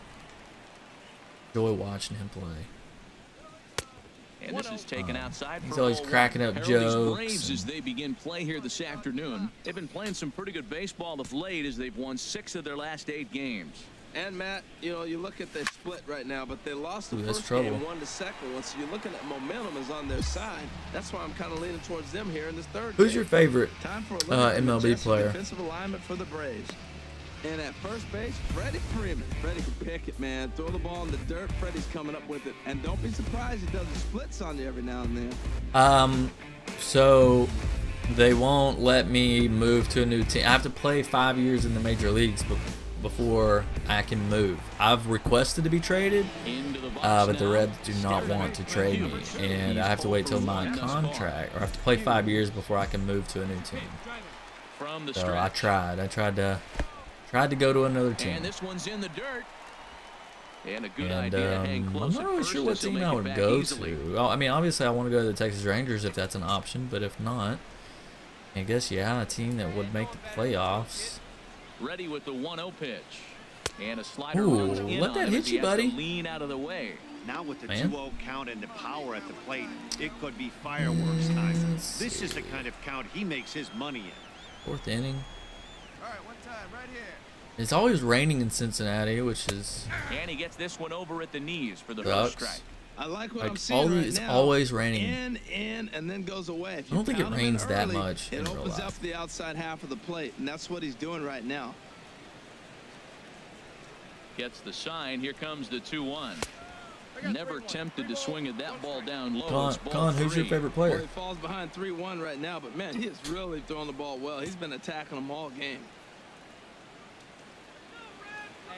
Speaker 1: Enjoy watching him play.
Speaker 2: And this is taken outside.
Speaker 1: He's always cracking up jokes.
Speaker 2: Braves as they begin play here this afternoon. They've been playing some pretty good baseball of late as they've won 6 of their last 8 games.
Speaker 3: And Matt, you know, you look at the split right now, but they lost the first game, won the second one. So you're looking at momentum is on their side. That's why I'm kind of leaning towards them here in this third.
Speaker 1: Who's your favorite MLB player?
Speaker 3: Defensive alignment for the Braves. And at first base, Freddie Freeman. Freddie can pick it, man. Throw the ball in the dirt. Freddie's coming up with it. And don't be surprised he does the splits on you every now and then.
Speaker 1: So they won't let me move to a new team. I have to play 5 years in the major leagues before I can move. I've requested to be traded, but the Reds do not want to trade me, and I have to wait till my contract, or I have to play 5 years before I can move to a new team. So I tried to go to another team.
Speaker 2: And this one's in the dirt. And a good
Speaker 1: And
Speaker 2: idea to hang close
Speaker 1: I'm not really sure what team I would go to. Well, I mean, obviously I want to go to the Texas Rangers if that's an option, but if not, I guess, yeah, a team that would make the playoffs.
Speaker 2: Ready with the 1-0 pitch. And a slider
Speaker 1: Ooh,
Speaker 2: runs in
Speaker 1: let that
Speaker 2: on him
Speaker 1: hit
Speaker 2: as he
Speaker 1: you,
Speaker 2: has to
Speaker 1: buddy.
Speaker 2: lean out of the way.
Speaker 4: Now with the
Speaker 1: Man.
Speaker 4: 2-0 count and the power at the plate, it could be fireworks time. This is the kind of count he makes his money in.
Speaker 1: 4th inning.
Speaker 7: All right, one time, right here.
Speaker 1: It's always raining in Cincinnati, which is
Speaker 2: And he gets this one over at the knees for the
Speaker 1: sucks.
Speaker 2: first strike.
Speaker 3: I like what
Speaker 1: Like,
Speaker 3: I'm seeing right
Speaker 1: it's
Speaker 3: now.
Speaker 1: always raining.
Speaker 3: In, and then goes away. If
Speaker 1: I don't
Speaker 3: you
Speaker 1: think it
Speaker 3: pound him in
Speaker 1: rains that
Speaker 3: early,
Speaker 1: much in
Speaker 3: It
Speaker 1: real
Speaker 3: opens
Speaker 1: life.
Speaker 3: up the outside half of the plate, and that's what he's doing right now.
Speaker 2: Gets the sign. Here comes the 2-1. Never tempted to swing at that ball down low. It's ball
Speaker 1: Con, who's your
Speaker 2: 3.
Speaker 1: favorite
Speaker 3: Well,
Speaker 1: player?
Speaker 3: he falls behind 3-1 right now, but man, he is really throwing the ball well. He's been attacking them all game.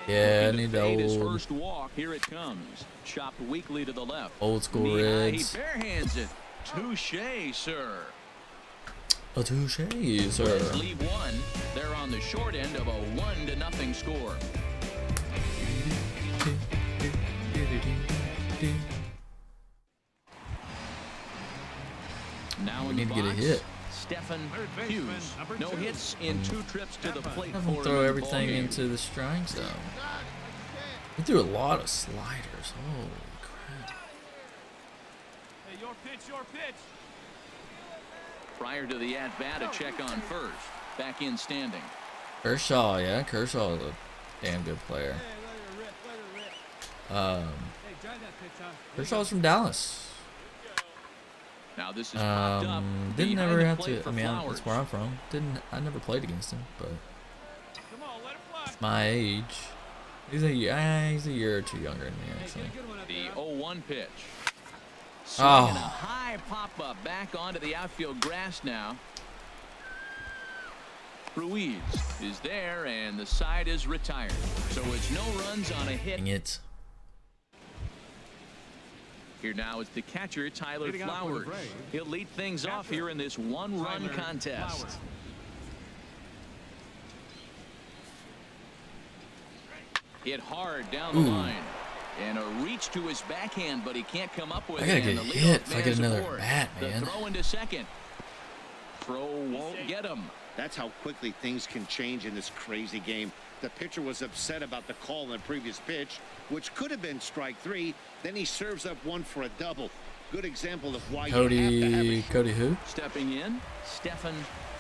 Speaker 1: Yeah, I
Speaker 2: Looking
Speaker 1: need
Speaker 2: to fade
Speaker 1: the
Speaker 2: his
Speaker 1: old,
Speaker 2: first walk. Here it comes. Chopped weakly to the left.
Speaker 1: old school
Speaker 2: Knee high,
Speaker 1: Reds.
Speaker 2: He barehands it. Touche, sir.
Speaker 1: A touche,
Speaker 2: Reds
Speaker 1: sir.
Speaker 2: lead one. They're on the short end of a 1-0 score. Now
Speaker 1: We
Speaker 2: in
Speaker 1: need
Speaker 2: the
Speaker 1: to get a
Speaker 2: box,
Speaker 1: hit.
Speaker 2: Stephen Hughes. No hits in 2 trips to the plate.
Speaker 1: Have
Speaker 2: for
Speaker 1: him
Speaker 2: him
Speaker 1: throw
Speaker 2: in the
Speaker 1: everything
Speaker 2: ballgame.
Speaker 1: into the strike zone. He threw a lot of sliders. Holy crap.
Speaker 7: Hey, your pitch, your pitch.
Speaker 2: Prior to the at-bat, a check on first. Back in standing.
Speaker 1: Kershaw, yeah, Kershaw is a damn good player.
Speaker 7: Hey, let her rip, let her rip. Hey, drive that pitch, huh?
Speaker 1: Kershaw's from Dallas.
Speaker 2: Now this is popped up.
Speaker 1: Didn't
Speaker 2: behind
Speaker 1: ever
Speaker 2: the
Speaker 1: have
Speaker 2: plate
Speaker 1: to.
Speaker 2: for
Speaker 1: I mean,
Speaker 2: Flowers.
Speaker 1: that's where I'm from. I never played against him, but
Speaker 7: Come on, let it fly.
Speaker 1: my age. He's a year or two younger than me,
Speaker 7: Hey,
Speaker 1: actually.
Speaker 7: get a good one up
Speaker 2: The
Speaker 7: there.
Speaker 2: 0-1 pitch.
Speaker 1: Oh.
Speaker 2: Swinging a high pop-up back onto the outfield grass now. Ruiz is there, and the side is retired. So it's no runs on a hit.
Speaker 1: Dang it.
Speaker 2: Here now is the catcher, Tyler
Speaker 6: Leading out for the
Speaker 2: Flowers.
Speaker 6: Braves,
Speaker 2: He'll lead things off
Speaker 6: catcher,
Speaker 2: here in this one-run
Speaker 6: Tyler
Speaker 2: contest.
Speaker 6: Flowers.
Speaker 2: Hit hard down the line. And a reach to his backhand, but he can't come up with
Speaker 1: I
Speaker 2: it.
Speaker 1: gotta
Speaker 2: and
Speaker 1: get
Speaker 2: the
Speaker 1: hit
Speaker 2: leadoff
Speaker 1: if I get
Speaker 2: man's
Speaker 1: another
Speaker 2: aboard.
Speaker 1: bat,
Speaker 2: The
Speaker 1: man.
Speaker 2: throw into second. Throw won't get him.
Speaker 4: That's how quickly things can change in this crazy game. The pitcher was upset about the call in the previous pitch, which could have been strike 3. Then he serves up one for a double. Good example of why you have to have a
Speaker 1: Cody who?
Speaker 2: Stepping in, Stephen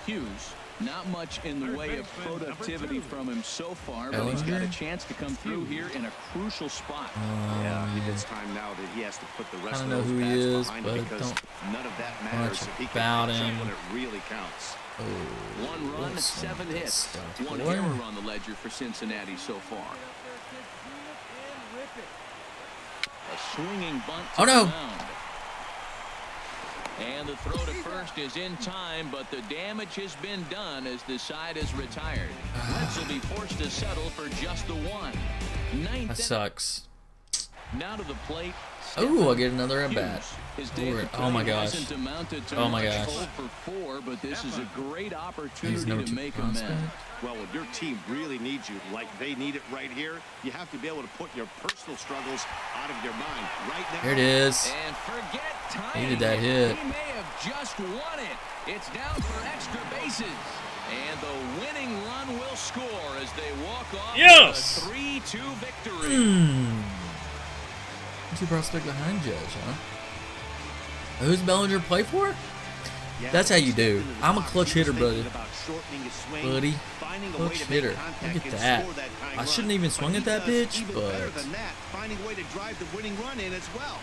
Speaker 2: Hughes. Not much in the way of productivity from him so far, but he's got a
Speaker 1: Ellinger?
Speaker 2: chance to come through here in a crucial spot.
Speaker 4: Yeah, it's time now that he has to put the rest
Speaker 1: I
Speaker 4: of
Speaker 1: don't know
Speaker 4: those
Speaker 1: who he
Speaker 4: bats
Speaker 1: is,
Speaker 4: behind
Speaker 1: but
Speaker 4: it because
Speaker 1: don't
Speaker 4: none of that
Speaker 1: much
Speaker 4: matters if he
Speaker 1: about
Speaker 4: can catch
Speaker 1: him.
Speaker 4: up when it really counts.
Speaker 1: Oh,
Speaker 2: 1 run,
Speaker 1: what's
Speaker 2: 7
Speaker 1: this
Speaker 2: hits.
Speaker 1: stuff,
Speaker 2: 1
Speaker 1: boy?
Speaker 2: error on the ledger for Cincinnati so far. A swinging bunt to
Speaker 1: Oh, no.
Speaker 2: the mound. And the throw to first is in time, but the damage has been done as the side is retired. Reds will be forced to settle for just the 1.
Speaker 1: That sucks.
Speaker 2: Now to the plate.
Speaker 1: Oh, I get another at bat.
Speaker 2: His day at the
Speaker 1: Oh my
Speaker 2: plate
Speaker 1: gosh.
Speaker 2: hasn't amounted to
Speaker 1: Oh my
Speaker 2: much.
Speaker 1: gosh.
Speaker 2: 0 for 4, but this is a great
Speaker 1: He's
Speaker 2: opportunity
Speaker 1: number
Speaker 2: to
Speaker 1: 2
Speaker 2: make
Speaker 1: prospect.
Speaker 2: amends.
Speaker 4: Well, when your team really needs you, like they need it right here, you have to be able to put your personal struggles out of your mind. Right now.
Speaker 1: Here it is.
Speaker 2: And forget timing.
Speaker 1: Needed that hit.
Speaker 2: He may have just won it. It's down for extra bases. And the winning run will score as they walk off
Speaker 1: Yes!
Speaker 2: with a 3-2 victory.
Speaker 1: 2 prospect behind Judge, huh? Who's Bellinger play for?
Speaker 4: Yeah,
Speaker 1: That's how you do.
Speaker 4: stepping into the
Speaker 1: I'm a
Speaker 4: box,
Speaker 1: clutch
Speaker 4: he was
Speaker 1: hitter, buddy.
Speaker 4: thinking about shortening his swing,
Speaker 1: Buddy.
Speaker 4: finding a way
Speaker 1: Clutch
Speaker 4: to make
Speaker 1: hitter.
Speaker 4: contact
Speaker 1: Look at
Speaker 4: and
Speaker 1: that.
Speaker 4: score that tying
Speaker 1: I shouldn't
Speaker 4: run.
Speaker 1: even swung
Speaker 4: But
Speaker 1: at that
Speaker 4: he does
Speaker 1: pitch,
Speaker 4: even better
Speaker 1: but
Speaker 4: than that, finding a way to drive the winning run in as well.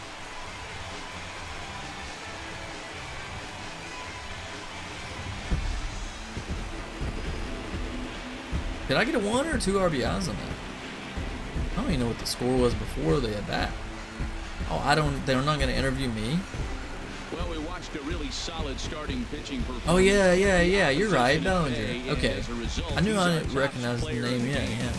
Speaker 1: Did I get a 1 or 2 RBIs on that? I don't even know what the score was before they had that. Oh, I don't. They're not going to interview me.
Speaker 2: Well, we watched a really solid starting pitching performance.
Speaker 1: Oh yeah. You're right, Bellinger. Okay. I knew I didn't recognize the name yet. Yeah.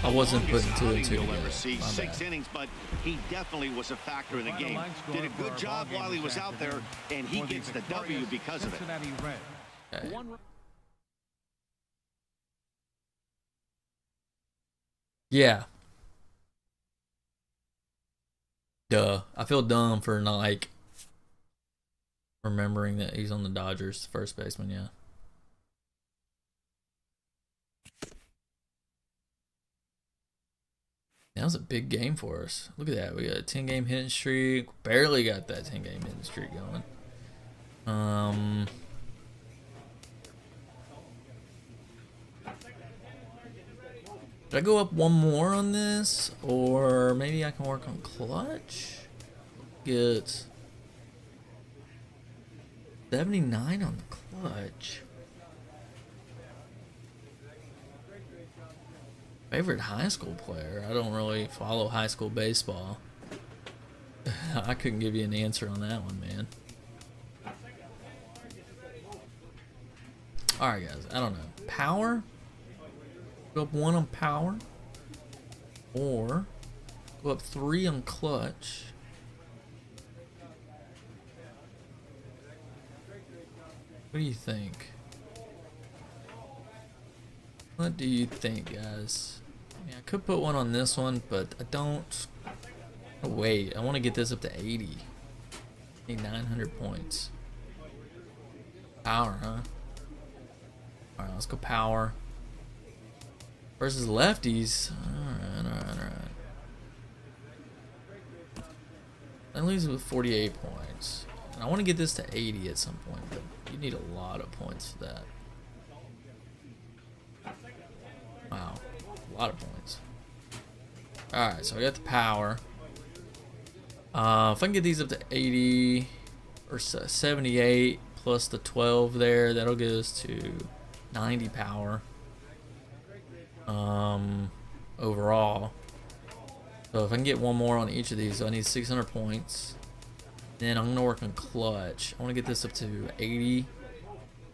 Speaker 1: I wasn't putting 2 and 2 together.
Speaker 4: 6 innings, but he definitely was a factor in the game. Did a good job while he was out there, and he gets the W because of it.
Speaker 1: Okay. Yeah. Duh. I feel dumb for not like remembering that he's on the Dodgers, first baseman. Yeah. That was a big game for us. Look at that. We got a 10-game hitting streak. Barely got that 10-game hitting streak going. Should I go up 1 more on this? Or maybe I can work on clutch? Get 79 on the clutch. Favorite high school player? I don't really follow high school baseball. I couldn't give you an answer on that one, man. Alright, guys. I don't know. Power? Go up 1 on power. Or go up 3 on clutch. What do you think? What do you think, guys? Yeah, I could put 1 on this one, but I don't. Oh, wait, I want to get this up to 80. I need 900 points. Power, huh? Alright, let's go power. Versus lefties. Alright. That leaves it with 48 points. And I want to get this to 80 at some point, but you need a lot of points for that. Wow, a lot of points. Alright, so I got the power. If I can get these up to 80 or 78 plus the 12 there, that'll get us to 90 power. Overall. So if I can get 1 more on each of these, so I need 600 points. Then I'm gonna work on clutch. I want to get this up to 80.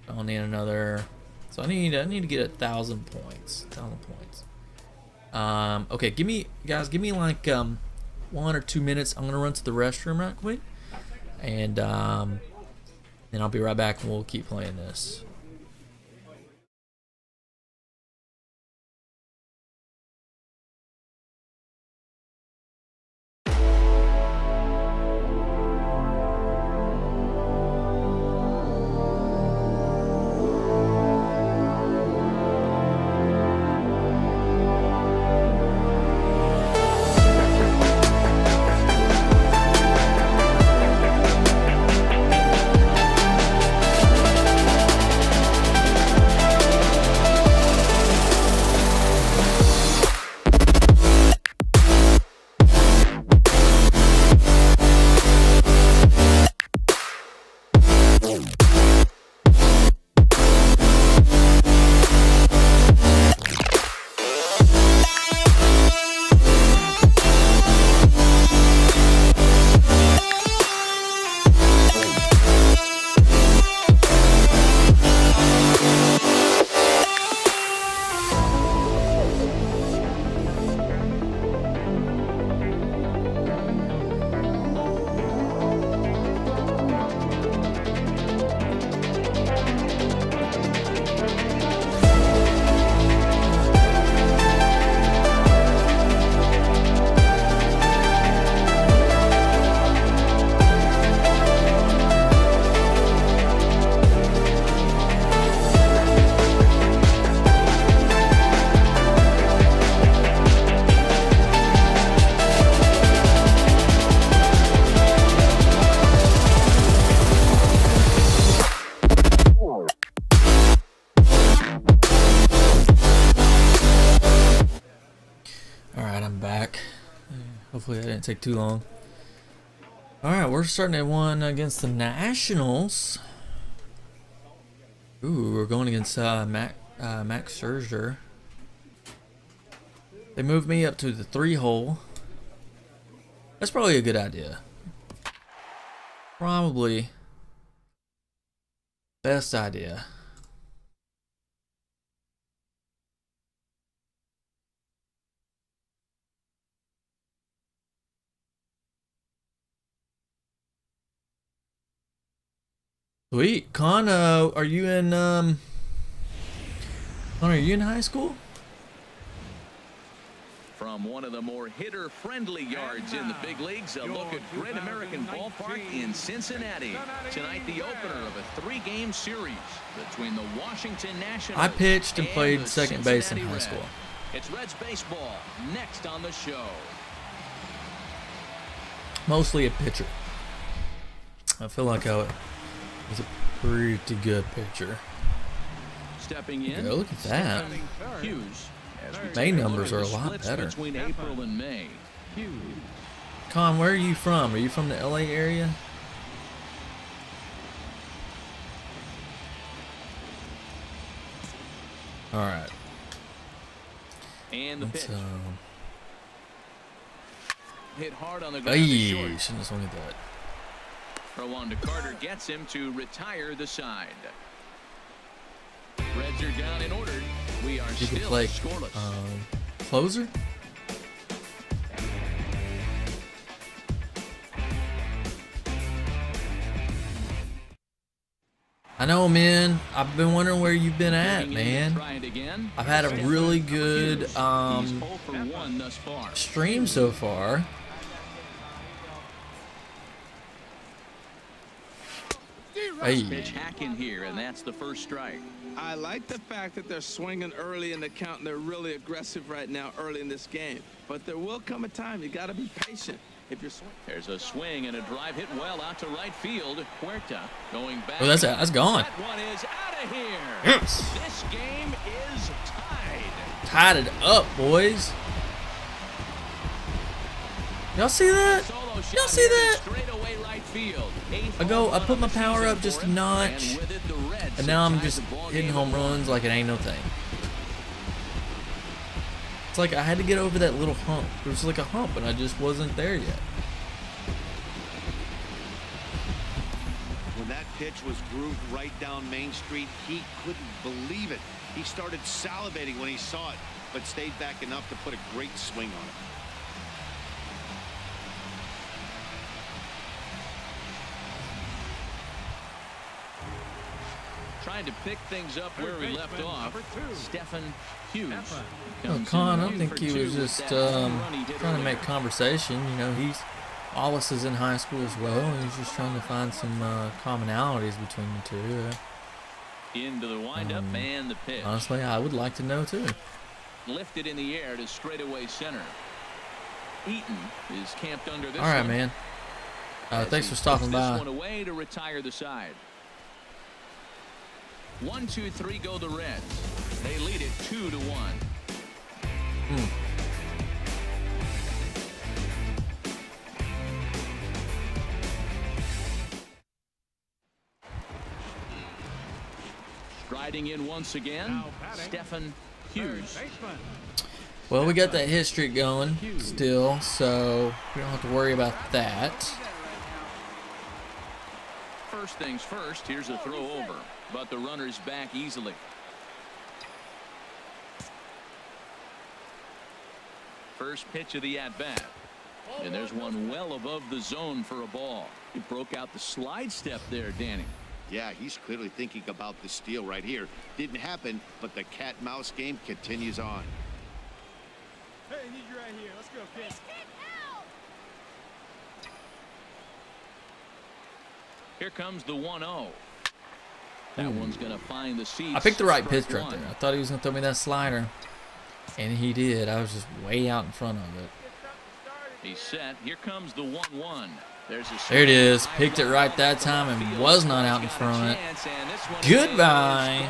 Speaker 1: I'll need another. So I need to get 1,000 points. 1,000 points. Okay, give me like 1 or 2 minutes. I'm gonna run to the restroom right quick, and then I'll be right back and we'll keep playing this. Hopefully that didn't take too long. Alright, we're starting at 1 against the Nationals. Ooh, we're going against Max Scherzer. They moved me up to the 3-hole. That's probably a good idea. Probably best idea. Sweet. Con, are you in Con, are you in high school?
Speaker 2: From one of the more hitter-friendly yards in the big leagues, a look at Great American Ballpark in Cincinnati. Tonight, the opener of a 3-game series between the Washington Nationals.
Speaker 1: I pitched and played second base in high school.
Speaker 2: It's Reds baseball next on the show.
Speaker 1: Mostly a pitcher. I feel like I was a pretty good pitcher.
Speaker 2: Stepping in.
Speaker 1: Look at that.
Speaker 2: Hughes.
Speaker 1: May numbers are a lot better.
Speaker 2: Between April and May.
Speaker 1: Con, where are you from? Are you from the LA area? All right.
Speaker 2: And the pitch. Hit hard on the
Speaker 1: Hey,
Speaker 2: ground.
Speaker 1: shouldn't have swung at that.
Speaker 2: Throw on to Carter gets him to retire the side. Reds are down and ordered. We are
Speaker 1: You can
Speaker 2: still
Speaker 1: play
Speaker 2: scoreless.
Speaker 1: closer. I know, man. I've been wondering where you've been at, man. I've had a really good stream so far. Hey.
Speaker 2: Pitch hack in here, and that's the first strike.
Speaker 3: I like the fact that they're swinging early in the count, and they're really aggressive right now early in this game. But there will come a time you got to be patient if you're swinging.
Speaker 2: There's a swing and a drive hit well out to right field. Huerta going back.
Speaker 1: Oh, that's gone.
Speaker 2: That one is out of here.
Speaker 1: Yes.
Speaker 2: This game is tied.
Speaker 1: Tied it up, boys. Y'all see that? Y'all see that? I put my power up just a notch, and now I'm just hitting home runs like it ain't no thing. It's like I had to get over that little hump. It was like a hump, and I just wasn't there yet.
Speaker 4: When that pitch was grooved right down Main Street, he couldn't believe it. He started salivating when he saw it, but stayed back enough to put a great swing on it.
Speaker 2: Trying to pick things up where we left off. Stephen Hughes.
Speaker 1: Oh, Con, I think he was just trying to make conversation. You know, Wallace is in high school as well, and he's just trying to find some commonalities between the two.
Speaker 2: Into the windup and the pitch.
Speaker 1: Honestly, I would like to know too.
Speaker 2: Lifted in the air to straightaway center. Eaton is camped under this.
Speaker 1: All right, man. Thanks for stopping by.
Speaker 2: This one away to retire the side. 1, 2, 3 go the Reds. They lead it 2-1. Striding in once again, Stephen Hughes.
Speaker 1: Well, we got that hit streak going still, so we don't have to worry about that.
Speaker 2: First things first, here's a throw over, but the runner's back easily. First pitch of the at-bat. And there's one well above the zone for a ball. He broke out the slide step there, Danny.
Speaker 4: Yeah, he's clearly thinking about the steal right here. Didn't happen, but the cat-mouse game continues on.
Speaker 7: Hey, I need you right here. Let's go, kid.
Speaker 2: Here comes the 1-0. That one's going to find the seats.
Speaker 1: I picked the right pitch right there. I thought he was going to throw me that slider, and he did. I was just way out in front of it.
Speaker 2: He's set. Here comes the 1-1. There's a
Speaker 1: there it is. Picked it right that time and was not out in front. Goodbye.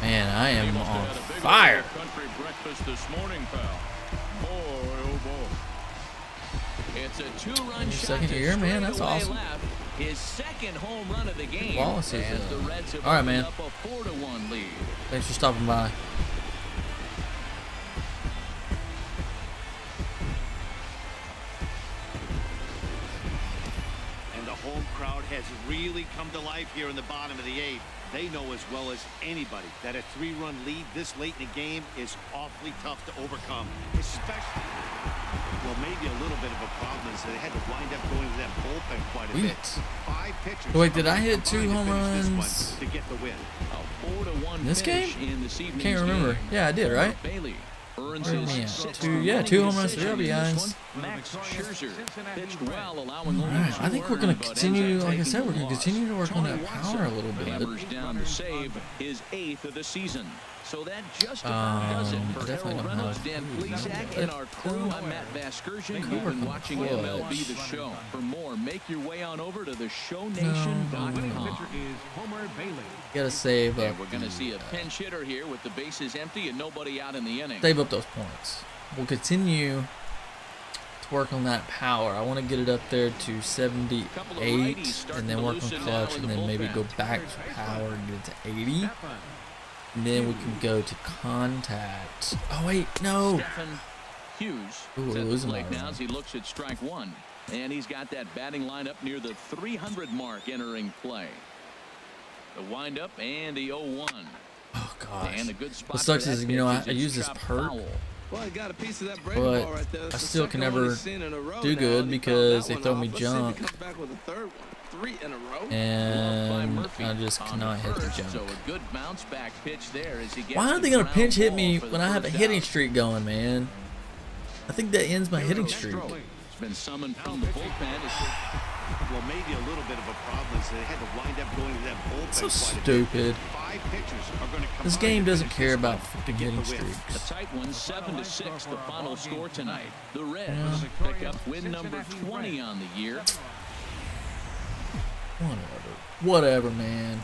Speaker 1: Man, I am on fire.
Speaker 7: Country breakfast this morning, pal. Boy, oh boy.
Speaker 2: It's a 2-run shot.
Speaker 1: Second year, man. That's awesome.
Speaker 2: Left. His second home run of the game.
Speaker 1: Wallace is
Speaker 2: as the Reds have
Speaker 1: all right, man.
Speaker 2: up a 4-1 lead.
Speaker 1: Thanks for stopping by.
Speaker 4: And the home crowd has really come to life here in the bottom of the 8th. They know as well as anybody that a 3-run lead this late in the game is awfully tough to overcome, especially, well, maybe a little bit of a problem is they had to wind up going to that bullpen quite a bit. 5 pitchers.
Speaker 1: Wait, did I hit 2 home runs
Speaker 4: to get the win?
Speaker 2: A 4-1
Speaker 1: this game?
Speaker 2: in this
Speaker 1: Can't remember. Yeah, I did, right?
Speaker 2: Bailey earns
Speaker 1: Where am I
Speaker 2: his
Speaker 1: at?
Speaker 2: 6th
Speaker 1: 2 home runs for the guys.
Speaker 2: Max Scherzer pitched well, allowing
Speaker 1: All right, I think we're going to continue, like I said, we're going to continue to work on that power a little bit.
Speaker 2: Hammers down to save his 8th of the season. So that just about does it for Harold Reynolds, Dan Plesac, and our crew. I'm Matt Vasgersian. You've been watching MLB The Show. For more, make your way on over to theshownation.com.
Speaker 1: You got to save up.
Speaker 2: We're going to see a pinch hitter here with the bases empty and nobody out in the inning.
Speaker 1: Save up those points. We'll continue to work on that power. I want to get it up there to 78, and then work on clutch, and then maybe go back to power and get it to 80. And then we can go to contact. Oh wait, no.
Speaker 2: Stephen Hughes.
Speaker 1: Ooh, we're losing my
Speaker 2: now as he looks at strike 1, and he's got that batting line up near the 300 mark entering play. The windup and the 0-1.
Speaker 1: Oh gosh.
Speaker 2: And a good spot.
Speaker 1: What sucks is, you know, I use this perk,
Speaker 3: Well, he got a piece of that
Speaker 1: but
Speaker 3: right there.
Speaker 1: I still can never do good because they throw me junk. And I just cannot hit the junk.
Speaker 2: So a good bounce back pitch there as he gets.
Speaker 1: Why are they gonna pinch hit me when I have a hitting streak going, man? I think that ends my hitting streak.
Speaker 2: It's been summoned from the bullpen.
Speaker 4: Well, maybe a little bit of a problem is they had to wind up going to that bullpen.
Speaker 1: So stupid.
Speaker 4: 5 pitchers are going to
Speaker 1: This game doesn't care about freaking hitting streaks.
Speaker 2: A tight one, 7-6, the final score tonight. The Reds pick up win number 20 on the year.
Speaker 1: Whatever, man.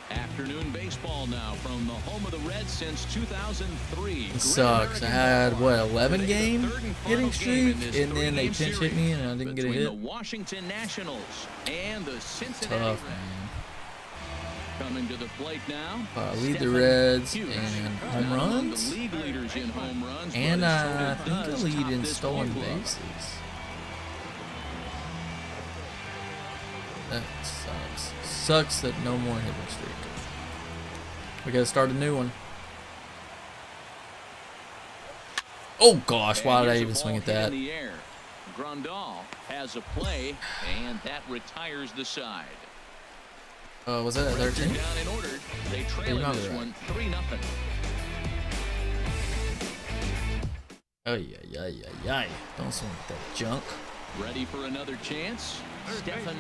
Speaker 2: Afternoon baseball now from the home of the Reds since 2003.
Speaker 1: It sucks. I had, what, 11-game hitting streak, and then they pinch hit me, and I didn't get a hit.
Speaker 2: The Washington Nationals and the Cincinnati
Speaker 1: Tough,
Speaker 2: Reds.
Speaker 1: man.
Speaker 2: Coming to the plate now.
Speaker 1: Lead the Reds in home runs,
Speaker 2: the league leaders in home runs,
Speaker 1: and I think I lead in stolen bases. That sucks. Sucks that no more hitting streak. We gotta start a new one. Oh gosh, why did I even swing at that?
Speaker 2: Grandal has a play, and that retires the side.
Speaker 1: Was that at 13?
Speaker 2: Down in order. They trail in this one 3-0.
Speaker 1: Oh yeah. Don't swing at that junk.
Speaker 2: Ready for another chance? Stephen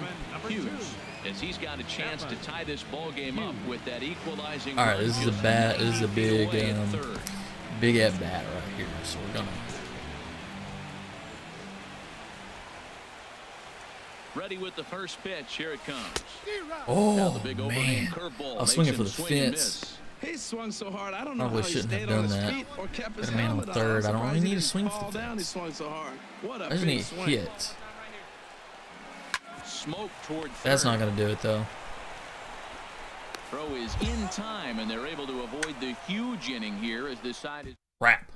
Speaker 2: Hughes, as he's got a chance to tie this ball game up with that equalizing.
Speaker 1: All right, this is a big big at bat right here. So we're gonna.
Speaker 2: Ready with the first pitch. Here it comes.
Speaker 1: Oh man, I was swinging for the fence.
Speaker 3: He swung so hard. I don't know
Speaker 1: Probably
Speaker 3: how he
Speaker 1: shouldn't have
Speaker 3: stayed
Speaker 1: done
Speaker 3: on his
Speaker 1: that.
Speaker 3: feet or kept his
Speaker 1: Got a man on
Speaker 3: helmet
Speaker 1: third. I don't really need to
Speaker 3: to
Speaker 1: swing for the
Speaker 3: He
Speaker 1: fence.
Speaker 3: swung so hard. What a
Speaker 1: I just
Speaker 3: big
Speaker 1: need
Speaker 3: swing.
Speaker 1: hit.
Speaker 2: Smoke toward third.
Speaker 1: That's not gonna do it though.
Speaker 2: Throw is in time, and they're able to avoid the huge inning here as this side is.
Speaker 1: Crap.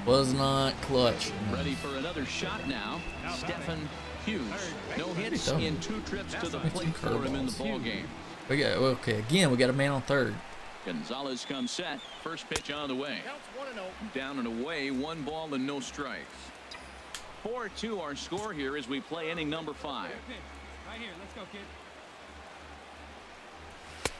Speaker 1: Was not clutch.
Speaker 2: Ready for another shot now. Stephen Hughes. No hits in 2 trips to the plate for him in the ball game.
Speaker 1: Again, we got a man on third.
Speaker 2: Gonzalez comes set. First pitch on the way. Down and away, 1 ball and no strikes. 4-2 our score here as we play inning number 5.
Speaker 7: Right here, let's go, kid.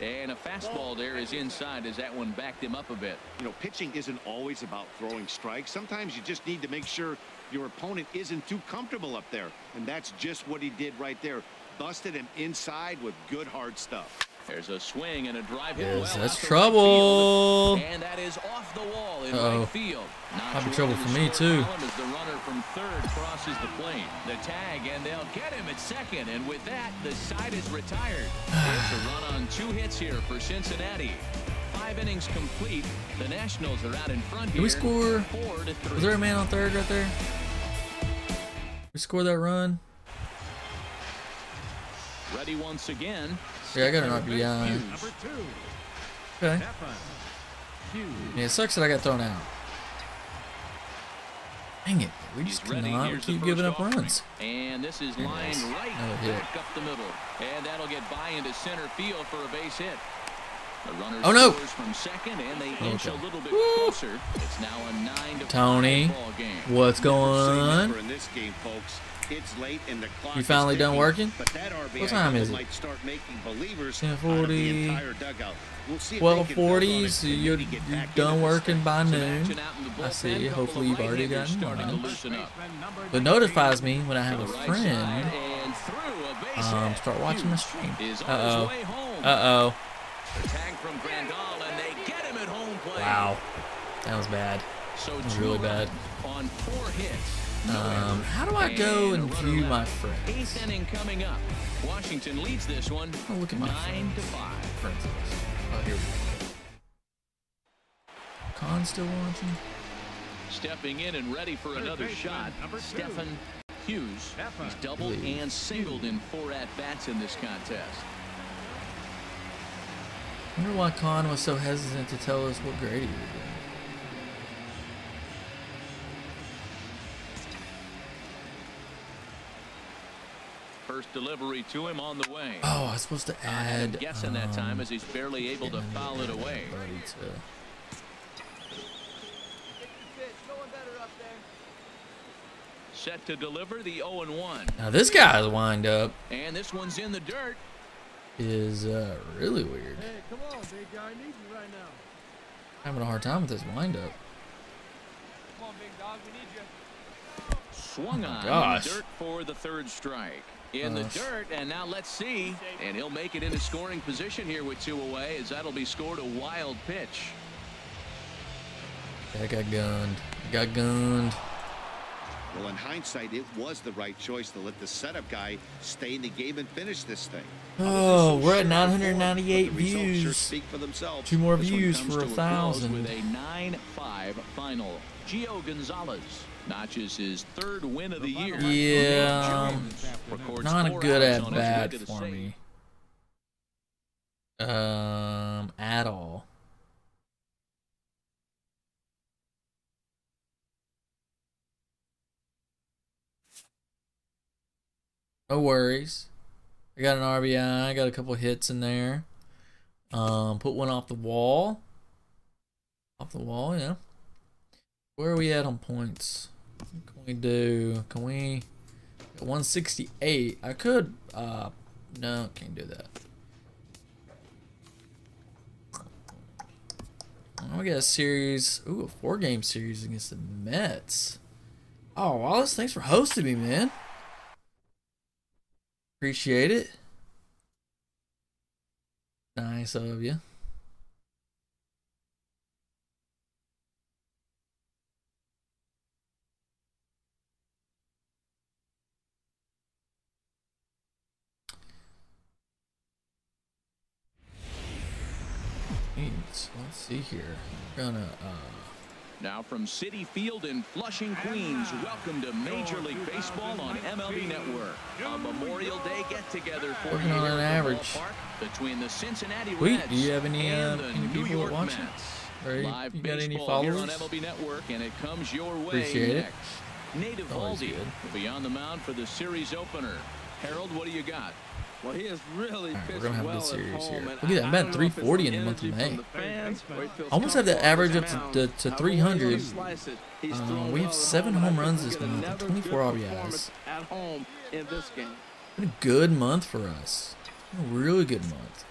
Speaker 2: And a fastball there is inside as that one backed him up a bit.
Speaker 4: You know, pitching isn't always about throwing strikes. Sometimes you just need to make sure your opponent isn't too comfortable up there. And that's just what he did right there. Busted him inside with good hard stuff.
Speaker 2: There's a swing and a drive hit.
Speaker 1: Yes,
Speaker 2: well
Speaker 1: that's
Speaker 2: out to
Speaker 1: trouble.
Speaker 2: right field, and that is off the wall in right field.
Speaker 1: Might be trouble for me too.
Speaker 2: As the runner from third crosses the plate. The tag, and they'll get him at second. And with that, the side is retired. It's a run on 2 hits here for Cincinnati. 5 innings complete. The Nationals are out in front here.
Speaker 1: Did we score?
Speaker 2: 4-3.
Speaker 1: Was there a man on third right there? We scored that run.
Speaker 2: Ready once again.
Speaker 1: Yeah, I got an RBI.
Speaker 6: Number 2.
Speaker 1: Okay.
Speaker 6: Stephen Hughes.
Speaker 1: Yeah, it sucks that I got thrown out. Dang it. We just
Speaker 2: He's ready.
Speaker 1: cannot
Speaker 2: Here's the
Speaker 1: keep
Speaker 2: first
Speaker 1: giving up
Speaker 2: offering.
Speaker 1: runs.
Speaker 2: And this is lined right
Speaker 1: Another hit.
Speaker 2: back up the middle. And that'll get by into center field for a base hit. The runner scores from second, and they inch a little bit closer. It's now a 9-5
Speaker 1: Tony,
Speaker 2: ball game.
Speaker 1: what's going on?
Speaker 4: In this game, folks. It's late and the clock
Speaker 1: You finally
Speaker 4: is
Speaker 1: done
Speaker 4: ticking,
Speaker 1: working?
Speaker 4: But that RBI
Speaker 1: What time is it?
Speaker 4: might start making believers
Speaker 1: 10:40.
Speaker 4: out of the entire dugout. We'll see if
Speaker 1: 12:40, so
Speaker 4: they can
Speaker 1: you're
Speaker 4: get back
Speaker 1: done
Speaker 4: into this
Speaker 1: working
Speaker 4: thing.
Speaker 1: by
Speaker 2: Some
Speaker 1: noon.
Speaker 2: action out in the
Speaker 1: I
Speaker 2: bullpen.
Speaker 1: see.
Speaker 2: Couple
Speaker 1: Hopefully
Speaker 2: of
Speaker 1: you've already
Speaker 2: right-handers
Speaker 1: gotten
Speaker 2: starting to
Speaker 1: mine.
Speaker 2: loosen up.
Speaker 1: But notifies me when I have
Speaker 2: To
Speaker 1: a
Speaker 2: the right
Speaker 1: friend
Speaker 2: side and through a base hit.
Speaker 1: start watching my stream.
Speaker 2: Is on
Speaker 1: Uh-oh.
Speaker 2: his way home.
Speaker 1: Uh-oh.
Speaker 2: The tag from Grandal, and they get him at home plate.
Speaker 1: Wow. That was bad.
Speaker 2: So
Speaker 1: That was really bad.
Speaker 2: on 4 hits.
Speaker 1: How do I go and view my friends?
Speaker 2: 8th inning coming up. Washington leads this one.
Speaker 1: Oh, look at my
Speaker 2: 9-5.
Speaker 1: friends. Oh, here we go. Con still watching?
Speaker 2: Stepping in and ready for another
Speaker 6: baseman,
Speaker 2: shot.
Speaker 6: number 2.
Speaker 2: Stephen Hughes. He's doubled and singled in 4 at-bats in this contest.
Speaker 1: I wonder why Con was so hesitant to tell us what grade he was in.
Speaker 2: First delivery to him on the way.
Speaker 1: Oh, I was supposed to add.
Speaker 2: Guessing that time as he's barely able to foul it away. Set to deliver the 0-1.
Speaker 1: Now this guy's wind up
Speaker 2: And this one's in the dirt.
Speaker 1: is really weird.
Speaker 7: Hey, come on, big guy. I need you right now.
Speaker 1: Having a hard time with this wind up.
Speaker 7: Come on, big dog. We need you.
Speaker 2: Swung on in
Speaker 1: gosh.
Speaker 2: the dirt for the 3rd strike. In the dirt, and now let's see. And he'll make it into scoring position here with 2 away, as that'll be scored a wild pitch.
Speaker 1: I got gunned. Got gunned.
Speaker 4: Well, in hindsight, it was the right choice to let the setup guy stay in the game and finish this thing.
Speaker 1: Oh, we're at 998
Speaker 4: The results sure
Speaker 1: views.
Speaker 4: speak for themselves.
Speaker 1: 2 more
Speaker 2: This one
Speaker 1: views
Speaker 2: comes
Speaker 1: for
Speaker 2: to a close
Speaker 1: 1,000.
Speaker 2: with a 9-5 final. Gio Gonzalez notches his 3rd win of the year.
Speaker 1: Yeah,
Speaker 2: Jones records
Speaker 1: not a
Speaker 2: 4
Speaker 1: good
Speaker 2: outs
Speaker 1: at
Speaker 2: on his way
Speaker 1: bat
Speaker 2: to the
Speaker 1: for
Speaker 2: save.
Speaker 1: me. At all. No worries. I got an RBI. I got a couple hits in there. Put one off the wall. Off the wall, yeah. Where are we at on points? What can we do? Can we... 168. I could... no, can't do that. We got a series... Ooh, a 4-game series against the Mets. Oh, Wallace, thanks for hosting me, man. Appreciate it. Nice of you. Let's see here. We're gonna
Speaker 2: Now from Citi Field in Flushing, Queens, welcome to Major League Baseball on MLB Network. A Memorial Day get-together for
Speaker 1: working
Speaker 2: you
Speaker 1: on
Speaker 2: here
Speaker 1: an
Speaker 2: at the
Speaker 1: average.
Speaker 2: ballpark between the Cincinnati
Speaker 1: Wait,
Speaker 2: Reds
Speaker 1: do you have any
Speaker 2: and the New
Speaker 1: people
Speaker 2: York
Speaker 1: watching?
Speaker 2: Mets.
Speaker 1: Or
Speaker 2: Live
Speaker 1: you got any
Speaker 2: baseball here
Speaker 1: followers?
Speaker 2: on MLB Network, and it comes your way
Speaker 1: Appreciate it.
Speaker 2: next. Nate
Speaker 1: Always
Speaker 2: Eovaldi
Speaker 1: good.
Speaker 2: will be on the mound for the series opener. Harold, what do you got?
Speaker 3: Well, he has really
Speaker 1: Alright, we're
Speaker 3: pitched
Speaker 1: gonna have a
Speaker 3: well
Speaker 1: good series
Speaker 3: at home,
Speaker 1: here.
Speaker 3: and
Speaker 1: Look at that, I'm
Speaker 3: I
Speaker 1: at
Speaker 3: don't know if it's
Speaker 1: 340 in
Speaker 3: the
Speaker 1: the month of
Speaker 3: energy
Speaker 1: May.
Speaker 3: from the fans, or he feels
Speaker 1: Almost have that
Speaker 3: comfortable
Speaker 1: average
Speaker 3: on
Speaker 1: up
Speaker 3: the mound.
Speaker 1: to
Speaker 3: However,
Speaker 1: 300.
Speaker 3: when you slice it, he's thrown
Speaker 1: We have
Speaker 3: well at
Speaker 1: 7
Speaker 3: home, and
Speaker 1: home
Speaker 3: I
Speaker 1: runs
Speaker 3: think
Speaker 1: this
Speaker 3: we'll get
Speaker 1: month,
Speaker 3: another
Speaker 1: 24
Speaker 3: good
Speaker 1: RBIs.
Speaker 3: performance at home in this game.
Speaker 1: Been a good month for us. A really good month.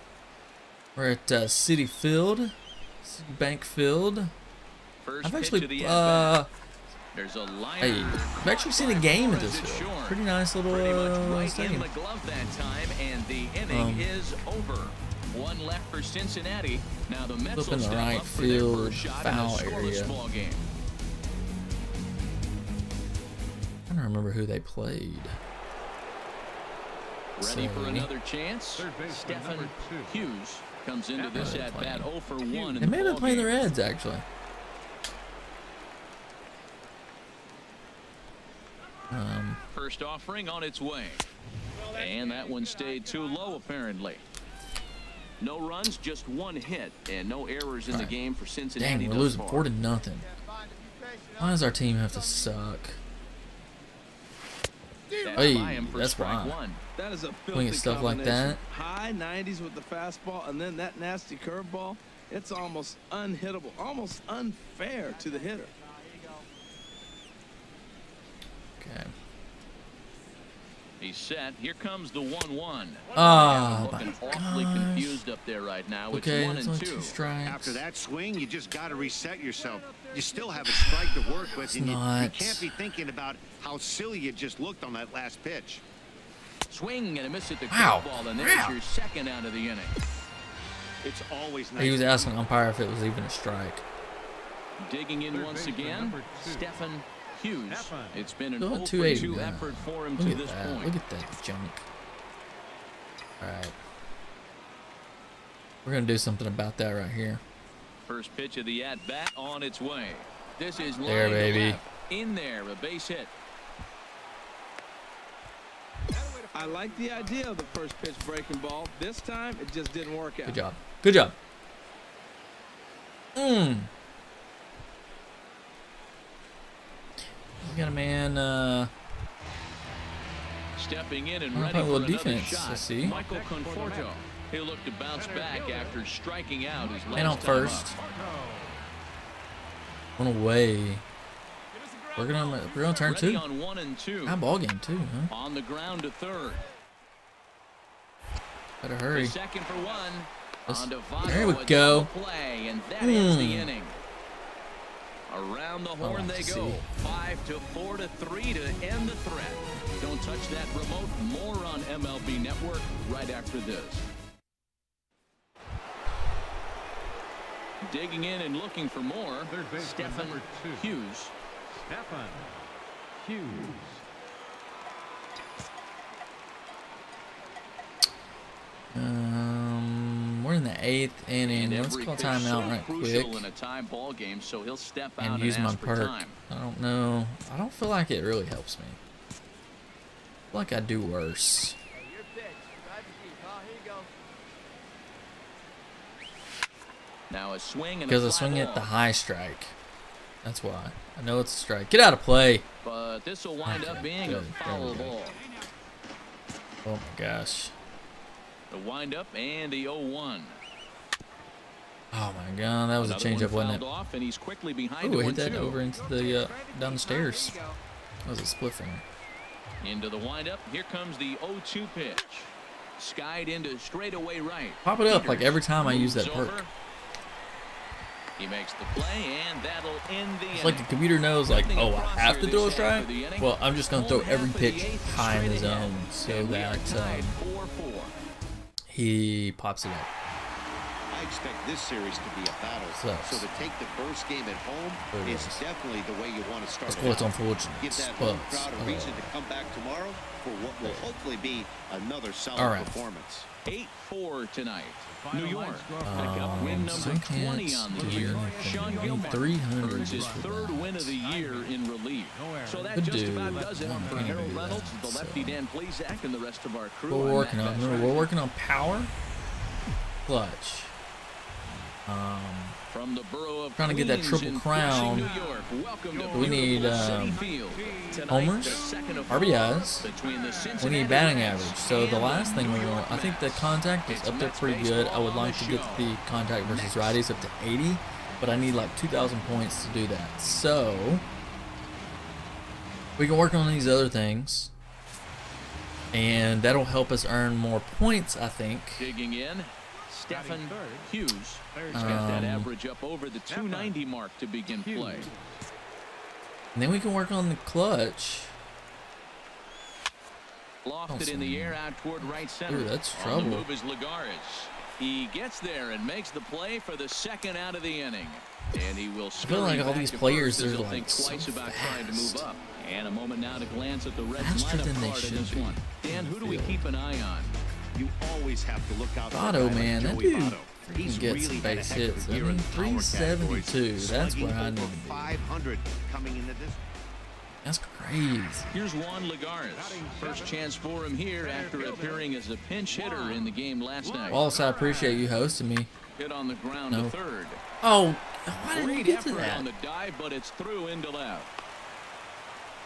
Speaker 1: We're at Citi Field, Bank Field.
Speaker 2: First
Speaker 1: I've
Speaker 2: pitch
Speaker 1: actually
Speaker 2: of the at-bat. There's a liner.
Speaker 1: hey, I've actually seen a game at this
Speaker 2: Runs it
Speaker 1: field.
Speaker 2: short.
Speaker 1: Pretty nice little
Speaker 2: Pretty much right in
Speaker 1: stadium.
Speaker 2: the glove that time, and the inning is over. One left for Cincinnati. Now the Mets
Speaker 1: Flip
Speaker 2: will
Speaker 1: in the
Speaker 2: step
Speaker 1: right
Speaker 2: up for their
Speaker 1: field
Speaker 2: first shot
Speaker 1: foul
Speaker 2: in a
Speaker 1: area.
Speaker 2: scoreless ball game.
Speaker 1: I don't remember who they played.
Speaker 2: Ready for
Speaker 1: Say.
Speaker 2: another chance.
Speaker 6: Third baseman,
Speaker 2: Stephen
Speaker 6: number 2.
Speaker 2: Hughes comes into this
Speaker 1: they're
Speaker 2: at bat
Speaker 1: playing.
Speaker 2: 0 for 1 in
Speaker 1: They
Speaker 2: the
Speaker 1: may have been
Speaker 2: ball
Speaker 1: playing the
Speaker 2: game.
Speaker 1: Reds actually.
Speaker 2: First offering on its way. And that one stayed too low, apparently. No runs, just one hit, and no errors in the game for Cincinnati.
Speaker 1: Dang, we're losing 4-0. Why does our team have to suck? Hey, that's why.
Speaker 3: That is a
Speaker 1: doing stuff like that.
Speaker 3: High 90s with the fastball, and then that nasty curveball. It's almost unhittable, almost unfair to the hitter.
Speaker 1: Okay.
Speaker 2: He's set. Here comes the 1-1.
Speaker 1: Oh,
Speaker 2: looking
Speaker 1: my
Speaker 2: awfully
Speaker 1: gosh.
Speaker 2: confused up there right now.
Speaker 1: Okay,
Speaker 2: it's 1
Speaker 1: it's
Speaker 2: and
Speaker 1: only
Speaker 2: 2.
Speaker 1: 2 strikes.
Speaker 4: After that swing, you just got to reset yourself. You still have a strike to work with, and you can't be thinking about how silly you just looked on that last pitch.
Speaker 2: Swing and a miss at the
Speaker 1: Wow.
Speaker 2: curveball, and there's your second out of the inning.
Speaker 4: It's always nice.
Speaker 1: He was asking the umpire if it was even a strike.
Speaker 2: Digging in once again, Stephen Hughes. It's been an
Speaker 1: Still at
Speaker 2: 0-for-2
Speaker 1: 280
Speaker 2: effort for him
Speaker 1: Look
Speaker 2: to
Speaker 1: at
Speaker 2: this
Speaker 1: that.
Speaker 2: point.
Speaker 1: Look at that junk. Alright. We're going to do something about that right here.
Speaker 2: First pitch of the at-bat on its way. This is
Speaker 1: There,
Speaker 2: line to
Speaker 1: baby.
Speaker 2: left. In there, a base hit.
Speaker 3: I like the idea of the first pitch breaking ball. This time, it just didn't work out.
Speaker 1: Good job. Good job. We got a man,
Speaker 2: Stepping in and
Speaker 1: I'm
Speaker 2: ready
Speaker 1: playing a
Speaker 2: for
Speaker 1: little
Speaker 2: another
Speaker 1: defense,
Speaker 2: shot.
Speaker 1: I see.
Speaker 2: Michael Conforto. He'll look to bounce back after striking out his last
Speaker 1: man on
Speaker 2: time
Speaker 1: first.
Speaker 2: up.
Speaker 1: One away. We're gonna turn
Speaker 2: Ready
Speaker 1: 2.
Speaker 2: on 1 and 2.
Speaker 1: High ball game too, huh?
Speaker 2: On the ground to third.
Speaker 1: Better hurry.
Speaker 2: The second for 1. On to Votto,
Speaker 1: There we
Speaker 2: a
Speaker 1: go.
Speaker 2: double play, and that ends the inning. Around the horn
Speaker 1: like
Speaker 2: they
Speaker 1: to
Speaker 2: go.
Speaker 1: see.
Speaker 2: 5-4 to 3 to end the threat. Don't touch that remote. More on MLB Network right after this. Digging in and looking for more. Stephen Hughes.
Speaker 6: Stephen Hughes.
Speaker 1: We're in the 8th inning. Let's
Speaker 2: every
Speaker 1: call
Speaker 2: pitch
Speaker 1: timeout
Speaker 2: so
Speaker 1: right
Speaker 2: crucial
Speaker 1: quick
Speaker 2: in a tie ball game, so he'll step out
Speaker 1: and use my
Speaker 2: ask for
Speaker 1: perk.
Speaker 2: time.
Speaker 1: I don't know. I don't feel like it really helps me. I feel like I do worse.
Speaker 2: Now a swing and
Speaker 1: Because I
Speaker 2: a fly
Speaker 1: swing at the
Speaker 2: ball.
Speaker 1: high strike. That's why. I know it's a strike. Get out of play.
Speaker 2: But this will wind up being a
Speaker 1: Good. There
Speaker 2: foul
Speaker 1: we go.
Speaker 2: ball.
Speaker 1: Oh my gosh.
Speaker 2: The windup and the 0-1.
Speaker 1: Oh my god, that was a
Speaker 2: Another
Speaker 1: changeup,
Speaker 2: one
Speaker 1: wasn't
Speaker 2: fouled
Speaker 1: it?
Speaker 2: off, and he's quickly behind
Speaker 1: Ooh, hit that
Speaker 2: 0-2.
Speaker 1: over into the down the stairs. That was a split finger.
Speaker 2: Into the windup. Here comes the 0-2 pitch. Skied into straightaway right.
Speaker 1: Pop it up like
Speaker 2: Peters
Speaker 1: every time I use that
Speaker 2: moves
Speaker 1: perk.
Speaker 2: over. He makes the play, and that'll end the
Speaker 1: It's
Speaker 2: inning.
Speaker 1: like the computer knows, like,
Speaker 2: Nothing
Speaker 1: oh, I
Speaker 2: across
Speaker 1: have
Speaker 2: here
Speaker 1: to
Speaker 2: this
Speaker 1: throw a
Speaker 2: half
Speaker 1: strike?
Speaker 2: of the inning.
Speaker 1: Well, I'm just going to throw
Speaker 2: Home
Speaker 1: every
Speaker 2: half of the
Speaker 1: pitch
Speaker 2: eighth,
Speaker 1: high in the
Speaker 2: straight ahead.
Speaker 1: zone so
Speaker 2: And we are
Speaker 1: that
Speaker 2: tied 4-4.
Speaker 1: he pops it up.
Speaker 4: I expect this series to be a battle.
Speaker 1: Sucks.
Speaker 4: So to take the first game at home
Speaker 1: It
Speaker 4: is
Speaker 1: is.
Speaker 4: definitely the way you want to start.
Speaker 1: Of
Speaker 4: it
Speaker 1: course,
Speaker 4: out.
Speaker 1: unfortunate.
Speaker 4: Give that
Speaker 1: But,
Speaker 4: home crowd a reason to come back tomorrow for what will hopefully be another solid
Speaker 1: All right.
Speaker 4: performance.
Speaker 2: 8-4 tonight. New York pick
Speaker 1: I
Speaker 2: up win number 20
Speaker 1: can't
Speaker 2: on the
Speaker 1: do
Speaker 2: year.
Speaker 1: anything.
Speaker 2: Sean
Speaker 1: I need
Speaker 2: Gilmore
Speaker 1: 300
Speaker 2: earns his
Speaker 1: for
Speaker 2: third
Speaker 1: that.
Speaker 2: win of the year in relief. So that
Speaker 1: Could
Speaker 2: just
Speaker 1: do.
Speaker 2: about does it
Speaker 1: I
Speaker 2: for
Speaker 1: can't
Speaker 2: Harold
Speaker 1: do that,
Speaker 2: Reynolds, the lefty
Speaker 1: so.
Speaker 2: Dan Plesac, and the rest of our crew.
Speaker 1: We're
Speaker 2: I'm
Speaker 1: working
Speaker 2: Matt
Speaker 1: on.
Speaker 2: Bastrach.
Speaker 1: We're working on power, clutch.
Speaker 2: From the borough of
Speaker 1: Trying to get that
Speaker 2: Queens
Speaker 1: triple
Speaker 2: in
Speaker 1: crown.
Speaker 2: Flushing, New York. Welcome to
Speaker 1: We need,
Speaker 2: beautiful Citi Field. Tonight,
Speaker 1: homers,
Speaker 2: the second of
Speaker 1: RBIs.
Speaker 2: between the
Speaker 1: We
Speaker 2: Cincinnati
Speaker 1: need batting
Speaker 2: Reds
Speaker 1: average. So the
Speaker 2: and
Speaker 1: last thing we
Speaker 2: New
Speaker 1: want,
Speaker 2: York
Speaker 1: I think the
Speaker 2: Mets.
Speaker 1: contact is
Speaker 2: It's
Speaker 1: up there
Speaker 2: Mets
Speaker 1: pretty good. I would
Speaker 2: baseball
Speaker 1: like
Speaker 2: on
Speaker 1: to
Speaker 2: the
Speaker 1: get
Speaker 2: show.
Speaker 1: the contact versus righties up to 80, but I need like 2,000 points to do that. So we can work on these other things, and that'll help us earn more points, I think.
Speaker 2: Digging in, Stephen Hughes. He's got that average up over the 290 mark to begin play.
Speaker 1: And then we can work on the clutch.
Speaker 2: Lofted in the air out toward right center.
Speaker 1: Ooh, that's
Speaker 2: On
Speaker 1: trouble.
Speaker 2: the move is Lagares. He gets there and makes the play for the second out of the inning. And he will
Speaker 1: feel like all these players are, like,
Speaker 2: think twice
Speaker 1: so
Speaker 2: about trying to move
Speaker 1: fast.
Speaker 2: up. And a moment now to glance at the Reds
Speaker 1: Faster
Speaker 2: lineup
Speaker 1: than they
Speaker 2: card in
Speaker 1: should
Speaker 2: this
Speaker 1: be,
Speaker 2: one. Dan, who do we
Speaker 1: I feel.
Speaker 2: keep an eye on?
Speaker 4: You always have to look out for a
Speaker 1: Votto,
Speaker 4: guy like
Speaker 1: man, that
Speaker 4: Joey
Speaker 1: dude
Speaker 4: Votto. He's
Speaker 1: freaking gets
Speaker 4: really
Speaker 1: some
Speaker 4: had a
Speaker 1: base
Speaker 4: heck of
Speaker 1: hits.
Speaker 4: a
Speaker 1: I
Speaker 4: year in
Speaker 1: mean,
Speaker 4: the power categories,
Speaker 1: 372. That's
Speaker 4: slugging
Speaker 1: where I
Speaker 4: over
Speaker 1: need to be.
Speaker 4: 500 coming into this.
Speaker 1: That's crazy.
Speaker 2: Here's Juan Lagares. First chance for him here after appearing as a pinch hitter in the game last night.
Speaker 1: Also, I appreciate you hosting me.
Speaker 2: Hit on the ground to third.
Speaker 1: Oh, why didn't he get to
Speaker 2: Great effort
Speaker 1: that?
Speaker 2: on the dive, but it's through into left.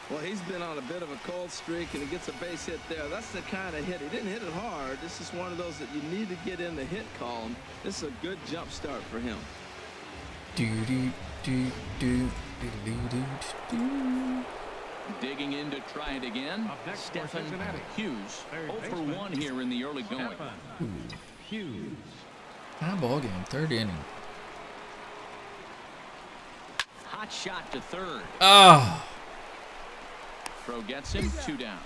Speaker 3: Well, he's been on a bit of a cold streak, and he gets a base hit there. That's the kind of hit. He didn't hit it hard. This is one of those that you need to get in the hit column. This is a good jump start for him.
Speaker 2: Digging in to try it again. Stephen Hughes. 0 for 1 here in the early going.
Speaker 6: Hughes.
Speaker 1: High ball game, third inning.
Speaker 2: Hot shot to third.
Speaker 1: Oh.
Speaker 2: Throw gets him, 2 down.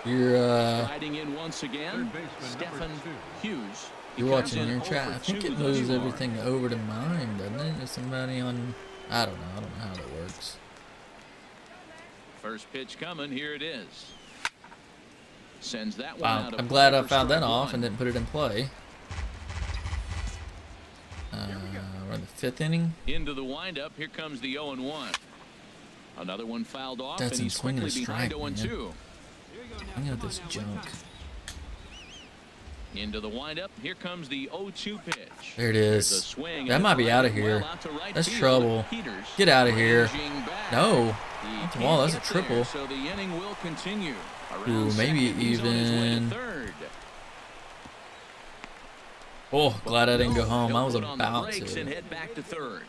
Speaker 1: You're
Speaker 2: Riding in once again, Stephen Hughes.
Speaker 1: you're watching your chat. I think it moves everything over to mine, doesn't it? There's somebody on. I don't know how that works.
Speaker 2: First pitch coming. Here it is. Sends that one out.
Speaker 1: I'm glad I found that off and didn't put it in play. We're in the 5th inning.
Speaker 2: Into the windup. Here comes the 0-1. Another one fouled off,
Speaker 1: That's
Speaker 2: and he's
Speaker 1: swing and
Speaker 2: quickly
Speaker 1: a strike,
Speaker 2: behind 0-2.
Speaker 1: I know this junk.
Speaker 2: Into the windup. Here comes the 0-2 pitch.
Speaker 1: There it is. That might be out of here. That's trouble. Get out of here. No. That's a wall. That's a triple.
Speaker 2: So the inning will continue.
Speaker 1: Ooh, maybe even. Oh, glad I didn't go home. I was about to.
Speaker 2: And head back to third.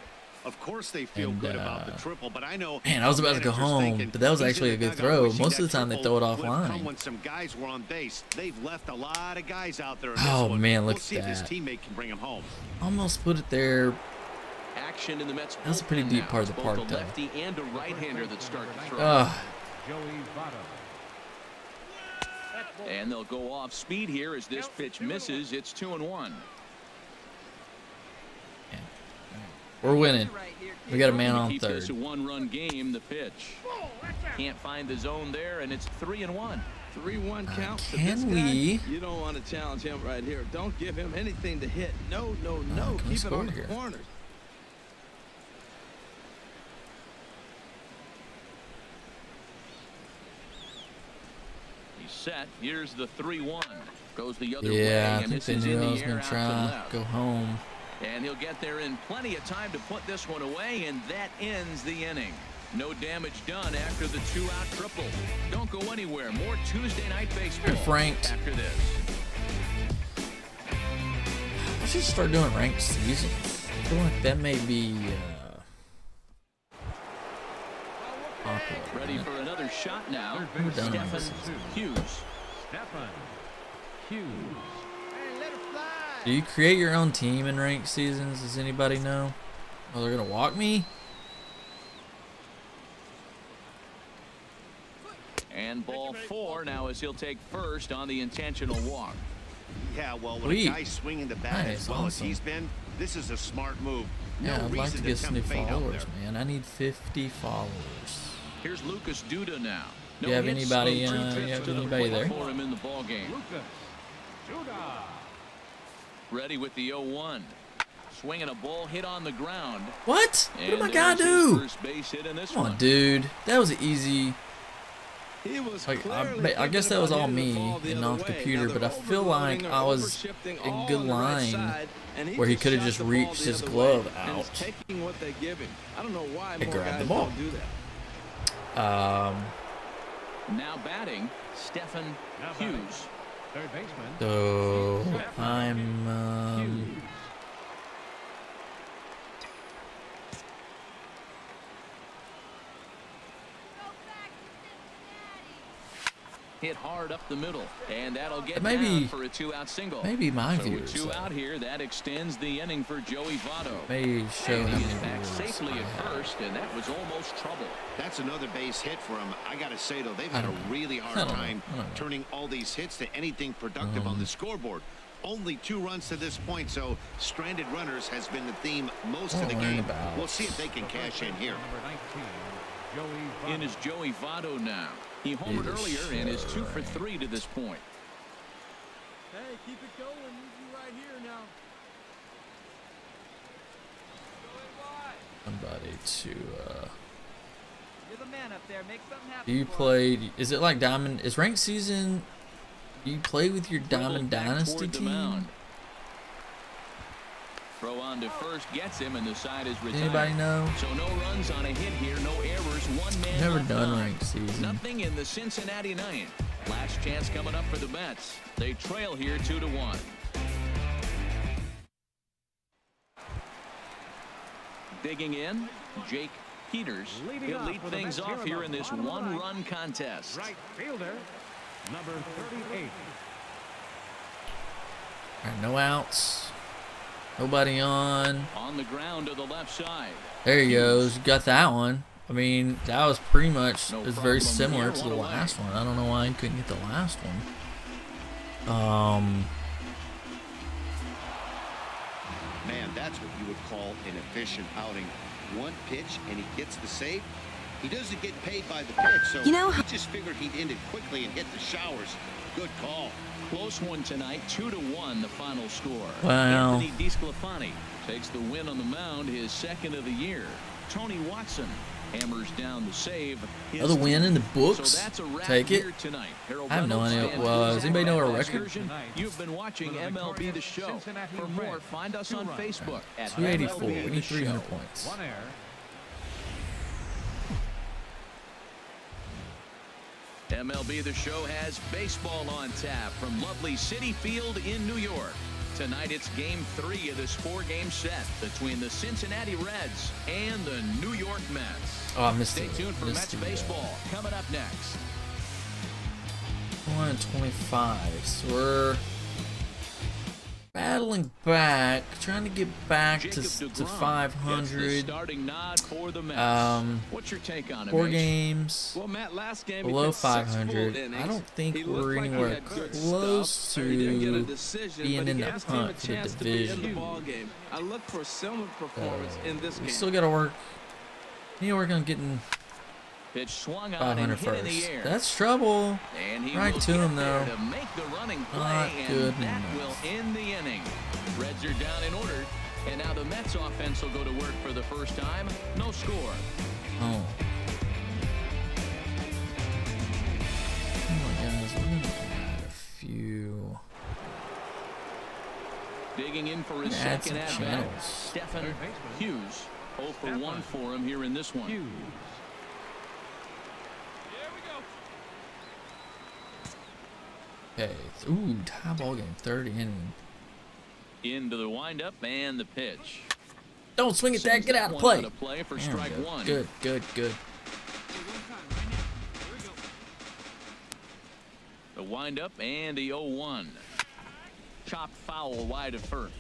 Speaker 4: Of course they feel good about the triple, but I know.
Speaker 1: Man, I was about to go home, but that was actually a good throw. Most of the time they throw it offline.
Speaker 4: When some guys were on base, they've left a lot of guys out there.
Speaker 1: Oh man, look
Speaker 4: at that. We'll see if his teammate can bring him home.
Speaker 1: Almost put it there.
Speaker 2: Action in the Mets.
Speaker 1: That's a pretty deep part of the park, though.
Speaker 2: Both a lefty and a right-hander that start to throw.
Speaker 6: Joey Votto.
Speaker 2: And they'll go off speed here as this pitch misses. It's 2-1.
Speaker 1: We're winning. We got a man on
Speaker 2: Keep
Speaker 1: third.
Speaker 2: this a one-run game. The pitch can't find the zone there, and it's 3-1.
Speaker 3: 3-1 count.
Speaker 1: Can we?
Speaker 3: You don't want to challenge him right here. Don't give him anything to hit. No. Keep it on the corners.
Speaker 2: He's set. Here's the 3-1. Goes the other way.
Speaker 1: Yeah, I
Speaker 2: and
Speaker 1: think
Speaker 2: this
Speaker 1: they
Speaker 2: is
Speaker 1: knew
Speaker 2: in
Speaker 1: I
Speaker 2: the
Speaker 1: was
Speaker 2: air
Speaker 1: going to
Speaker 2: out
Speaker 1: try and
Speaker 2: left.
Speaker 1: go home.
Speaker 2: And he'll get there in plenty of time to put this one away, and that ends the inning. No damage done after the 2-out triple. Don't go anywhere. More Tuesday Night Baseball
Speaker 1: Franked.
Speaker 2: after this.
Speaker 1: I should start doing ranked seasons. I feel like that may be popular.
Speaker 2: Ready for another shot now.
Speaker 1: We're done with
Speaker 2: Stephen
Speaker 1: this.
Speaker 2: Hughes.
Speaker 6: Stephen Hughes.
Speaker 1: Do you create your own team in ranked seasons? Does anybody know? Oh, they're going to walk me?
Speaker 2: And ball 4 now as he'll take first on the intentional walk.
Speaker 4: Yeah, well, when a guy's swinging the bat as well as he's been, this is a smart move.
Speaker 1: Yeah, I'd like to get some new followers, man. I need 50 followers.
Speaker 2: Here's Lucas Duda now.
Speaker 1: Do you have anybody, there?
Speaker 2: For him in the ball game.
Speaker 6: Lucas Duda.
Speaker 2: Ready with the 0-1. Swinging a ball hit on the ground.
Speaker 1: What? What did my guy do?
Speaker 2: First base hit in this
Speaker 1: Come on,
Speaker 2: one.
Speaker 1: Dude. That was easy.
Speaker 3: He was
Speaker 1: I guess that was all me and not the computer, but I feel like I was in good line where he could have just reached his glove out
Speaker 3: taking what they give him. I don't know why
Speaker 1: and
Speaker 3: more
Speaker 1: grabbed the
Speaker 3: guys
Speaker 1: ball.
Speaker 3: don't do that.
Speaker 2: Now batting, Stephen Hughes.
Speaker 6: Third baseman.
Speaker 1: So I'm
Speaker 2: Hit hard up the middle, and that'll get
Speaker 1: Maybe-
Speaker 2: down for a 2-out single.
Speaker 1: maybe my
Speaker 2: So with
Speaker 1: viewers.
Speaker 2: 2 out here, that extends the inning for Joey Votto.
Speaker 1: May show
Speaker 2: And
Speaker 1: how
Speaker 2: he
Speaker 1: many
Speaker 2: is back
Speaker 1: viewers
Speaker 2: safely
Speaker 1: I
Speaker 2: at
Speaker 1: have.
Speaker 2: first, and that was almost trouble.
Speaker 4: That's another base hit for him. I got to say, though, they've had a really hard time turning all these hits to anything productive on the scoreboard. Only 2 runs to this point, so stranded runners has been the theme most of the game. We'll see if they can cash in here.
Speaker 6: Number 19, Joey Votto.
Speaker 2: In is Joey Votto now. He homered earlier and is 2 for 3 to this point.
Speaker 8: Hey, keep it going. You right here now.
Speaker 1: somebody to.
Speaker 8: You're the man up there. Make something happen.
Speaker 1: Do you play? Is it like Diamond? Is ranked season? Do you play with your Diamond Dynasty team?
Speaker 2: Throw on to first gets him, and the side is retired.
Speaker 1: Anybody know?
Speaker 2: So no runs on a hit here, no errors, one man.
Speaker 1: Never
Speaker 2: left
Speaker 1: done
Speaker 2: on.
Speaker 1: ranked season.
Speaker 2: Nothing in the Cincinnati ninth. Last chance coming up for the Mets. They trail here 2-1. Digging in, Jake Peters. He'll lead things off here in this one-run contest.
Speaker 6: Right fielder, number 38.
Speaker 1: All right, no outs. Nobody on.
Speaker 2: On the ground to the left side.
Speaker 1: There he goes. You got that one. I mean, that was pretty much
Speaker 2: No
Speaker 1: it's very
Speaker 2: problem
Speaker 1: similar
Speaker 2: here,
Speaker 1: to the
Speaker 2: one
Speaker 1: last one. I don't know why he couldn't get the last one.
Speaker 4: Man, that's what you would call an efficient outing. One pitch and he gets the save. He doesn't get paid by the pitch, so he just figured he'd end it quickly and hit the showers. Good call.
Speaker 2: Close one tonight, 2-1 the final score.
Speaker 1: Wow.
Speaker 2: Anthony DeSclafani takes the win on the mound, his second of the year. Tony Watson hammers down the save.
Speaker 1: Another win in the books.
Speaker 2: So that's a wrap
Speaker 1: Take it.
Speaker 2: here tonight. Harold
Speaker 1: I have no
Speaker 2: Reynolds
Speaker 1: idea.
Speaker 2: stands
Speaker 1: Well, does anybody know our
Speaker 2: last
Speaker 1: record?
Speaker 2: version. You've been watching MLB The Show. For more, find us on Facebook at
Speaker 1: 284.
Speaker 2: MLB
Speaker 1: We
Speaker 2: The
Speaker 1: need 300
Speaker 2: Show.
Speaker 1: points.
Speaker 6: One error.
Speaker 2: MLB The Show has baseball on tap from lovely Citi Field in New York. Tonight it's Game 3 of this 4-game set between the Cincinnati Reds and the New York Mets.
Speaker 1: Oh, I missed
Speaker 2: Stay
Speaker 1: it.
Speaker 2: tuned for Mets baseball coming up next.
Speaker 1: 125. So we're battling back, trying to get back to
Speaker 2: Jacob DeGrom
Speaker 1: 500.
Speaker 2: gets the starting nod for the Mets. What's your take on it,
Speaker 1: 4
Speaker 2: Mitch?
Speaker 1: games
Speaker 3: Well, Matt, last game
Speaker 1: below
Speaker 3: he pitched 6 full
Speaker 1: 500.
Speaker 3: innings.
Speaker 1: I don't think
Speaker 3: He
Speaker 1: we're
Speaker 3: looked like he
Speaker 1: anywhere
Speaker 3: had good
Speaker 1: close
Speaker 3: stuff. He didn't get a
Speaker 1: to
Speaker 3: decision,
Speaker 1: being
Speaker 3: but he
Speaker 1: in
Speaker 3: gave
Speaker 1: the
Speaker 3: his team a
Speaker 1: hunt for the
Speaker 3: chance to be in the
Speaker 1: division.
Speaker 3: ball game. I look for a similar performance in this
Speaker 1: We
Speaker 3: game.
Speaker 1: still got to work. We need to work on getting
Speaker 2: Pitch swung on
Speaker 1: 500
Speaker 2: and hit in the
Speaker 1: first.
Speaker 2: air.
Speaker 1: That's trouble.
Speaker 2: And he
Speaker 1: Right
Speaker 2: will
Speaker 1: to
Speaker 2: get
Speaker 1: him,
Speaker 2: there
Speaker 1: though.
Speaker 2: to make the running play,
Speaker 1: Not
Speaker 2: and
Speaker 1: good
Speaker 2: that
Speaker 1: enough.
Speaker 2: will end the inning. Reds are down and ordered, and now the Mets offense will go to work for the first time. No score.
Speaker 1: Oh. Oh my goodness, we're gonna add a few.
Speaker 2: Digging in for his
Speaker 1: Add
Speaker 2: second
Speaker 1: some
Speaker 2: at-bat,
Speaker 1: channels.
Speaker 2: Stephen Hughes. 0 for 1 for him here in this one.
Speaker 6: Hughes.
Speaker 1: Okay. Ooh, tie ball game, 30 inning.
Speaker 2: Into the windup and the pitch.
Speaker 1: Don't swing at that.
Speaker 2: Sends
Speaker 1: Get
Speaker 2: that
Speaker 1: out of
Speaker 2: one
Speaker 1: play.
Speaker 2: out of play for
Speaker 1: There we
Speaker 2: strike
Speaker 1: go.
Speaker 2: one.
Speaker 1: Good, good, good.
Speaker 2: The windup and the 0-1. Chopped foul wide of first.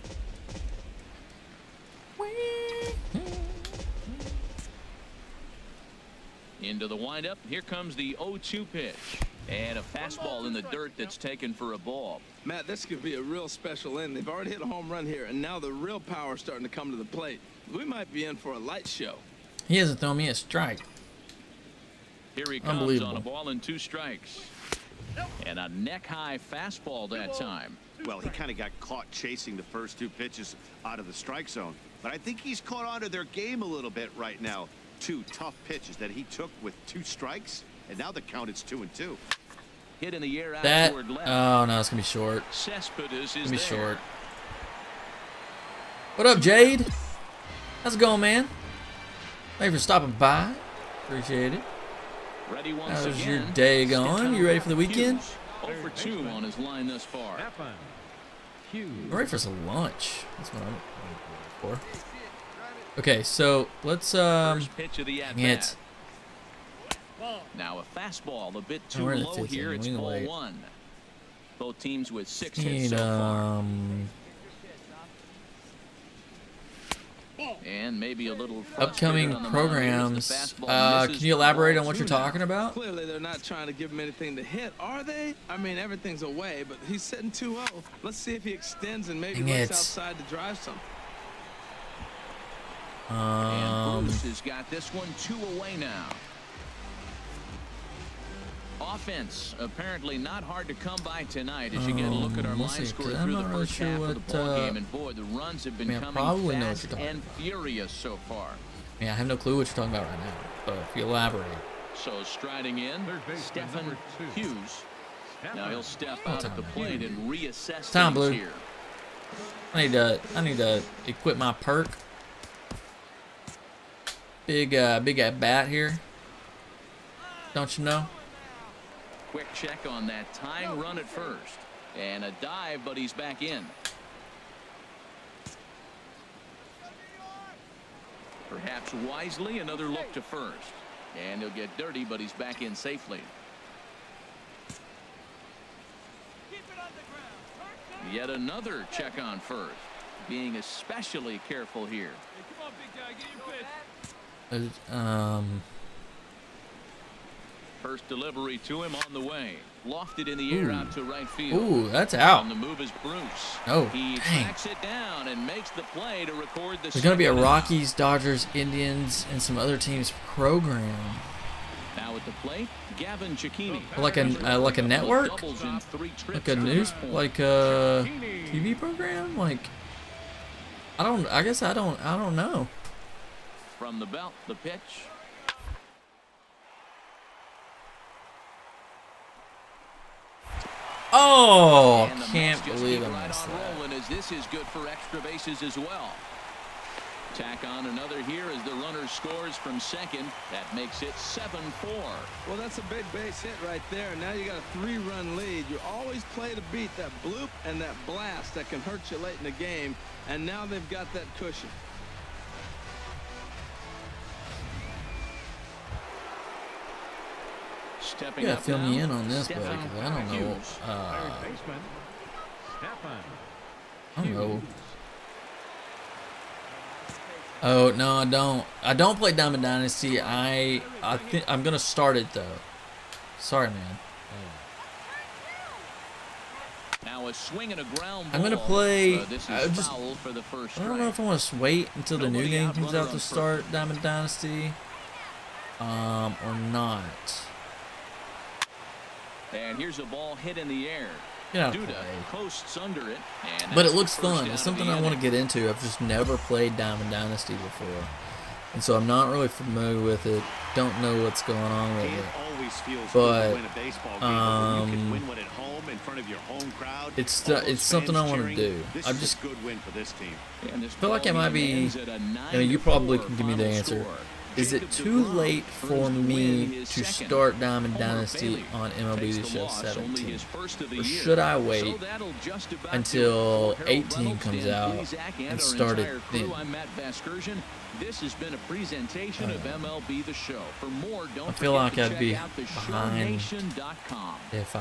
Speaker 2: Into the windup. Here comes the 0-2 pitch. And a fastball in the dirt that's taken for a ball.
Speaker 3: Matt, this could be a real special inning. They've already hit a home run here, and now the real power is starting to come to the plate. We might be in for a light show.
Speaker 1: He hasn't thrown me a strike.
Speaker 2: Here he comes on a ball and 2 strikes. And a neck-high fastball that time.
Speaker 4: Well, he kind of got caught chasing the first 2 pitches out of the strike zone. But I think he's caught on to their game a little bit right now. 2 tough pitches that he took with 2 strikes. And now the count is 2-2.
Speaker 2: Hit in the air out
Speaker 1: That,
Speaker 2: toward left.
Speaker 1: oh no, it's gonna be short.
Speaker 2: Cespedes is
Speaker 1: Gonna be
Speaker 2: there.
Speaker 1: short. What up, Jade? How's it going, man? Thank you for stopping by. Appreciate it.
Speaker 2: Ready once
Speaker 1: How's
Speaker 2: again.
Speaker 1: your day going? You ready for the weekend?
Speaker 2: 0 for 2 on his line thus far.
Speaker 6: Hughes.
Speaker 1: I'm ready for some lunch. That's what I'm ready for. Okay, so let's
Speaker 2: First pitch of the
Speaker 1: dang
Speaker 2: at-bat.
Speaker 1: it.
Speaker 2: Now a fastball a bit too
Speaker 1: we're in the
Speaker 2: low
Speaker 1: 5th
Speaker 2: here.
Speaker 1: inning.
Speaker 2: It's
Speaker 1: We can
Speaker 2: ball
Speaker 1: wait.
Speaker 2: 1. Both teams with 6
Speaker 1: Need,
Speaker 2: hits so far. And maybe a little
Speaker 1: upcoming
Speaker 2: frustrated on the mound.
Speaker 1: programs.
Speaker 2: Here's the fastball,
Speaker 1: Can
Speaker 2: misses
Speaker 1: you
Speaker 2: for
Speaker 1: elaborate
Speaker 2: ball
Speaker 1: on what
Speaker 2: 2
Speaker 1: you're
Speaker 2: now.
Speaker 1: talking about?
Speaker 3: Clearly, they're not trying to give him anything to hit, are they? I mean, everything's away, but he's sitting 2-0. Let's see if he extends and maybe
Speaker 1: Dang
Speaker 3: looks
Speaker 1: it.
Speaker 3: outside to drive something.
Speaker 2: And Bruce has got this one 2 away now. Offense apparently not hard to come by tonight as you get a look at our
Speaker 1: we'll
Speaker 2: line
Speaker 1: see,
Speaker 2: score
Speaker 1: 'cause I'm
Speaker 2: through the
Speaker 1: not really
Speaker 2: first
Speaker 1: sure
Speaker 2: half of the
Speaker 1: what,
Speaker 2: ball game, and boy, the runs have been
Speaker 1: I
Speaker 2: coming
Speaker 1: probably know what
Speaker 2: fast
Speaker 1: you're talking
Speaker 2: and furious so far.
Speaker 1: Yeah, I have no clue what you're talking about right now, but if you elaborate.
Speaker 2: So striding in, Stephen Hughes. Now he'll step out at the plate and reassess things here.
Speaker 1: I need to equip my perk. Big at bat here. Don't you know?
Speaker 2: Quick check on that tying run at first. And a dive, but he's back in. Perhaps wisely, another look to first. And he'll get dirty, but he's back in safely. Yet another check on first. Being especially careful here.
Speaker 7: Hey, come on, big guy, get your pitch.
Speaker 2: First delivery to him on the way. Lofted in the air out to right field.
Speaker 1: Ooh, that's out.
Speaker 2: On the move is Bruce.
Speaker 1: Oh,
Speaker 2: he
Speaker 1: dang.
Speaker 2: tracks it down and makes the play to record the.
Speaker 1: There's gonna be a Rockies, Dodgers, Indians, and some other teams program.
Speaker 2: Now at the plate, Gavin Cicchini.
Speaker 1: Like a network, like a news, like a TV program, like I guess I don't know.
Speaker 2: From the belt, the pitch.
Speaker 1: Oh, can't believe I missed that.
Speaker 2: As this is good for extra bases as well. Tack on another here as the runner scores from second. That makes it 7-4.
Speaker 3: Well, that's a big base hit right there. Now you got a 3-run lead. You always play to beat that bloop and that blast that can hurt you late in the game. And now they've got that cushion.
Speaker 2: Stepping
Speaker 1: Yeah,
Speaker 2: up
Speaker 1: fill
Speaker 2: now,
Speaker 1: me in on this, buddy.
Speaker 2: Stephen
Speaker 1: 'Cause I don't know.
Speaker 2: Hughes.
Speaker 1: I don't know. Oh no, I don't. I don't play Diamond Dynasty. I think I'm gonna start it though. Sorry, man.
Speaker 2: Now a swing and a ground ball.
Speaker 1: I'm gonna play.
Speaker 2: This
Speaker 1: I
Speaker 2: is
Speaker 1: just.
Speaker 2: foul for the first
Speaker 1: I don't know if I want to wait until the new
Speaker 2: Nobody
Speaker 1: game
Speaker 2: out,
Speaker 1: comes
Speaker 2: runner
Speaker 1: out
Speaker 2: on
Speaker 1: to
Speaker 2: first.
Speaker 1: start Diamond Dynasty, or not.
Speaker 2: And here's a ball hit in the air.
Speaker 1: Get out of
Speaker 2: Duda
Speaker 1: play.
Speaker 2: posts under it. And
Speaker 1: But
Speaker 2: that's
Speaker 1: it looks
Speaker 2: the first
Speaker 1: fun.
Speaker 2: out
Speaker 1: It's
Speaker 2: of
Speaker 1: something
Speaker 2: the
Speaker 1: I want to
Speaker 2: inning.
Speaker 1: get into. I've just never played Diamond Dynasty before, and so I'm not really familiar with it. Don't know what's going on with
Speaker 4: It
Speaker 1: it.
Speaker 4: always feels
Speaker 1: But,
Speaker 4: good to win a baseball game, but when you can win one at home in front of your home crowd.
Speaker 1: It's
Speaker 4: all those
Speaker 1: something
Speaker 4: fans
Speaker 1: I want to
Speaker 4: cheering,
Speaker 1: do.
Speaker 4: This
Speaker 1: I'm
Speaker 4: is
Speaker 1: just
Speaker 4: a good win for this team.
Speaker 2: And this
Speaker 1: feel like it
Speaker 2: ball
Speaker 1: might be.
Speaker 2: ends at a
Speaker 1: I mean, you probably
Speaker 2: 9-4
Speaker 1: can give me the
Speaker 2: final
Speaker 1: answer.
Speaker 2: score.
Speaker 1: Is it
Speaker 2: Jacob
Speaker 1: too
Speaker 2: DeGrom
Speaker 1: late
Speaker 2: earns
Speaker 1: for
Speaker 2: the win,
Speaker 1: me
Speaker 2: his
Speaker 1: to
Speaker 2: second.
Speaker 1: start Diamond
Speaker 2: Homer
Speaker 1: Dynasty
Speaker 2: Bailey
Speaker 1: on MLB
Speaker 2: takes
Speaker 1: The
Speaker 2: the
Speaker 1: Show
Speaker 2: loss, only
Speaker 1: 17?
Speaker 2: his first of the
Speaker 1: Or
Speaker 2: year.
Speaker 1: should I
Speaker 2: So
Speaker 1: wait
Speaker 2: that'll just about do it.
Speaker 1: until
Speaker 2: For Harold
Speaker 1: 18
Speaker 2: Reynolds,
Speaker 1: comes
Speaker 2: Dan
Speaker 1: out
Speaker 2: Plesac,
Speaker 1: and
Speaker 2: our
Speaker 1: start it
Speaker 2: entire crew,
Speaker 1: then?
Speaker 2: I'm Matt Vasgersian. This has been a presentation of MLB The Show. For more, don't
Speaker 1: I feel
Speaker 2: forget
Speaker 1: like
Speaker 2: to
Speaker 1: I'd
Speaker 2: check
Speaker 1: be
Speaker 2: out
Speaker 1: behind
Speaker 2: theshowNation.com.
Speaker 1: if I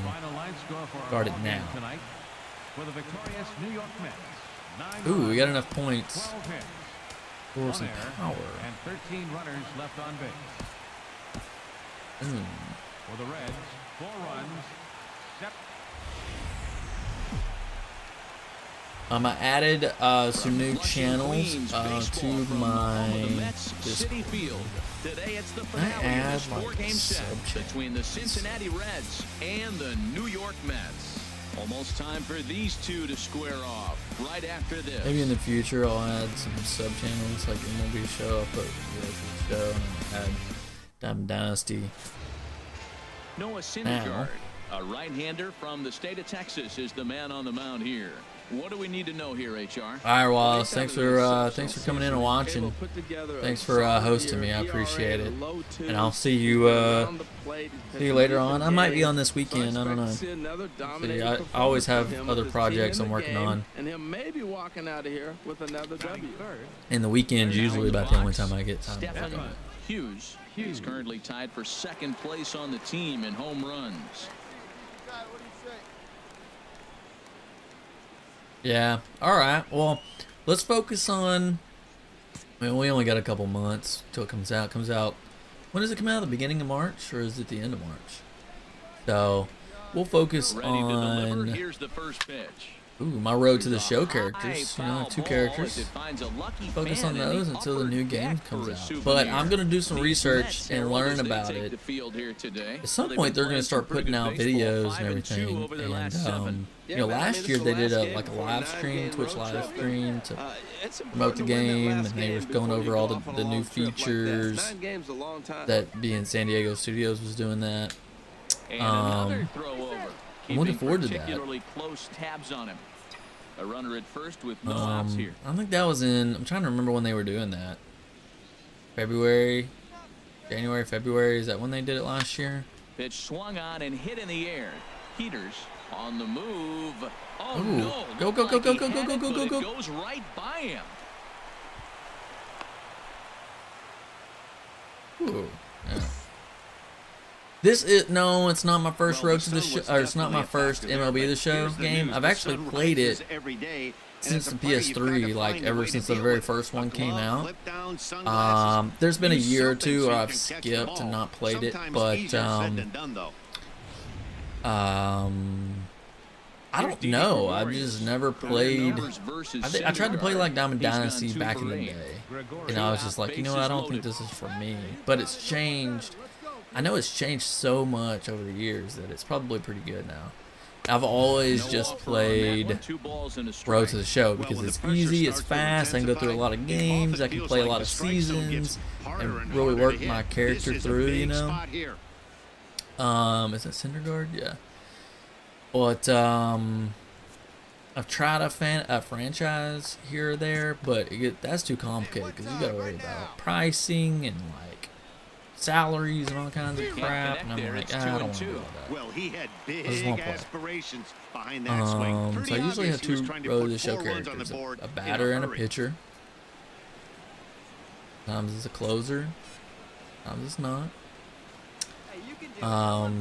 Speaker 6: Final line score for
Speaker 1: start
Speaker 6: our
Speaker 1: it
Speaker 6: ball game
Speaker 1: now.
Speaker 6: tonight for the victorious New York Mets. 9
Speaker 1: Ooh, we
Speaker 6: runs,
Speaker 1: got enough points
Speaker 6: 12 hits,
Speaker 1: for
Speaker 6: 1
Speaker 1: some
Speaker 6: error,
Speaker 1: power.
Speaker 6: and 13 runners left on base. For the Reds, 4 runs.
Speaker 1: I added some new channels to my
Speaker 2: City Field. Today it's the
Speaker 1: I
Speaker 2: finale
Speaker 1: add
Speaker 2: of this
Speaker 1: like
Speaker 2: four-game set
Speaker 1: sub-channels?
Speaker 2: between the Cincinnati Reds and the New York Mets. Almost time for these two to square off right after this.
Speaker 1: Maybe in the future I'll add some sub channels like MLB Show. I'll put the Show and add Diamond Dynasty.
Speaker 2: Noah Syndergaard, a right-hander from the state of Texas, is the man on the mound here. What do we need to know here, HR?
Speaker 1: All right, Wallace. Thanks for coming in and watching. Thanks for hosting me. I appreciate it. And I'll see you later on. I might be on this weekend. I don't know. See, I always have other projects I'm working on.
Speaker 3: And he'll maybe walking out of here with another W.
Speaker 1: And the weekend's usually about the only time I get time to work
Speaker 2: Stephen
Speaker 1: on it.
Speaker 2: Hughes. He's currently tied for second place on the team in home runs.
Speaker 1: Yeah. All right. Well, let's focus on. I mean, we only got a couple months till it comes out. Comes out. When does it come out? The beginning of March, or is it the end of March? So, we'll focus
Speaker 2: Ready to deliver.
Speaker 1: on
Speaker 2: Here's the first pitch.
Speaker 1: Ooh, my road to the show characters. You know, 2 characters. Focus on those until the new game comes out. But I'm gonna do some research and learn about it. At some point, they're gonna start putting out videos and everything. And you know, last year they did a live stream, Twitch live stream to promote the game, and they were going over all the new features. That being San Diego Studios was doing that. I'm looking forward to that.
Speaker 2: Close tabs on him. A runner at first with no outs here.
Speaker 1: I think that was in. I'm trying to remember when they were doing that. January, February. Is that when they did it last year?
Speaker 2: Pitch swung on and hit in the air. Peters on the move. Oh
Speaker 1: ooh.
Speaker 2: No!
Speaker 1: Go!
Speaker 2: It goes right by him.
Speaker 1: Ooh. Yeah. This is it's not my first road to the show, or it's not my first MLB The Show game. I've actually played it since the PS3, like ever since the very first one came out. There's been a year or two where I've skipped and not played it, but I don't know. I've just never played. I tried to play like Diamond Dynasty back in the day, and I was just like, you know what? I don't think this is for me. But it's changed. I know it's changed so much over the years that it's probably pretty good now. I've always just played Road to the Show because it's easy, it's fast, I can go through a lot of games, I can play a lot of seasons, and really work my character through, you know. Is that Syndergaard? Yeah. But I've tried a franchise here or there, but that's too complicated because you got to worry about pricing and like salaries and all kinds of crap, and I'm like, I don't want to do all that.
Speaker 4: Well, he had big aspirations behind
Speaker 1: that swing. So I usually have 2 Road to the Show characters, a batter and a pitcher. Sometimes it's a closer, sometimes it's not.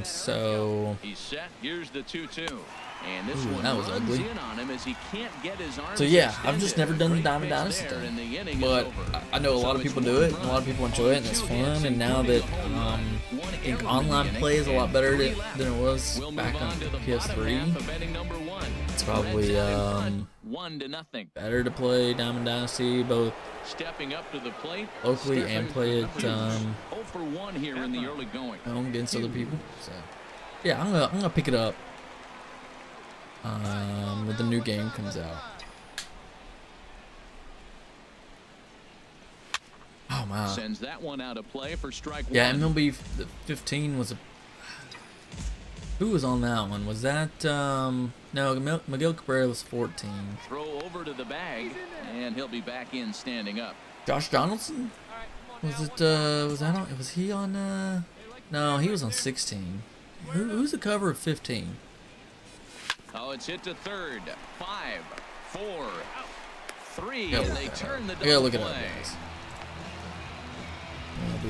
Speaker 1: So
Speaker 2: he's set. Here's the 2-2. And this one
Speaker 1: that was ugly.
Speaker 2: In on him as he can't get his arms
Speaker 1: so yeah, I've just never done the Diamond Dynasty thing, but I know a lot of people do it, and a lot of people enjoy it, and it's fun. And now that I think online play is a lot better than it was back on PS3, it's probably
Speaker 2: 1-0.
Speaker 1: better to play Diamond Dynasty both
Speaker 2: stepping up to the plate
Speaker 1: locally and play it
Speaker 2: 0 for 1 here in the early going
Speaker 1: against other people. So yeah, I'm gonna pick it up when the new game comes out. Oh wow!
Speaker 2: Sends that one out of play for strike 1.
Speaker 1: Yeah, MLB 15 was a. Who was on that one? Was that no? Miguel Cabrera was 14.
Speaker 2: Throw over to the bag, and he'll be back in standing up.
Speaker 1: Josh Donaldson? Was it? Was that on? Was he on? No, he was on 16. Who's the cover of 15?
Speaker 2: Oh, it's hit to third. 5, 4, 3,
Speaker 1: and
Speaker 2: they turn the double play.
Speaker 1: I gotta look it up, guys.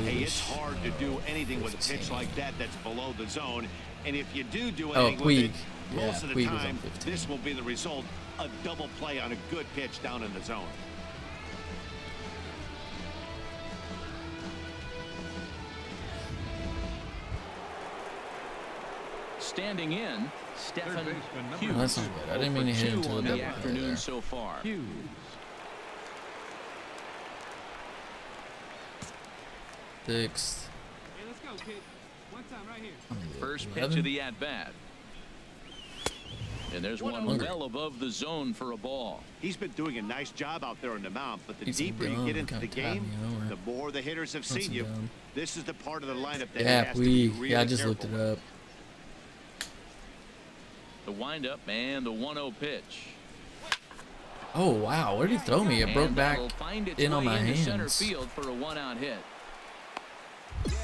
Speaker 4: Hey, it's hard to do anything with a pitch like that that's below the zone. And if you do anything with it, most of the time, this will be the result, a double play on a good pitch down in the zone.
Speaker 2: Standing in, Stephen Hughes.
Speaker 1: Oh, that's not good. I didn't mean to hit into the
Speaker 2: afternoon so far.
Speaker 6: Hughes.
Speaker 1: Sixth.
Speaker 7: Hey, let's go, kid. One time right here.
Speaker 2: First pitch of the at-bat. And there's one well above the zone for a ball.
Speaker 4: He's been doing a nice job out there on the mound, but the deeper you get into the game, the more the hitters have seen you. This is the part of the lineup that has to be really
Speaker 1: I just looked it up.
Speaker 2: The windup and the 1-0 pitch.
Speaker 1: Oh wow, where did he throw me? It broke back in on my hands.
Speaker 2: Center field for a 1-out hit.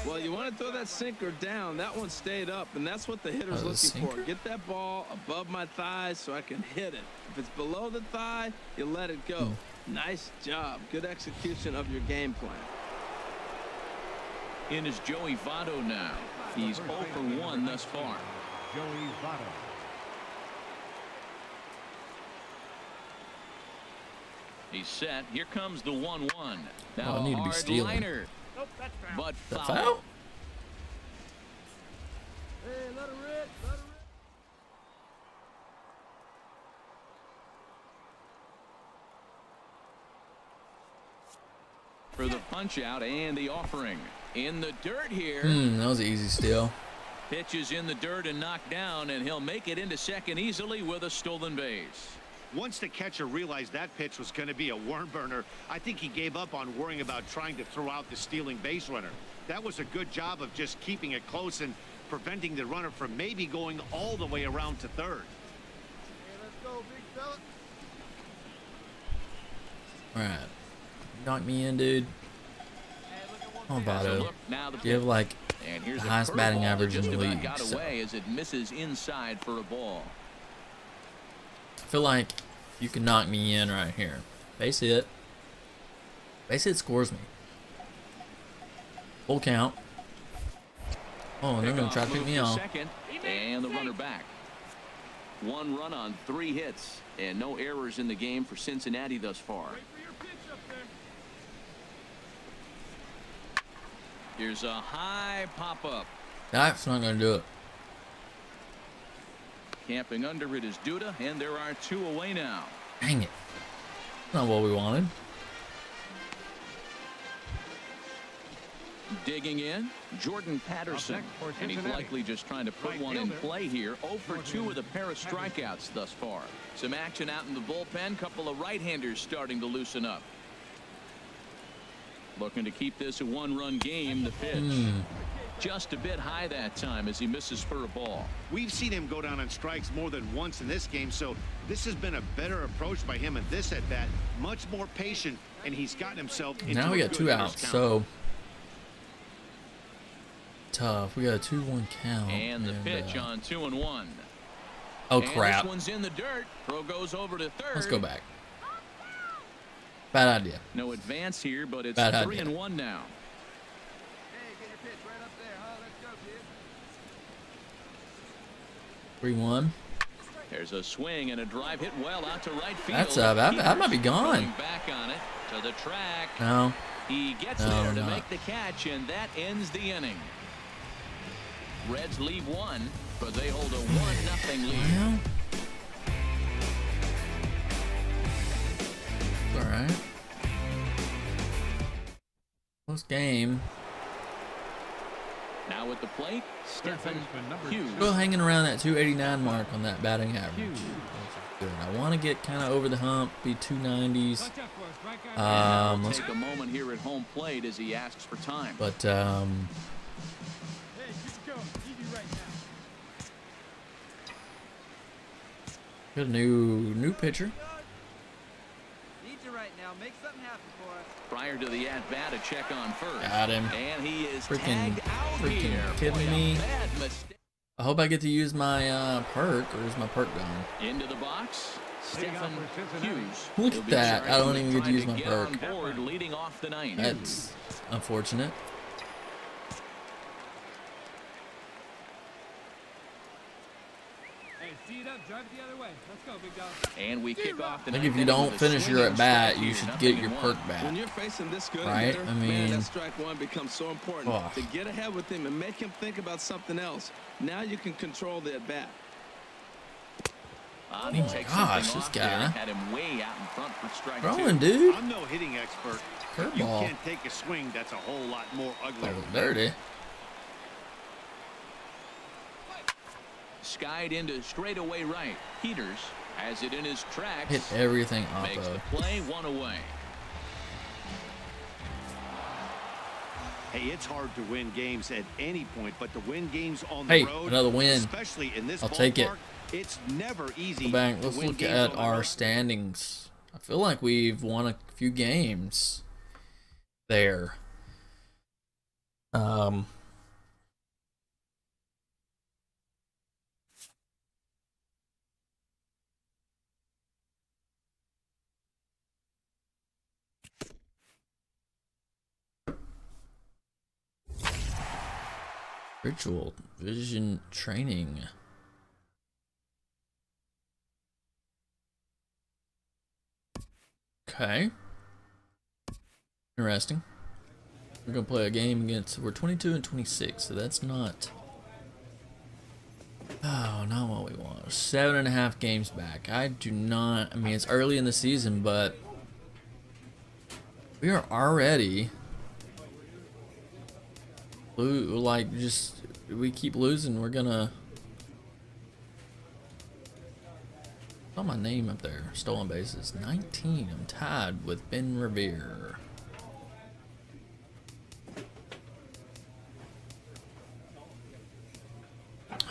Speaker 3: Well, you want to throw that sinker down. That one stayed up, and that's what the hitter's looking for. Get that ball above my thighs so I can hit it. If it's below the thigh, you let it go. Nice job. Good execution of your game plan.
Speaker 2: In is Joey Votto now. He's 0 for 1 thus far.
Speaker 6: Joey Votto.
Speaker 2: He's set. Here comes the 1-1. Now
Speaker 1: I need to be stealing.
Speaker 2: Liner,
Speaker 7: Nope, that's foul.
Speaker 2: but foul.
Speaker 1: Foul?
Speaker 7: Hey, let her rip, let her
Speaker 2: For the punch out and the offering. In the dirt here.
Speaker 1: That was an easy steal.
Speaker 2: Pitch is in the dirt and knocked down, and he'll make it into second easily with a stolen base.
Speaker 4: Once the catcher realized that pitch was going to be a worm burner, I think he gave up on worrying about trying to throw out the stealing base runner. That was a good job of just keeping it close and preventing the runner from maybe going all the way around to third.
Speaker 8: Hey, let's go, big fella.
Speaker 1: All right, knock me in, dude. Come on, Votto. You have like the highest batting average in the league.
Speaker 2: Got away as it misses inside for a ball.
Speaker 1: I feel like you can knock me in right here. Base hit. Base hit scores me. Full count. Oh, and they're going to try to pick me off.
Speaker 2: And the runner back. 1 run on 3 hits. And no errors in the game for Cincinnati thus far. Here's a high pop-up.
Speaker 1: That's not going to do it.
Speaker 2: Camping under it is Duda, and there are 2 away now.
Speaker 1: Dang it. Not what we wanted.
Speaker 2: Digging in, Jordan Patterson. And he's likely just trying to put one in play here. 0 for 2 with a pair of strikeouts thus far. Some action out in the bullpen. Couple of right-handers starting to loosen up. Looking to keep this a 1-run game. The pitch. Just a bit high that time as he misses for a ball.
Speaker 4: We've seen him go down on strikes more than once in this game, so this has been a better approach by him in this at-bat. Much more patient, and he's gotten himself into
Speaker 1: now we got 2 outs, so tough. We got a 2-1 count.
Speaker 2: And the pitch on 2-1.
Speaker 1: Oh crap.
Speaker 2: This one's in the dirt. Throw goes over to third.
Speaker 1: Let's go back. Bad idea.
Speaker 2: No advance here, but it's 3-1 now.
Speaker 8: Hey, get your pitch right up there, huh? Let's go, kid.
Speaker 1: 3-1.
Speaker 2: There's a swing and a drive hit well out to right field.
Speaker 1: That's that might be gone.
Speaker 2: Back on it to the track.
Speaker 1: No.
Speaker 2: He gets there to make the catch, and that ends the inning. Reds leave 1, but they hold a 1-0 lead.
Speaker 1: Well, all right. Close game.
Speaker 2: Now at the plate, Stephen Hughes.
Speaker 1: Still hanging around that 289 mark on that batting average. I want to get kind of over the hump, be 290s.
Speaker 2: Let's take a moment here at home plate as he asks for time.
Speaker 1: But
Speaker 8: Hey, keep going. Easy right now.
Speaker 1: got a new pitcher.
Speaker 8: Need you right now. Make something happen for us.
Speaker 2: Prior to the at-bat, a check on first.
Speaker 1: Got him.
Speaker 2: And he is
Speaker 1: Freaking
Speaker 2: tagged out here.
Speaker 1: kidding
Speaker 2: Boy,
Speaker 1: me.
Speaker 2: a bad mistake.
Speaker 1: I hope I get to use my perk, or is my perk gone?
Speaker 2: Into the box, Stephen Hughes.
Speaker 1: Look
Speaker 2: He'll
Speaker 1: at
Speaker 2: be
Speaker 1: that. I don't even get to
Speaker 2: trying
Speaker 1: use my
Speaker 2: get
Speaker 1: perk.
Speaker 2: on board leading off the 9th.
Speaker 1: That's unfortunate.
Speaker 7: Hey, see it up, drive it the other way. Let's go, big dog.
Speaker 2: And we kick off the
Speaker 1: I think
Speaker 2: 9th
Speaker 1: if you
Speaker 2: inning
Speaker 1: don't
Speaker 2: with a
Speaker 1: finish your
Speaker 2: swinging
Speaker 1: at bat,
Speaker 2: strike
Speaker 1: you
Speaker 2: here,
Speaker 1: should
Speaker 2: 0-1.
Speaker 1: get your perk back.
Speaker 3: When you're facing this good
Speaker 1: Right?
Speaker 3: hitter,
Speaker 1: I
Speaker 3: man,
Speaker 1: mean,
Speaker 3: that strike 1 becomes so important.
Speaker 1: Oh.
Speaker 3: To get ahead with him and make him think about something else. Now you can control the at-bat.
Speaker 1: Oh my gosh, this guy.
Speaker 2: Had him way out in front for strike 2.
Speaker 1: Throwing, dude.
Speaker 4: I'm no hitting expert. If you
Speaker 1: Curveball.
Speaker 4: can't take a swing, that's a whole lot more ugly.
Speaker 1: Oh, dirty.
Speaker 2: Skied into straightaway right. Peters has it in his tracks.
Speaker 1: Hit everything off
Speaker 2: Makes
Speaker 1: of.
Speaker 2: the play, 1 away.
Speaker 4: Hey, it's hard to win games at any point, but to win games on
Speaker 1: Hey,
Speaker 4: the road,
Speaker 1: another win.
Speaker 4: especially in this
Speaker 1: I'll take it.
Speaker 4: ballpark, it's never easy.
Speaker 1: Go back.
Speaker 4: to
Speaker 1: Let's
Speaker 4: win
Speaker 1: look
Speaker 4: games
Speaker 1: at
Speaker 4: on the
Speaker 1: our
Speaker 4: road.
Speaker 1: standings. I feel like we've won a few games there. Ritual vision training. Okay. Interesting. We're gonna play a game against. We're 22 and 26, so that's not. Oh, not what we want. 7.5 games back. I do not. I mean, it's early in the season, but We are already like just we keep losing. We're gonna. Saw my name up there. Stolen bases 19. I'm tied with Ben Revere.